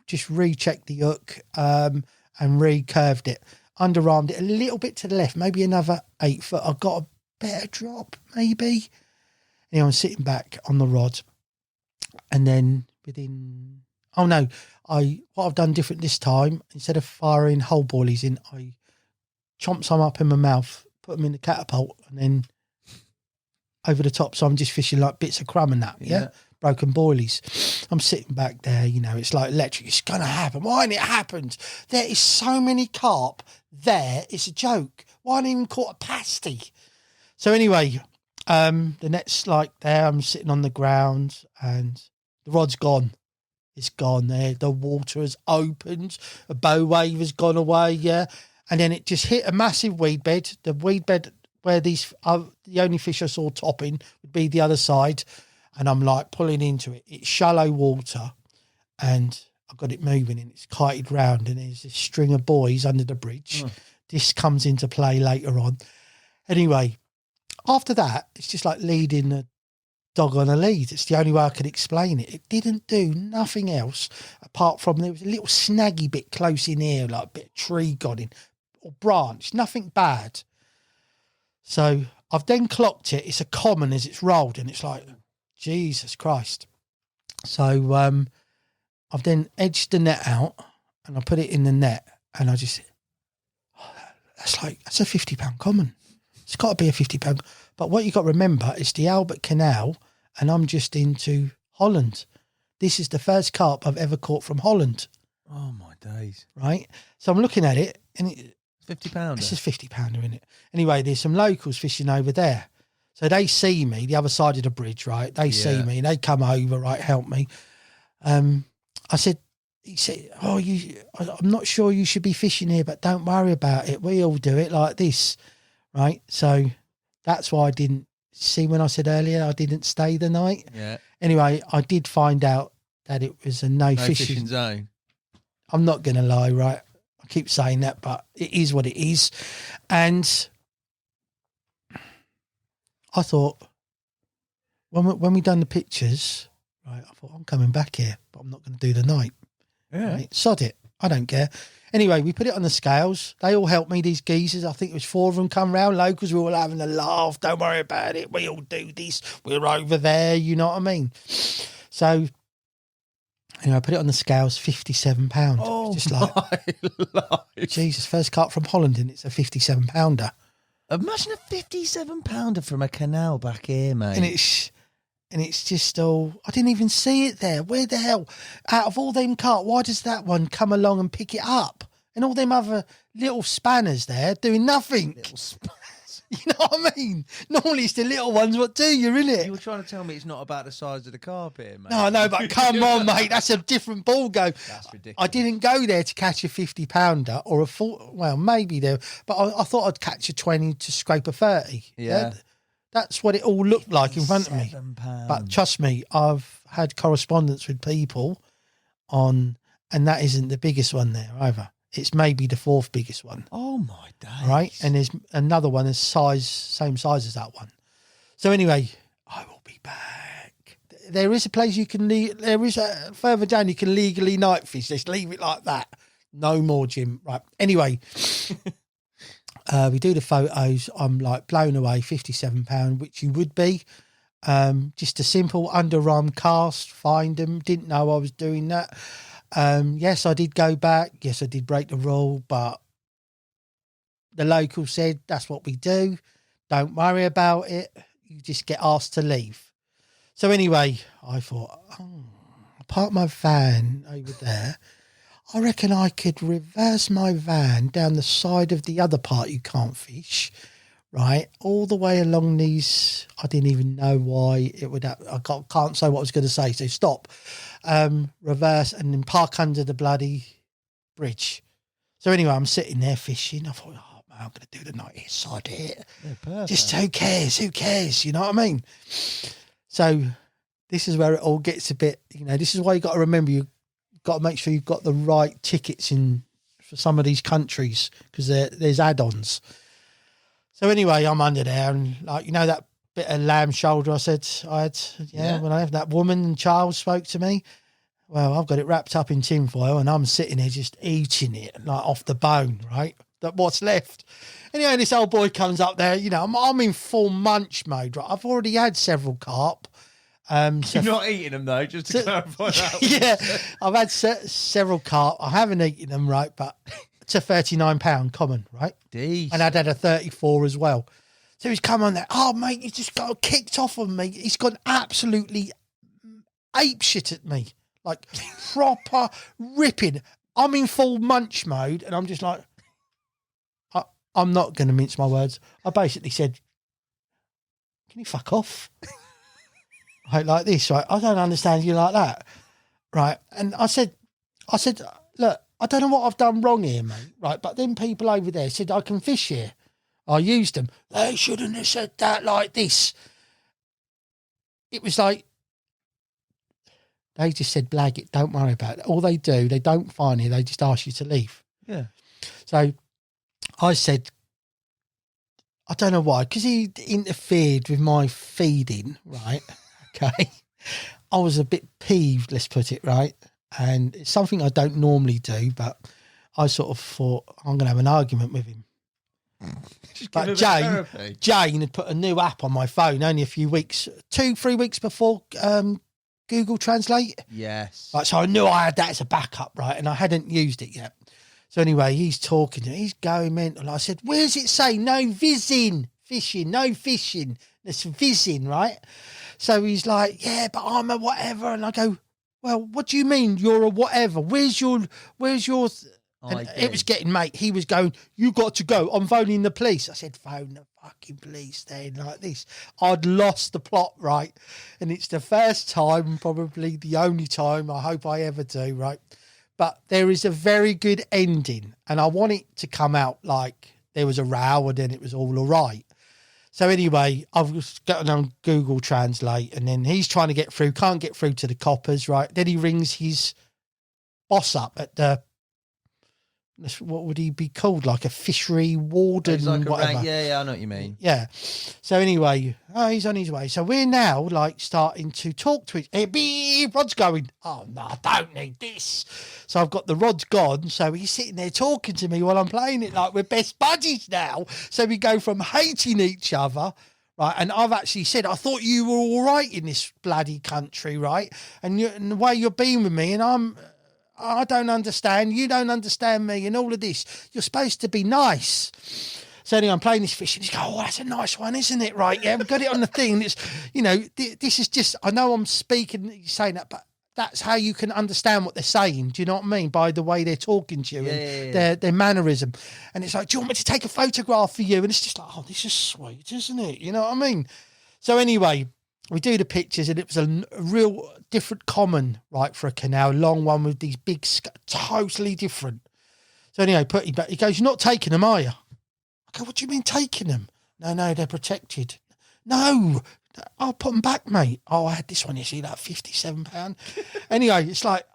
Just rechecked the hook and recurved it. Underarmed it a little bit to the left, maybe another 8 foot. I got a better drop, maybe. Anyway, I'm sitting back on the rod. And then within... Oh, no. What I've done different this time, instead of firing whole boilies in, I chomp some up in my mouth, put them in the catapult, and then over the top. So I'm just fishing like bits of crumb and that, yeah? Broken boilies. I'm sitting back there, it's like electric. It's going to happen. Why hasn't it happened? There is so many carp there. It's a joke. Why haven't I even caught a pasty? So anyway, the net's like there. I'm sitting on the ground and the rod's gone. It's gone there. The water has opened. A bow wave has gone away, yeah. And then it just hit a massive weed bed. The weed bed where these the only fish I saw topping would be the other side. And I'm like pulling into it. It's shallow water and I've got it moving and it's kited round and there's this string of buoys under the bridge. This comes into play later on. Anyway, after that, it's just like leading a dog on a lead. It's the only way I could explain it. It didn't do nothing else apart from there was a little snaggy bit close in here, like a bit of tree got in or branch, nothing bad. So I've then clocked it. It's a common as it's rolled and it's like, Jesus Christ. So I've then edged the net out and I put it in the net and I just, that's a 50-pound common. It's got to be a 50-pound. But what you got to remember is the Albert Canal, and I'm just into Holland. This is the first carp I've ever caught from Holland. Oh, my days. Right? So I'm looking at it, and it's 50-pounder. This is 50-pounder, isn't it? Anyway, there's some locals fishing over there. So they see me, the other side of the bridge, right? They see me, and they come over, right, help me. He said, I'm not sure you should be fishing here, but don't worry about it. We all do it like this, right? So that's why I didn't see when I said earlier I didn't stay the night. Yeah. Anyway, I did find out that it was a no fishing zone. I'm not going to lie, right? I keep saying that, but it is what it is. And I thought, when we done the pictures, right, I thought, I'm coming back here, but I'm not going to do the night. Yeah. Right? Sod it. I don't care. Anyway, we put it on the scales. They all helped me, these geezers. I think it was 4 of them come round. Locals were all having a laugh. Don't worry about it. We all do this. We're over there. You know what I mean? So, I put it on the scales, 57 pounds. Oh, just like, life. Jesus, first carp from Holland and it's a 57 pounder. Imagine a 57 pounder from a canal back here, mate. And it's just all, I didn't even see it there. Where the hell? Out of all them carp, why does that one come along and pick it up? And all them other little spanners there doing nothing. Little spanners. You know what I mean? Normally it's the little ones. What do you, innit? You're trying to tell me it's not about the size of the carp here, mate. No, no, but come on, mate. That's a different ball go. That's ridiculous. I didn't go there to catch a 50-pounder or a 40. Well, maybe there, but I thought I'd catch a 20 to scrape a 30. Yeah. That's what it all looked like in front of me. £7. But trust me, I've had correspondence with people on, and that isn't the biggest one there either. It's maybe the 4th biggest one. Oh my days. Right, and there's another one as same size as that one. So anyway, I will be back. There is a place you can further down you can legally night fish. Just leave it like that. No more, Jim. Right. Anyway, we do the photos. I'm like blown away. £57, which you would be. Just a simple underarm cast. Find them. Didn't know I was doing that. Yes, I did go back. Yes, I did break the rule, but the local said that's what we do. Don't worry about it. You just get asked to leave. So anyway, I thought, I parked my van over there. I reckon I could reverse my van down the side of the other part you can't fish, right? All the way along these. I didn't even know why it would happen. I can't say what I was going to say. So stop. Reverse and then park under the bloody bridge. So anyway, I'm sitting there fishing. I thought, oh man, I'm going to do the night here, sod it. Yeah, just who cares? You know what I mean? So this is where it all gets a bit, this is why you got to remember, you've got to make sure you've got the right tickets in for some of these countries, because there's add-ons. So anyway, I'm under there and that bit of lamb shoulder I said I had, when I had that woman and child spoke to me. Well, I've got it wrapped up in tinfoil and I'm sitting there just eating it like off the bone, right? That what's left. Anyway, this old boy comes up there, I'm in full munch mode, right? I've already had several carp. So you're not eating them though, just to clarify that. Yeah, I've had several carp. I haven't eaten them, right? But it's a £39 common, right? Decent. And I'd had a 34 as well. So he's come on there. Oh, mate, he's just got kicked off on me. He's gone absolutely ape shit at me. Like proper ripping. I'm in full munch mode and I'm just like, I'm not going to mince my words. I basically said, can you fuck off? Like this, right? I don't understand you like that. Right. And I said, look, I don't know what I've done wrong here, mate. Right. But then people over there said, I can fish here. I used them. They shouldn't have said that like this. It was like, they just said, blag it, don't worry about it. All they do, they don't fine you, they just ask you to leave. Yeah. So I said, I don't know why, because he interfered with my feeding, right? Okay. I was a bit peeved, let's put it, right? And it's something I don't normally do, but I sort of thought, I'm going to have an argument with him. But Jane had put a new app on my phone only a few weeks, 2-3 weeks before Google Translate. Yes. Right, so I knew I had that as a backup, right? And I hadn't used it yet. So anyway, he's talking to me. He's going mental. I said, where's it say no fishing? No fishing. It's vizzing, right? So he's like, yeah, but I'm a whatever. And I go, well, what do you mean you're a whatever? Where's your and it was getting, mate, he was going, you got to go. I'm phoning the police. I said, phone the fucking police then, like this. I'd lost the plot, right? And it's the first time, probably the only time I hope I ever do, right? But there is a very good ending. And I want it to come out like there was a row and then it was all right. So anyway, I've gotten on Google Translate and then he's trying to get through, can't get through to the coppers, right? Then he rings his boss up at the, what would he be called? Like a fishery warden, like whatever. Yeah, I know what you mean. Yeah. So anyway, he's on his way. So we're now like starting to talk to each other. Hey, rod's going. Oh, no, I don't need this. So I've got the rod's gone. So he's sitting there talking to me while I'm playing it like we're best buddies now. So we go from hating each other, right? And I've actually said, I thought you were all right in this bloody country, right? And the way you're being with me, and I don't understand, you don't understand me and all of this. You're supposed to be nice. So anyway, I'm playing this fish and he's going, oh, that's a nice one, isn't it? Right, yeah, we've got it on the thing. It's, this is just, I know I'm speaking, saying that, but that's how you can understand what they're saying. Do you know what I mean? By the way they're talking to you and their mannerism. And it's like, do you want me to take a photograph for you? And it's just like, oh, this is sweet, isn't it? You know what I mean? So anyway, we do the pictures, and it was a real different common, right, for a canal, long one with these big, totally different. So anyway, put him back. He goes, you're not taking them, are you? I go, what do you mean taking them? No, they're protected. No, I'll put them back, mate. Oh, I had this one, you see, like £57. Anyway, it's like,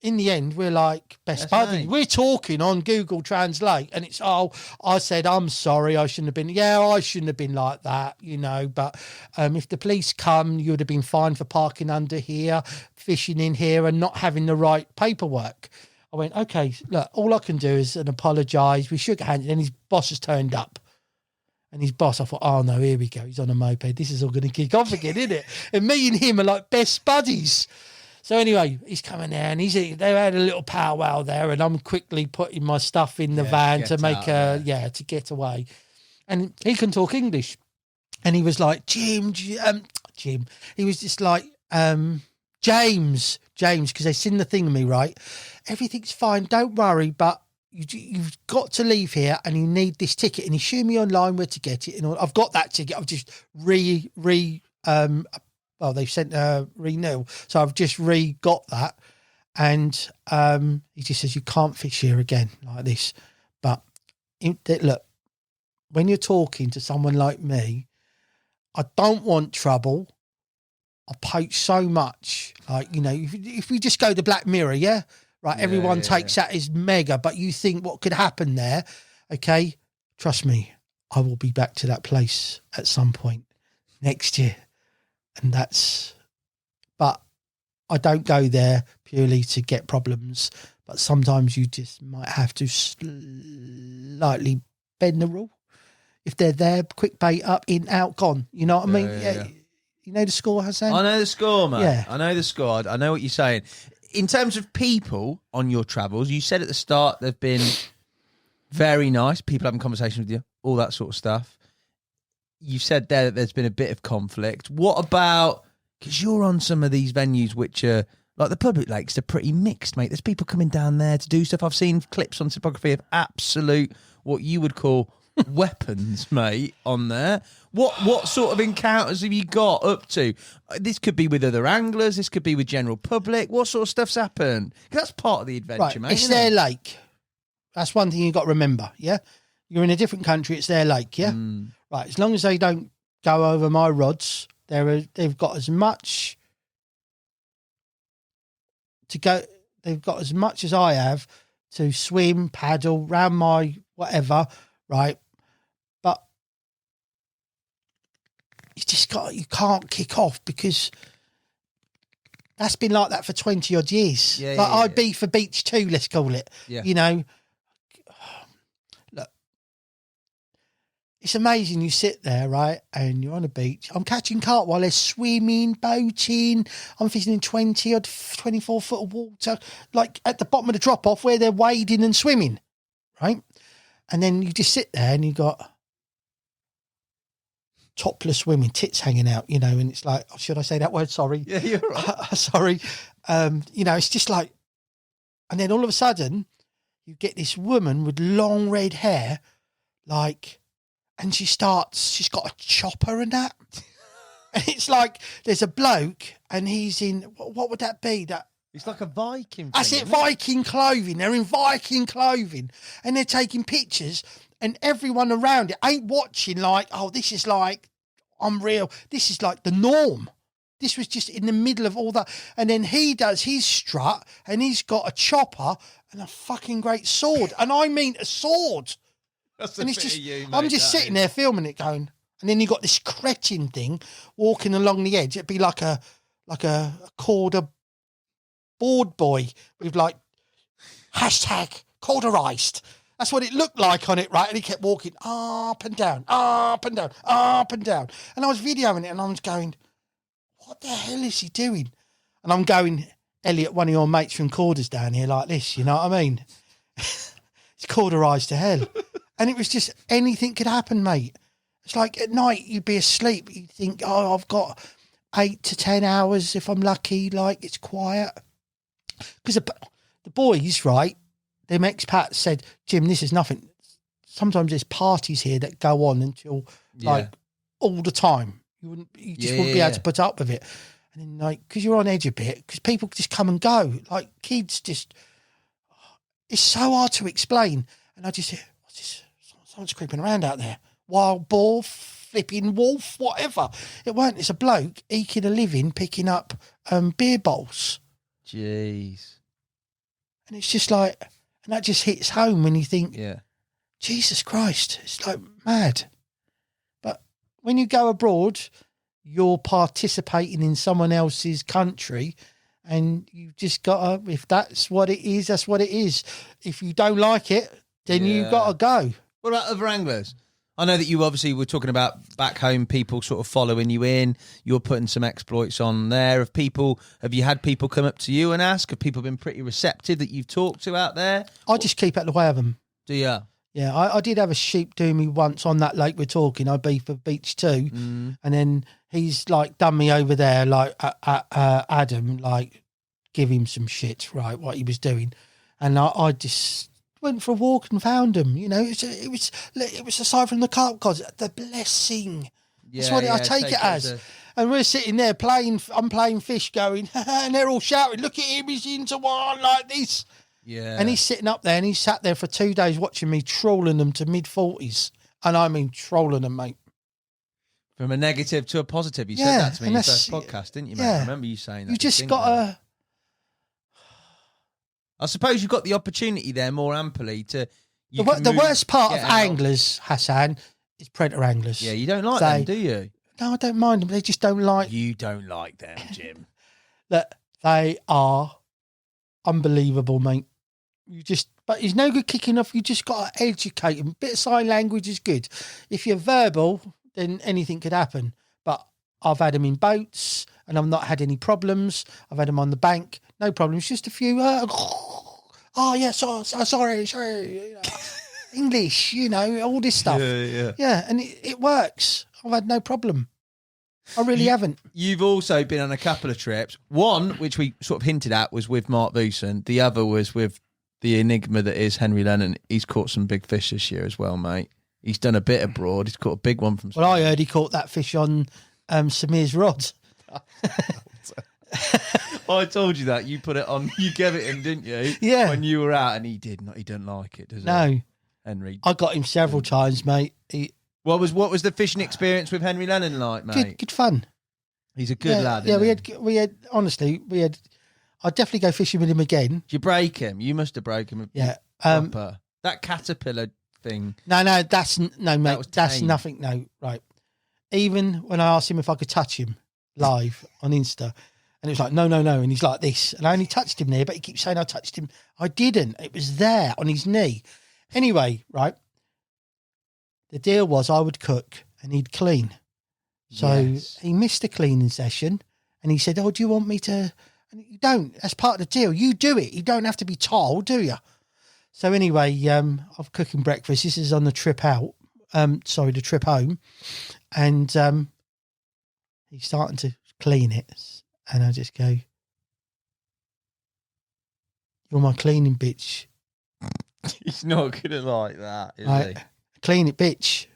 in the end, we're like best buddies. We're talking on Google Translate, and it's, I said, I'm sorry, I shouldn't have been. Yeah, I shouldn't have been like that, you know. But if the police come, you would have been fined for parking under here, fishing in here, and not having the right paperwork. I went, okay, look, all I can do is apologise. We shook hands, and his boss has turned up. And his boss, I thought, oh no, here we go. He's on a moped. This is all going to kick off again, isn't it? And me and him are like best buddies. So anyway, he's coming there, and they had a little powwow there, and I'm quickly putting my stuff in the van to make to get away. And he can talk English, and he was like, Jim. He was just like, James, because they seen the thing of me, right? Everything's fine, don't worry, but you've got to leave here, and you need this ticket. And he showed me online where to get it, and all. I've got that ticket. I've just they've sent a renewal, so I've just got that. And he just says, you can't fish here again like this. But look, when you're talking to someone like me, I don't want trouble. I poach so much. Like, you know, if we just go to Black Mirror, yeah? Right, everyone takes that as mega, but you think what could happen there, okay? Trust me, I will be back to that place at some point next year. And but I don't go there purely to get problems, but sometimes you just might have to slightly bend the rule. If they're there, quick bait up, in, out, gone. You know what I mean? Yeah. You know the score, Hassan? I know the score, mate. Yeah. I know the score. I know what you're saying. In terms of people on your travels, you said at the start they've been very nice, people having conversations with you, all that sort of stuff. You said there that there's been a bit of conflict. What about, because you're on some of these venues which are, like the public lakes, they're pretty mixed, mate. There's people coming down there to do stuff. I've seen clips on Topography of absolute, what you would call weapons, mate, on there. What sort of encounters have you got up to? This could be with other anglers. This could be with general public. What sort of stuff's happened? 'Cause that's part of the adventure, right, mate. It's their lake. That's one thing you've got to remember, yeah? You're in a different country, it's their lake, yeah? Right, as long as they don't go over my rods, they've got as much to go. They've got as much as I have to swim, paddle, round my whatever, right? But you can't kick off, because that's been like that for 20 odd years. I'd be for beach too, let's call it. Yeah. You know, look, it's amazing. You sit there, right, and you're on a beach. I'm catching carp while they're swimming, boating. I'm fishing in 20 odd, 24 foot of water, like at the bottom of the drop off where they're wading and swimming, right? And then you just sit there and you got topless women, tits hanging out, you know, and it's like, oh, should I say that word? Sorry. Yeah, you're right. Sorry. You know, it's just like, and then all of a sudden you get this woman with long red hair, like, and she's got a chopper and that. And it's like, there's a bloke and he's in, what would that be? It's like a Viking thing. That's it, Viking clothing. They're in Viking clothing and they're taking pictures, and everyone around it ain't watching like, oh, this is like unreal. This is like the norm. This was just in the middle of all that. And then he does his strut and he's got a chopper and a fucking great sword. And I mean a sword. That's and a it's bit just, of you, mate, I'm just sitting there filming it going, and then you got this cretin thing walking along the edge. It'd be like a quarter board boy with like hashtag cauterized. That's what it looked like on it, right? And he kept walking up and down, up and down, up and down. And I was videoing it and I was going, what the hell is he doing? And I'm going, Elliot, one of your mates from Corders down here like this, you know what I mean? It's cauterized to hell. And it was just, anything could happen, mate. It's like at night you'd be asleep. You'd think, oh, I've got 8 to 10 hours if I'm lucky, like it's quiet. Because the boys, right, them expats said, Jim, this is nothing. Sometimes there's parties here that go on until like all the time. You just wouldn't be able to put up with it. And then like, because you're on edge a bit, because people just come and go. Like kids just, it's so hard to explain. And I just hear, what's this? Someone's creeping around out there. Wild boar, flipping wolf, whatever. It weren't. It's a bloke eking a living, picking up beer bowls. Jeez. And it's just like, and that just hits home when you think, yeah, Jesus Christ, it's like mad. But when you go abroad, you're participating in someone else's country, and you just got to, if that's what it is, that's what it is. If you don't like it, then you got to go. What about other anglers? I know that you obviously were talking about back home, people sort of following you in. You're putting some exploits on there. Have you had people come up to you and ask? Have people been pretty receptive that you've talked to out there? I just keep out the way of them. Do you? Yeah, I did have a sheep do me once on that lake we're talking. I beat for Beach 2, and then he's like done me over there, like Adam, like give him some shit, right, what he was doing. And I just went for a walk and found him. You know, it was aside from the carp gods, the blessing. That's what I take it as. And we're sitting there I'm playing fish going, and they're all shouting, look at him, he's into one like this. Yeah. And he's sitting up there, and he sat there for 2 days watching me trolling them to mid-40s. And I mean trolling them, mate. From a negative to a positive. You said that to me in your first podcast, didn't you, mate? I remember you saying that. You just got to... I suppose you've got the opportunity there more amply to... The worst part of anglers, Hassan, is predator anglers. Yeah, you don't like them, do you? No, I don't mind them. They just don't like... You don't like them, Jim. That they are unbelievable, mate. But it's no good kicking off. You just got to educate them. Bit of sign language is good. If you're verbal, then anything could happen. But I've had them in boats, and I've not had any problems. I've had them on the bank, no problems. Just a few. Oh yeah, sorry. English, all this stuff. Yeah, and it works. I've had no problem. I really haven't. You've also been on a couple of trips. One, which we sort of hinted at, was with Mark Vuson. The other was with the enigma that is Henry Lennon. He's caught some big fish this year as well, mate. He's done a bit abroad. He's caught a big one from Spain. Well, I heard he caught that fish on Samir's rod. I told you that. You put it on. You gave it him, didn't you? Yeah. When you were out, and he didn't like it, does he? No. Henry. I got him several times, mate. What was the fishing experience with Henry Lennon like, mate? Good fun. He's a good lad. Yeah, we had. Honestly, I'd definitely go fishing with him again. Did you break him? You must have broke him. Yeah. Proper. That caterpillar thing. No, mate. That's tame. nothing. No, right. Even when I asked him if I could touch him live on Insta, and it was like, no, and he's like this, and I only touched him there, but he keeps saying I touched him. I didn't. It was there on his knee. Anyway, right. The deal was I would cook and he'd clean. So he missed a cleaning session, and he said, "Oh, do you want me to?" And you don't. That's part of the deal. You do it. You don't have to be told, do you? So anyway, I'm cooking breakfast. This is on the trip out. The trip home, and he's starting to clean it, and I just go, "You're my cleaning bitch." He's not gonna like that, is he? Clean it, bitch.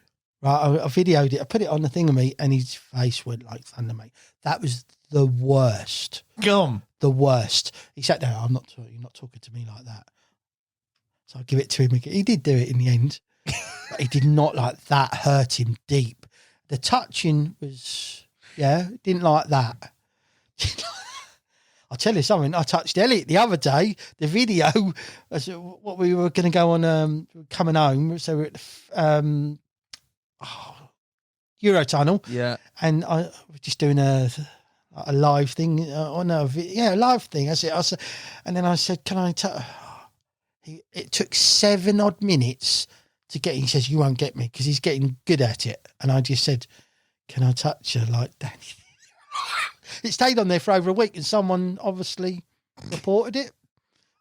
Right, I videoed it. I put it on the thingamy, and his face went like thunder, mate. That was the worst. Gum. The worst. He sat there. You're not talking to me like that. So I give it to him again. He did do it in the end, but he did not like that. Hurt him deep. The touching was, didn't like that. I'll tell you something. I touched Elliot the other day. The video, what we were going to go on coming home. So we're at the Eurotunnel. Yeah. And I was just doing a live thing on a live thing. I said, and then I said, "Can I touch?" It took 7 odd minutes to get. He says, "You won't get me," because he's getting good at it. And I just said, "Can I touch her?" Like that. It stayed on there for over a week, and someone obviously reported it.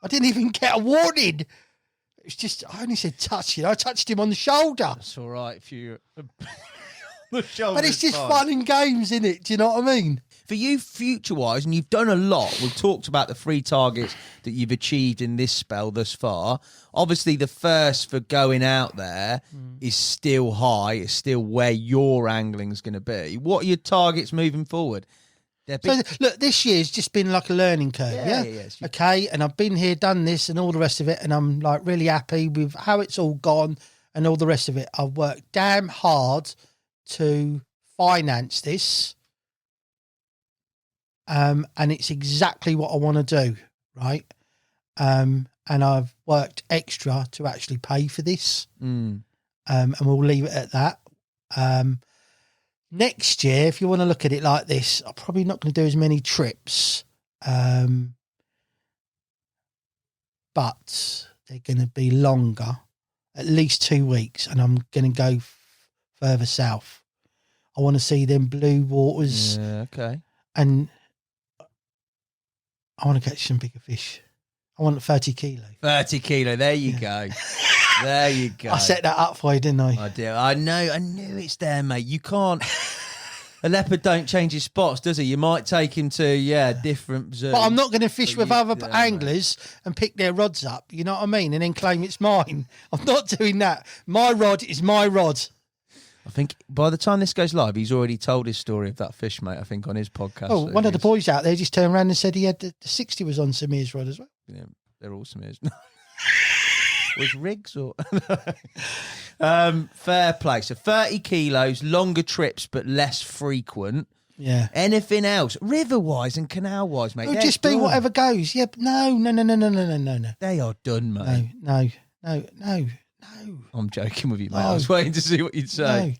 I didn't even get a warning. It was just, I only said touch it. I touched him on the shoulder. That's all right if you on the shoulder. But it's just fun and games, isn't it? Do you know what I mean? For you, future-wise, and you've done a lot. We've talked about the 3 targets that you've achieved in this spell thus far. Obviously, the first for going out there is still high. It's still where your angling is going to be. What are your targets moving forward? So, look, this year's just been like a learning curve, yeah? Okay, and I've been here, done this and all the rest of it, and I'm like really happy with how it's all gone and all the rest of it. I've worked damn hard to finance this, and it's exactly what I want to do, right? And I've worked extra to actually pay for this, and we'll leave it at that. Next year, if you want to look at it like this, I'm probably not going to do as many trips, but they're going to be longer, at least 2 weeks, and I'm going to go further south. I want to see them blue waters. Yeah, okay. And I want to catch some bigger fish. I want 30 kilo. 30 kilo, there you go. There you go. I set that up for you, didn't I? I do. I knew it's there, mate. You can't. A leopard don't change his spots, does he? You might take him to different zones. But I'm not going to fish with other anglers and pick their rods up. You know what I mean? And then claim it's mine. I'm not doing that. My rod is my rod. I think by the time this goes live, he's already told his story of that fish, mate. I think on his podcast. Oh, one of the boys out there just turned around and said he had the 60 was on Samir's rod as well. Yeah, they're all Samir's. With rigs or fair play. So 30 kilos, longer trips but less frequent. Yeah. Anything else, river wise and canal wise, mate? It'll just be whatever goes. Yeah, but no. They are done, mate. No. I'm joking with you, mate. I was waiting to see what you'd say.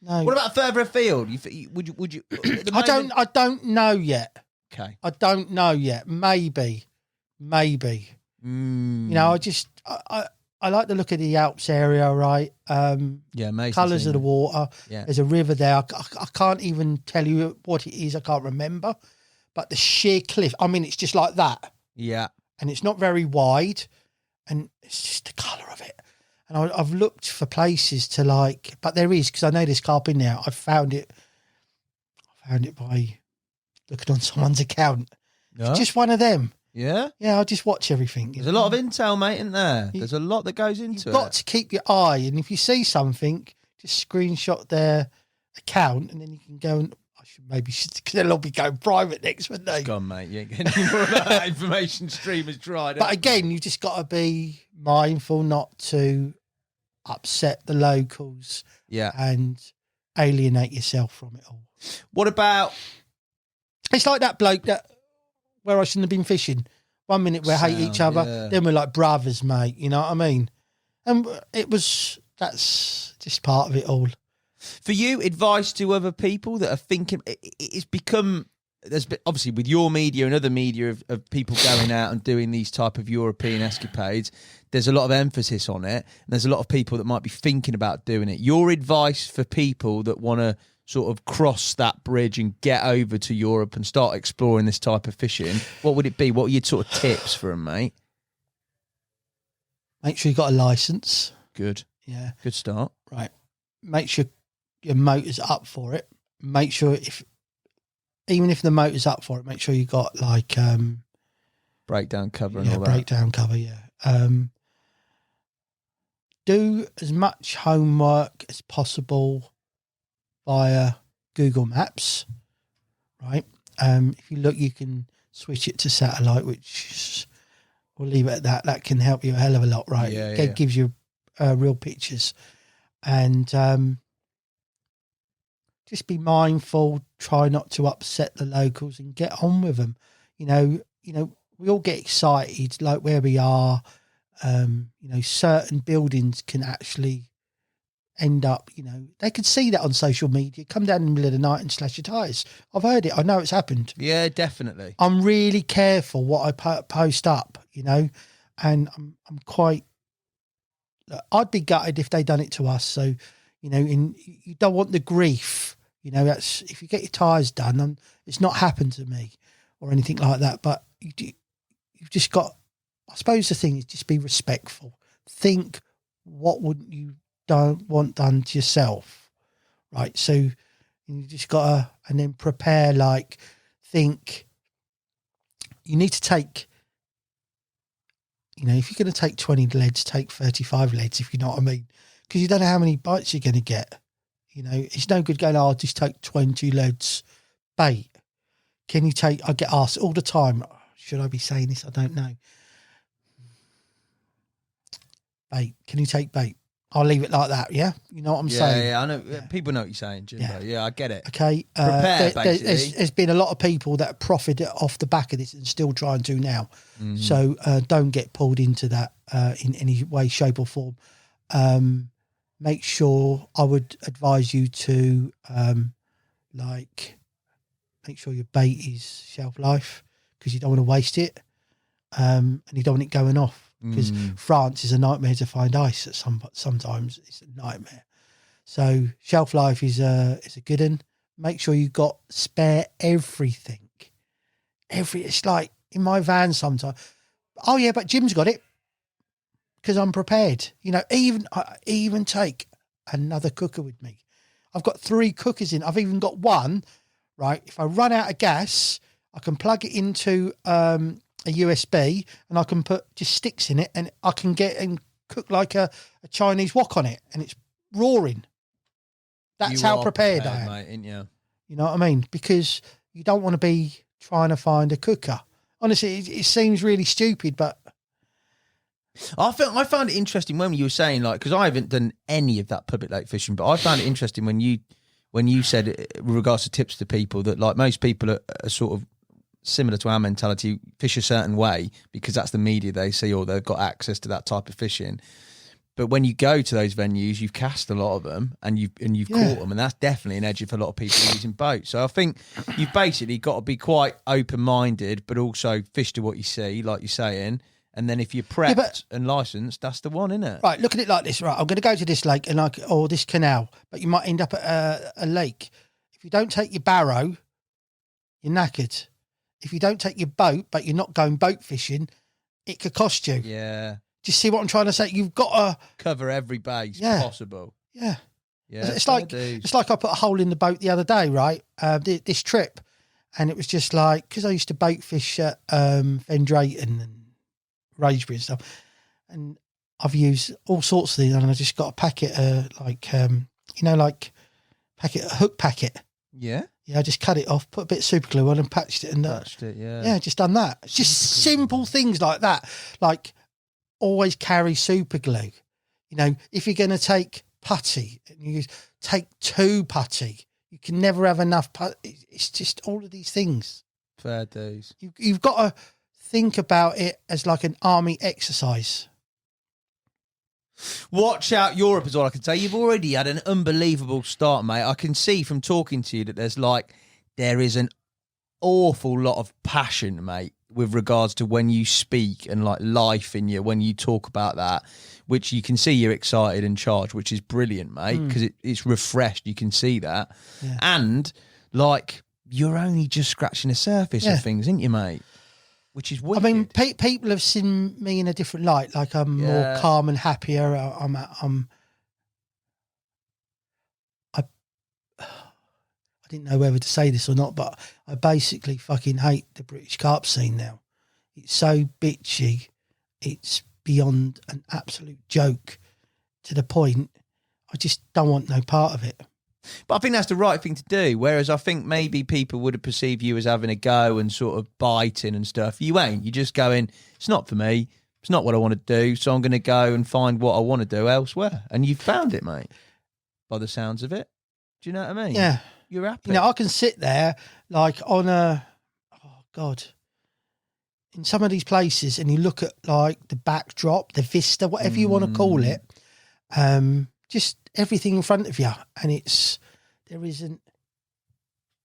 No. What about further afield? Would you? At the moment- I don't know yet. Okay. I don't know yet. Maybe. You know, I like the look of the Alps area, right? Yeah, amazing. Colours of the water. Yeah. There's a river there. I can't even tell you what it is. I can't remember. But the sheer cliff, I mean, it's just like that. Yeah. And it's not very wide. And it's just the colour of it. And I've looked for places to like, but there is, because I know there's carp in there. I found it by looking on someone's account. Yeah. It's just one of them. Yeah? Yeah, I just watch everything. There's a lot of intel, mate, isn't there? There's a lot that goes into You've got to keep your eye, and if you see something, just screenshot their account, and then you can go and, because they'll all be going private next, wouldn't they? It's gone, mate. You ain't getting any more of that information stream has dried up. But again, you just got to be mindful not to upset the locals and alienate yourself from it all. What about... It's like that bloke that... where I shouldn't have been fishing. 1 minute we hate each other, then we're like brothers, mate. You know what I mean? And that's just part of it all. For you, advice to other people that are thinking, it's become, there's been, obviously with your media and other media of people going out and doing these type of European escapades, there's a lot of emphasis on it. And there's a lot of people that might be thinking about doing it. Your advice for people that want to sort of cross that bridge and get over to Europe and start exploring this type of fishing, what would it be? What are your sort of tips for them, mate? Make sure you've got a licence. Good. Yeah. Good start. Right. Make sure your motor's up for it. Make sure even if the motor's up for it, make sure you got like breakdown cover and all that. Breakdown cover, yeah. Do as much homework as possible via Google Maps, right? If you look, you can switch it to satellite, which we'll leave it at that. That can help you a hell of a lot, right? It gives you real pictures. And just be mindful, try not to upset the locals and get on with them. You know, we all get excited, like where we are. Certain buildings can actually end up, they could see that on social media, come down in the middle of the night and slash your tyres. I've heard it. I know it's happened. Yeah, definitely. I'm really careful what I post up, and I'm quite, I'd be gutted if they done it to us. So, you don't want the grief, that's, if you get your tyres done, it's not happened to me or anything like that, but you've just got, I suppose the thing is just be respectful. Think, what wouldn't you don't want done to yourself, right? So And you just got to, and then prepare, like, think, you need to take, you know, if you're going to take 20 leads, take 35 leads, if you know what I mean. Because you don't know how many bites you're going to get. You know, it's no good going, I'll just take 20 leads bait. Can you take, I get asked all the time, should I be saying this? I don't know. Bait. Can you take bait? I'll leave it like that, yeah? You know what I'm saying? Yeah, I know. Yeah. People know what you're saying, Jimbo. Yeah, I get it. Okay. Prepare, basically. There's been a lot of people that profited off the back of this and still trying to now. Mm-hmm. So don't get pulled into that in any way, shape or form. Make sure, I would advise you to, make sure your bait is shelf life, because you don't want to waste it, and you don't want it going off. Because France is a nightmare to find ice at sometimes. It's a nightmare. So shelf life is a good one. Make sure you got spare everything. It's like in my van sometimes. Oh yeah, but Jim's got it because I'm prepared. You know, I even take another cooker with me. I've got 3 cookers in. I've even got one. Right, if I run out of gas, I can plug it into a USB, and I can put just sticks in it, and I can get and cook like a Chinese wok on it, and it's roaring. That's how prepared I am. Mate, ain't you? You know what I mean? Because you don't want to be trying to find a cooker. Honestly, it seems really stupid, but I found it interesting when you were saying, like, because I haven't done any of that public lake fishing, but I found it interesting when you said, with regards to tips to people, that like most people are sort of similar to our mentality, fish a certain way because that's the media they see, or they've got access to that type of fishing. But when you go to those venues, you've cast a lot of them and you've caught them, and that's definitely an edge for a lot of people using boats. So I think you've basically got to be quite open-minded, but also fish to what you see, like you're saying. And then if you're prepped and licensed, that's the one, isn't it? Right, look at it like this. Right, I'm going to go to this lake or this canal, but you might end up at a lake. If you don't take your barrow, you're knackered. If you don't take your boat, but you're not going boat fishing, it could cost you. Yeah. Do you see what I'm trying to say? You've got to cover every base possible. Yeah. Yeah. It's like I put a hole in the boat the other day, right? This trip, and it was just like, because I used to boat fish at Fen Drayton and Ragesbury and stuff, and I've used all sorts of things, and I just got a packet, a hook packet. Yeah. Yeah, I just cut it off, put a bit of super glue on and patched it. And patched it, yeah. Yeah, just done that. It's just simple things like that. Like, always carry super glue. You know, if you're going to take putty, you take 2 putty. You can never have enough putty. It's just all of these things. Fair days. You've got to think about it as like an army exercise. Watch out Europe is all I can say. You've already had an unbelievable start, mate. I can see from talking to you that there is an awful lot of passion, mate, with regards to when you speak and like life in you, when you talk about that, which you can see you're excited and charged, which is brilliant, mate, because it's refreshed. You can see that. Yeah. And like, you're only just scratching the surface of things, aren't you, mate? Which is wicked. I mean, people have seen me in a different light. Like, I'm more calm and happier. I didn't know whether to say this or not, but I basically fucking hate the British carp scene now. It's so bitchy. It's beyond an absolute joke, to the point I just don't want no part of it. But I think that's the right thing to do. Whereas I think maybe people would have perceived you as having a go and sort of biting and stuff. You ain't. You're just going, it's not for me. It's not what I want to do. So I'm going to go and find what I want to do elsewhere. And you've found it, mate, by the sounds of it. Do you know what I mean? Yeah. You're happy. You know, I can sit there like on in some of these places, and you look at like the backdrop, the vista, whatever you want to call it, just everything in front of you, and there isn't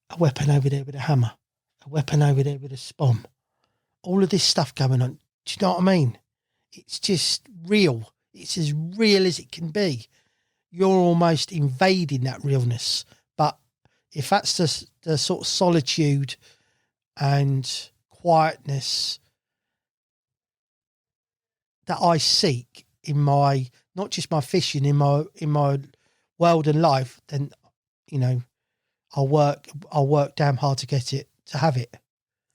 a weapon over there with a hammer, a weapon over there with a spom, all of this stuff going on. Do you know what I mean? It's just real. It's as real as it can be. You're almost invading that realness. But if that's the sort of solitude and quietness that I seek in my, not just my fishing, in my world and life, then, you know, I'll work damn hard to get it, to have it.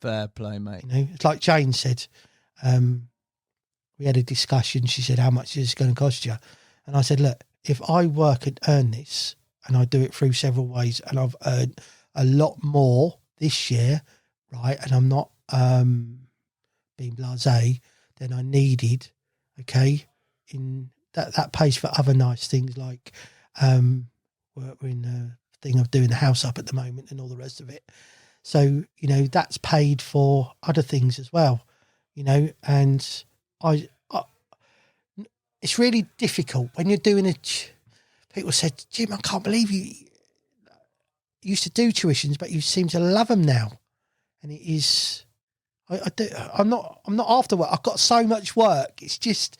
Fair play, mate. You know, it's like Jane said. We had a discussion. She said, "How much is it going to cost you?" And I said, "Look, if I work and earn this, and I do it through several ways, and I've earned a lot more this year, right? And I'm not being blasé, then I needed, okay, in that pays for other nice things like we're in the thing of doing the house up at the moment and all the rest of it. So, you know, that's paid for other things as well, you know, and I it's really difficult when you're doing it. People said, Jim, I can't believe you used to do tuitions, but you seem to love them now. And it is, I'm not after work. I've got so much work. It's just,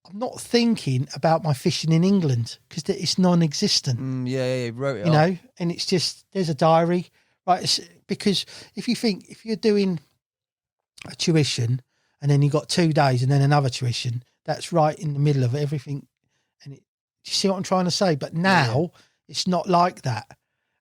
I'm not thinking about my fishing in England because it's non-existent. Yeah, wrote it you up. know, and it's just, there's a diary, right? It's, because if you're doing a tuition and then you got 2 days and then another tuition, that's right in the middle of everything. And do you see what I'm trying to say? But now it's not like that.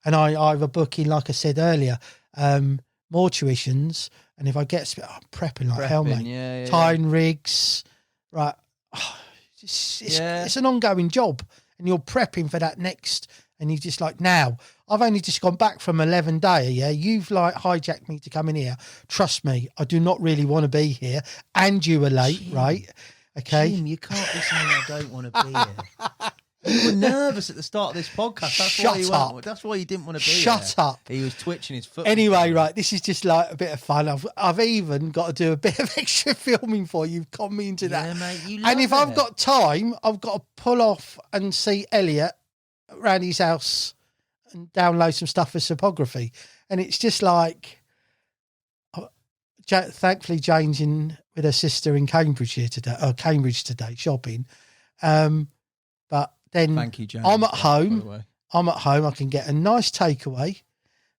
And I have a booking, like I said earlier, more tuitions. And if I get, I'm prepping like hell, mate. Tying rigs, right? Oh, it's an ongoing job, and you're prepping for that next. And you just like, now I've only just gone back from 11 day. Yeah, you've like hijacked me to come in here. Trust me, I do not really want to be here. And you were late, Jim, right? Okay, Jim, you can't be saying I don't want to be here. You were nervous at the start of this podcast. That's why you didn't want to be here. Shut up. He was twitching his foot. Anyway, right, this is just like a bit of fun. I've even got to do a bit of extra filming for you. You've got me into that. Mate, you love and if I've got time, I've got to pull off and see Elliot around his house and download some stuff for topography. And it's just like, thankfully Jane's in with her sister in Cambridge today shopping. But then thank you, Jane. I'm at home. I can get a nice takeaway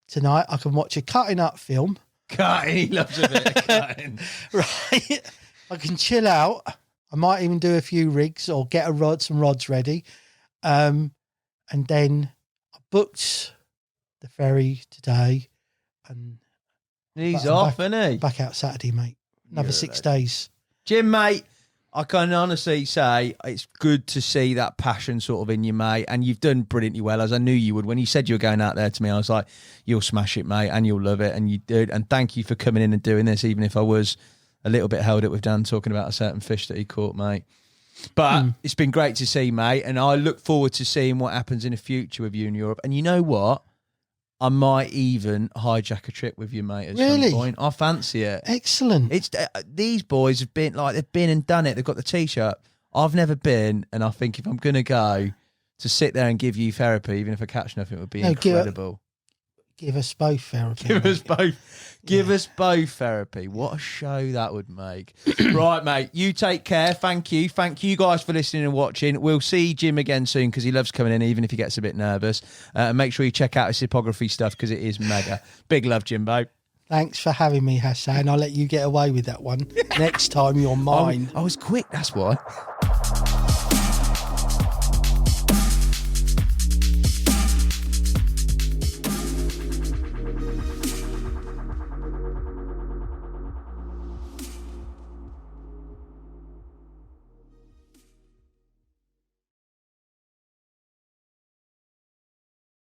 tonight. I can watch a cutting up film. Cutting, he loves a bit of cutting. Right. I can chill out. I might even do a few rigs or get some rods ready. And then I booked the ferry today. And he's off, isn't he? Back out Saturday, mate. Another 6 days. Jim, mate, I can honestly say it's good to see that passion sort of in you, mate. And you've done brilliantly well, as I knew you would. When you said you were going out there to me, I was like, you'll smash it, mate, and you'll love it. And you did. And thank you for coming in and doing this, even if I was a little bit held up with Dan talking about a certain fish that he caught, mate. But it's been great to see, mate. And I look forward to seeing what happens in the future with you in Europe. And you know what? I might even hijack a trip with you, mate, at some point. I fancy it. Excellent. It's these boys have been like, they've been and done it. They've got the T-shirt. I've never been, and I think if I'm going to go, to sit there and give you therapy, even if I catch nothing, it would be incredible. Give us both therapy. Give us both therapy. What a show that would make. Right, mate. You take care. Thank you. Thank you guys for listening and watching. We'll see Jim again soon because he loves coming in, even if he gets a bit nervous. And make sure you check out his topography stuff because it is mega. Big love, Jimbo. Thanks for having me, Hassan. I'll let you get away with that one. Next time you're mine. I was quick, that's why.